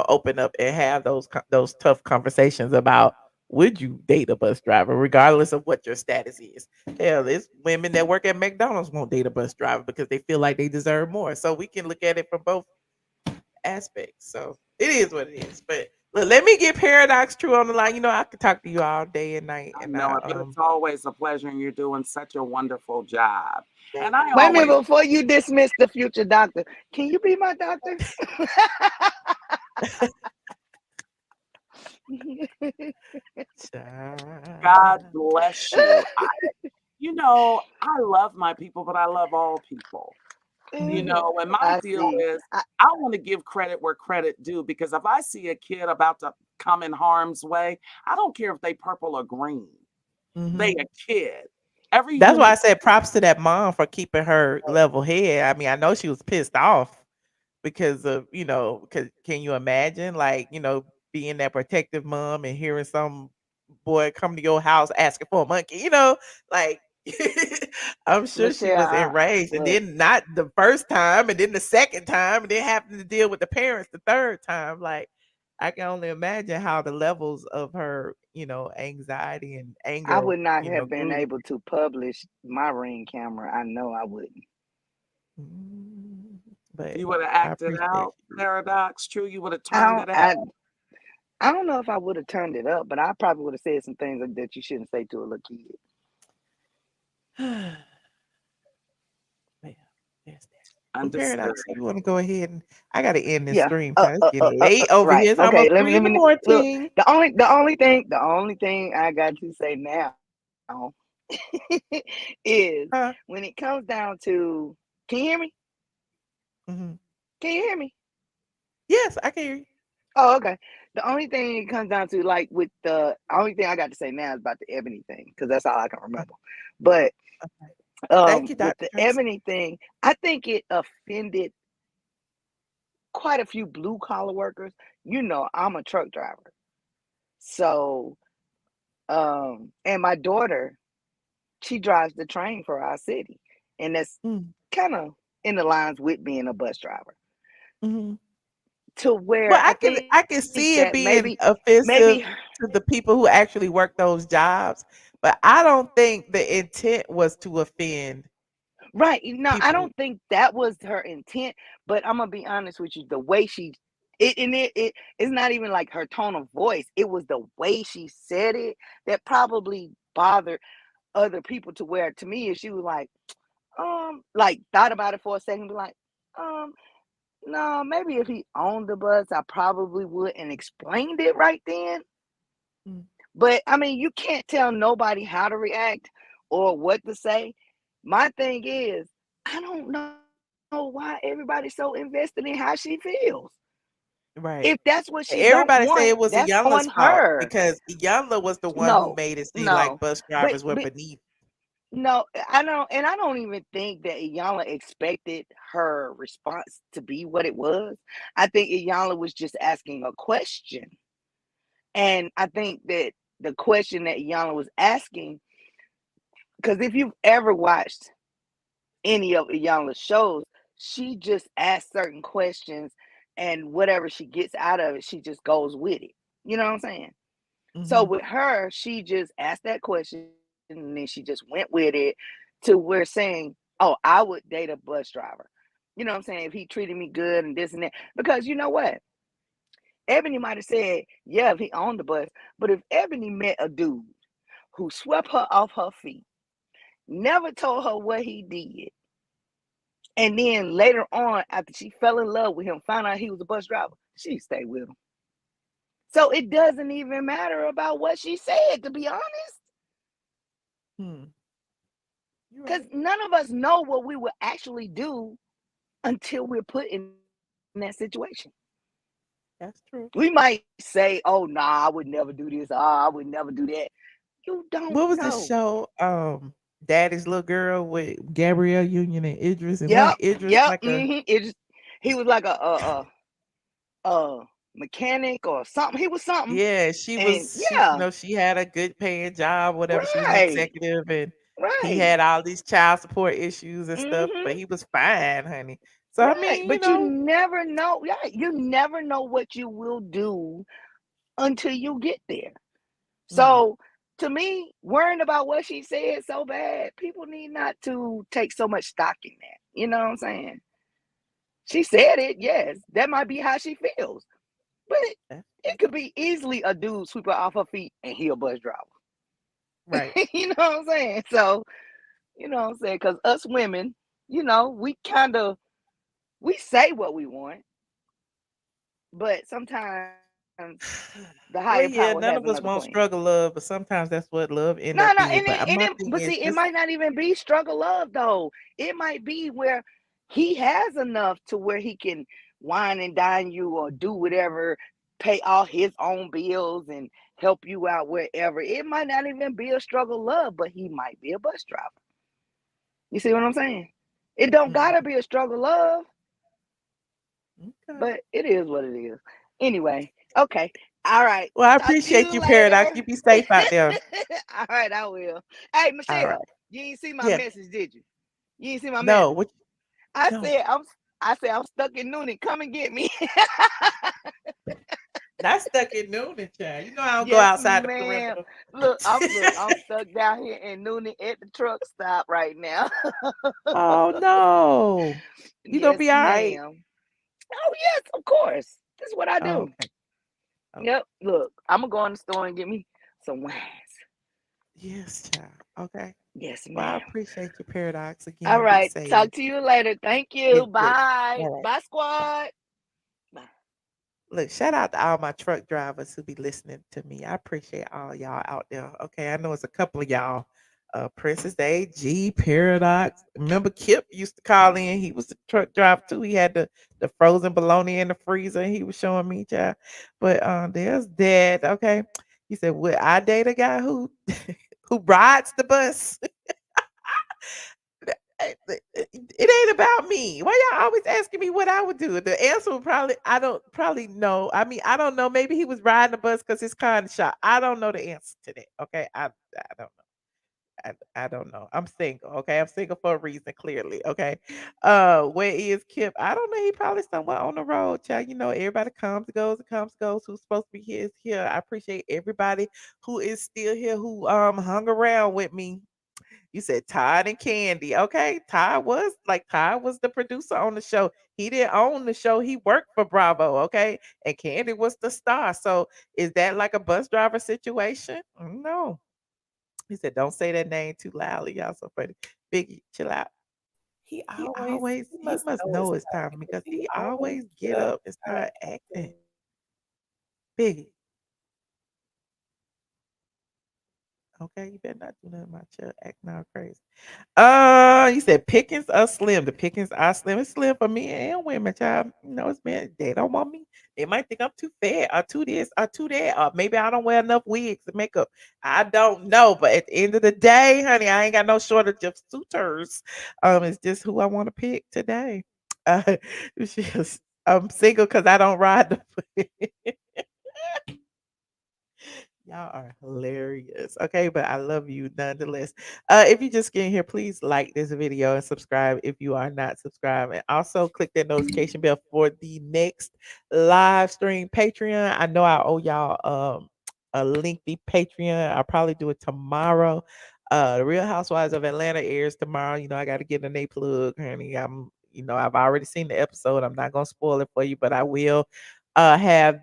[SPEAKER 1] open up and have those tough conversations about would you date a bus driver, regardless of what your status is. Hell, there's women that work at McDonald's won't date a bus driver because they feel like they deserve more. So we can look at it from both aspects. So it is what it is. But look, let me get Paradox True on the line. I could talk to you all day and night.
[SPEAKER 17] I
[SPEAKER 1] And
[SPEAKER 17] know it, but it's always a pleasure, and you're doing such a wonderful job. And I
[SPEAKER 16] Wait a minute,
[SPEAKER 17] always
[SPEAKER 16] before you dismiss the future doctor, can you be my doctor?
[SPEAKER 17] God bless you. I love my people, but I love all people. You know, and my
[SPEAKER 16] I
[SPEAKER 17] deal
[SPEAKER 16] see.
[SPEAKER 17] is I want to give credit where credit due, because if I see a kid about to come in harm's way, I don't care if they purple or green. They a kid. Every
[SPEAKER 1] That's why
[SPEAKER 17] human
[SPEAKER 1] I said props to that mom for keeping her level head. I mean, I know she was pissed off because of, can you imagine, like, being that protective mom and hearing some boy come to your house asking for a monkey, like I'm sure she
[SPEAKER 16] Michelle,
[SPEAKER 1] was enraged. And
[SPEAKER 16] look,
[SPEAKER 1] then not the first time, and then the second time, and then having to deal with the parents the third time. Like, I can only imagine how the levels of her, anxiety and
[SPEAKER 16] I
[SPEAKER 1] anger,
[SPEAKER 16] would not have been
[SPEAKER 1] grew.
[SPEAKER 16] able to publish my Ring camera. I know I wouldn't.
[SPEAKER 1] But
[SPEAKER 17] you would have
[SPEAKER 1] I
[SPEAKER 17] acted
[SPEAKER 1] appreciate
[SPEAKER 17] out. Paradox, true. You would have
[SPEAKER 16] I
[SPEAKER 17] turned
[SPEAKER 16] don't.
[SPEAKER 17] it out.
[SPEAKER 16] I don't know if I would have turned it up, but I probably would have said some things that you shouldn't say to a little kid.
[SPEAKER 1] Well, Paradox, you want to go ahead and I got to end this
[SPEAKER 16] Yeah.
[SPEAKER 1] stream because it's getting late over
[SPEAKER 16] Right.
[SPEAKER 1] here. It's
[SPEAKER 16] Okay.
[SPEAKER 1] almost 3 in the
[SPEAKER 16] Look.
[SPEAKER 1] morning.
[SPEAKER 16] The only thing I got to say now is when it comes down to, can you hear me?
[SPEAKER 1] Mhm.
[SPEAKER 16] Can you hear me?
[SPEAKER 1] Yes, I can hear you.
[SPEAKER 16] Oh, okay. The only thing it comes down to, like, with the only thing I got to say now is about the Ebony thing, because that's all I can remember. But
[SPEAKER 1] Thank you,
[SPEAKER 16] with
[SPEAKER 1] Dr.
[SPEAKER 16] the
[SPEAKER 1] Tracy.
[SPEAKER 16] Ebony thing, I think it offended quite a few blue collar workers. You know, I'm a truck driver. So, and my daughter, she drives the train for our city. And that's kind of in the lines with being a bus driver.
[SPEAKER 1] Mhm.
[SPEAKER 16] To where
[SPEAKER 1] Well,
[SPEAKER 16] I
[SPEAKER 1] I can
[SPEAKER 16] think
[SPEAKER 1] see it
[SPEAKER 16] that
[SPEAKER 1] being
[SPEAKER 16] maybe
[SPEAKER 1] offensive to the people who actually work those jobs, but I don't think the intent was to offend
[SPEAKER 16] right. No, I
[SPEAKER 1] people.
[SPEAKER 16] don't think that was her intent, but I'm gonna be honest with you. The way it's not even like her tone of voice. It was the way she said it that probably bothered other people, to where, to me, if she was like thought about it for a second, be like, no, maybe if he owned the bus, I probably would, and explained it right then. But I mean, you can't tell nobody how to react or what to say. My thing is, I don't know why everybody's so invested in how she feels.
[SPEAKER 1] Right.
[SPEAKER 16] If that's what she don't
[SPEAKER 1] Everybody say
[SPEAKER 16] want,
[SPEAKER 1] it was
[SPEAKER 16] that's
[SPEAKER 1] Iyanla's
[SPEAKER 16] on
[SPEAKER 1] fault
[SPEAKER 16] her.
[SPEAKER 1] because Iyanla was the one who
[SPEAKER 16] No,
[SPEAKER 1] made it seem like
[SPEAKER 16] no.
[SPEAKER 1] bus
[SPEAKER 16] But,
[SPEAKER 1] drivers were beneath.
[SPEAKER 16] no, I don't, and I don't even think that Iyanla expected her response to be what it was. I think Iyanla was just asking a question. And I think that the question that Iyanla was asking, because if you've ever watched any of Iyanla's shows, she just asks certain questions, and whatever she gets out of it, she just goes with it. You know what I'm saying? So with her, she just asked that question, and then she just went with it, to where saying, oh, I would date a bus driver. You know what I'm saying? If he treated me good and this and that. Because you know what? Ebony might have said, yeah, if he owned the bus. But if Ebony met a dude who swept her off her feet, never told her what he did, and then later on, after she fell in love with him, found out he was a bus driver, she'd stay with him. So it doesn't even matter about what she said, to be honest. Because none of us know what we will actually do until we're put in that situation.
[SPEAKER 1] That's true.
[SPEAKER 16] We might say, oh, nah, I would never do this. I would never do that. You don't
[SPEAKER 1] What was the
[SPEAKER 16] know.
[SPEAKER 1] show? Daddy's Little Girl with Gabrielle Union and Idris, and
[SPEAKER 16] Yep.
[SPEAKER 1] wasn't Idris
[SPEAKER 16] Yep.
[SPEAKER 1] like a
[SPEAKER 16] He was like a mechanic or something. He was something.
[SPEAKER 1] yeah, she
[SPEAKER 16] And
[SPEAKER 1] was
[SPEAKER 16] yeah,
[SPEAKER 1] she had a good paying job, whatever. She was an
[SPEAKER 16] right.
[SPEAKER 1] executive and he
[SPEAKER 16] Right.
[SPEAKER 1] had all these child support issues and stuff, but
[SPEAKER 16] Mm-hmm.
[SPEAKER 1] he was fine, honey. So I
[SPEAKER 16] Right.
[SPEAKER 1] mean,
[SPEAKER 16] But you never know. Yeah, you never know what you will do until you get there. So to me, worrying about what she said so bad, people need not to take so much stock in that. You know what I'm saying? She said it, yes. That might be how she feels. But it could be easily a dude sweep her off her feet and he a bus driver.
[SPEAKER 1] right.
[SPEAKER 16] You know what I'm saying? So, you know what I'm saying? Because us women, we we say what we want, but sometimes the
[SPEAKER 1] Well,
[SPEAKER 16] higher
[SPEAKER 1] yeah,
[SPEAKER 16] power
[SPEAKER 1] none
[SPEAKER 16] has
[SPEAKER 1] of us
[SPEAKER 16] another
[SPEAKER 1] want
[SPEAKER 16] plan.
[SPEAKER 1] struggle love, but sometimes that's what love end
[SPEAKER 16] No,
[SPEAKER 1] up
[SPEAKER 16] no,
[SPEAKER 1] being. But my thing
[SPEAKER 16] but
[SPEAKER 1] is
[SPEAKER 16] see, it
[SPEAKER 1] just
[SPEAKER 16] might not even be struggle love though. It might be where he has enough to where he can wine and dine you or do whatever, pay all his own bills and help you out wherever. It might not even be a struggle love, but he might be a bus driver. You see what I'm saying? It don't gotta be a struggle love, but it is what it is. Anyway, okay. All right.
[SPEAKER 1] Well, I
[SPEAKER 16] Talk to
[SPEAKER 1] appreciate
[SPEAKER 16] you
[SPEAKER 1] you, Paradox.
[SPEAKER 16] later.
[SPEAKER 1] You be safe out there.
[SPEAKER 16] All right, I will. Hey,
[SPEAKER 1] All
[SPEAKER 16] Michelle,
[SPEAKER 1] right.
[SPEAKER 16] you ain't see my
[SPEAKER 1] Yeah.
[SPEAKER 16] message, did you? You ain't see my
[SPEAKER 1] No.
[SPEAKER 16] message.
[SPEAKER 1] What?
[SPEAKER 16] I
[SPEAKER 1] No.
[SPEAKER 16] said I'm stuck in Nene. Come and get me.
[SPEAKER 1] Not stuck in Nene, child. You know I don't go
[SPEAKER 16] Yes,
[SPEAKER 1] outside the
[SPEAKER 16] ma'am.
[SPEAKER 1] perimeter.
[SPEAKER 16] Look, I'm stuck down here in Nene at the truck stop right now.
[SPEAKER 1] Oh no. You gonna
[SPEAKER 16] Yes,
[SPEAKER 1] be all right?
[SPEAKER 16] ma'am. Oh yes, of course. This is what I do.
[SPEAKER 1] Okay.
[SPEAKER 16] Yep. Look, I'm gonna go in the store and get me some wines.
[SPEAKER 1] Yes, child. Okay.
[SPEAKER 16] Yes,
[SPEAKER 1] Well, I
[SPEAKER 16] ma'am.
[SPEAKER 1] appreciate your Paradox again.
[SPEAKER 16] All
[SPEAKER 1] Be
[SPEAKER 16] right.
[SPEAKER 1] safe.
[SPEAKER 16] Talk to you later. Thank you.
[SPEAKER 1] Yes, yes.
[SPEAKER 16] Bye.
[SPEAKER 1] All right.
[SPEAKER 16] Bye, squad.
[SPEAKER 1] Look, shout out to all my truck drivers who be listening to me. I appreciate all y'all out there. Okay, I know it's a couple of y'all. Princess AG, Paradox. Remember Kip used to call in. He was the truck driver too. He had the frozen bologna in the freezer. He was showing me, child. But there's Dad. Okay, he said, "Would I date a guy who who rides the bus?" It ain't about me. Why y'all always asking me what I would do? The answer would probably know. I mean, I don't know. Maybe he was riding the bus because his car in the shop. I don't know the answer to that. Okay. I don't know. I don't know. I'm single. Okay. I'm single for a reason, clearly. Okay. Where is Kip? I don't know. He probably somewhere on the road, child. You know, everybody comes, goes, and comes, goes. Who's supposed to be here is here. I appreciate everybody who is still here, who hung around with me. You said Todd and Kandi. Okay. Todd was the producer on the show. He didn't own the show. He worked for Bravo. Okay. And Kandi was the star. So is that like a bus driver situation? No. He said, don't say that name too loudly. Y'all so funny. Biggie, chill out. He must know it's time because he always get up and start acting. Biggie. Okay, you better not do nothing about your acting all crazy. You said pickings are slim. The pickings are slim. It's slim for me and women, child. You know, it's men. They don't want me. They might think I'm too fat or too this or too that. Or maybe I don't wear enough wigs and makeup. I don't know. But at the end of the day, honey, I ain't got no shortage of suitors. It's just who I want to pick today. I'm single because I don't ride the Y'all are hilarious. Okay, but I love you nonetheless. If you just get in here, please like this video and subscribe if you are not subscribed. And also click that notification bell for the next live stream Patreon. I know I owe y'all a lengthy Patreon. I'll probably do it tomorrow. The Real Housewives of Atlanta airs tomorrow. You know, I gotta get a name plug, honey. I've already seen the episode. I'm not gonna spoil it for you, but I will have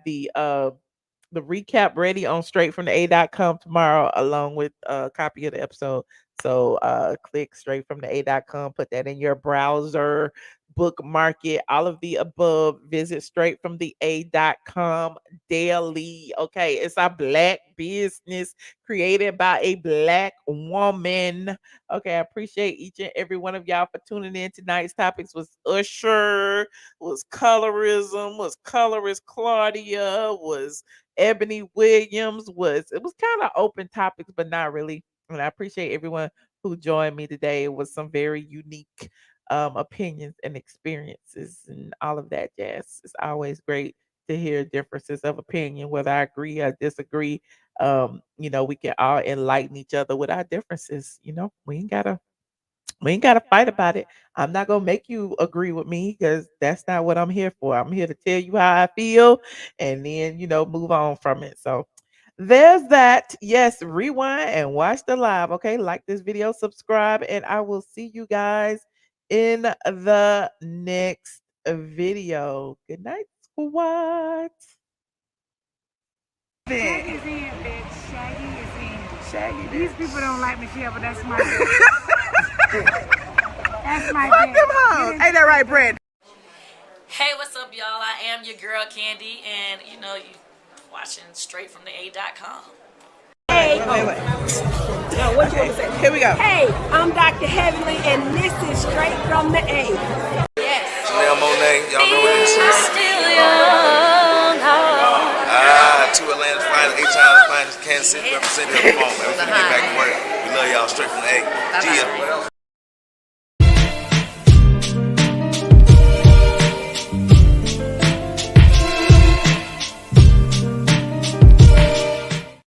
[SPEAKER 1] the recap ready on straightfromtheA.com tomorrow, along with a copy of the episode. So click straightfromtheA.com, put that in your browser, bookmark it, all of the above. Visit straightfromtheA.com daily. Okay, it's a black business created by a black woman. Okay, I appreciate each and every one of y'all for tuning in. Tonight's topics was Usher, was colorism, was colorist Claudia, was Eboni Williams. It was kind of open topics, but not really. And I appreciate everyone who joined me today. It was some very unique opinions and experiences and all of that jazz. It's always great to hear differences of opinion, whether I agree or disagree. We can all enlighten each other with our differences. We ain't gotta fight about it. I'm not gonna make you agree with me because that's not what I'm here for. I'm here to tell you how I feel and then move on from it. So there's that. Yes, rewind and watch the live. Okay, like this video, subscribe, and I will see you guys in the next video. Good night, squad.
[SPEAKER 18] Shaggy's in, bitch. Shaggy is in. Shaggy. These people don't like Michelle, but that's my that's my
[SPEAKER 1] Fuck them hoes. Ain't that right, Brad?
[SPEAKER 19] Hey, what's up, y'all? I am your girl, Kandi, and you watching straight from the A.com.
[SPEAKER 18] Hey,
[SPEAKER 1] wait.
[SPEAKER 18] Now, what you want to say?
[SPEAKER 1] Here we go.
[SPEAKER 18] Hey, I'm Dr. Heavenly, and this is Straight from the A.
[SPEAKER 20] from the A. Y'all know what it is.
[SPEAKER 19] Still young.
[SPEAKER 20] Two Atlanta's finest, 8 times finest, Kansas City representative. Come on, man. We finna get back to work. We love y'all straight from the A. Gia.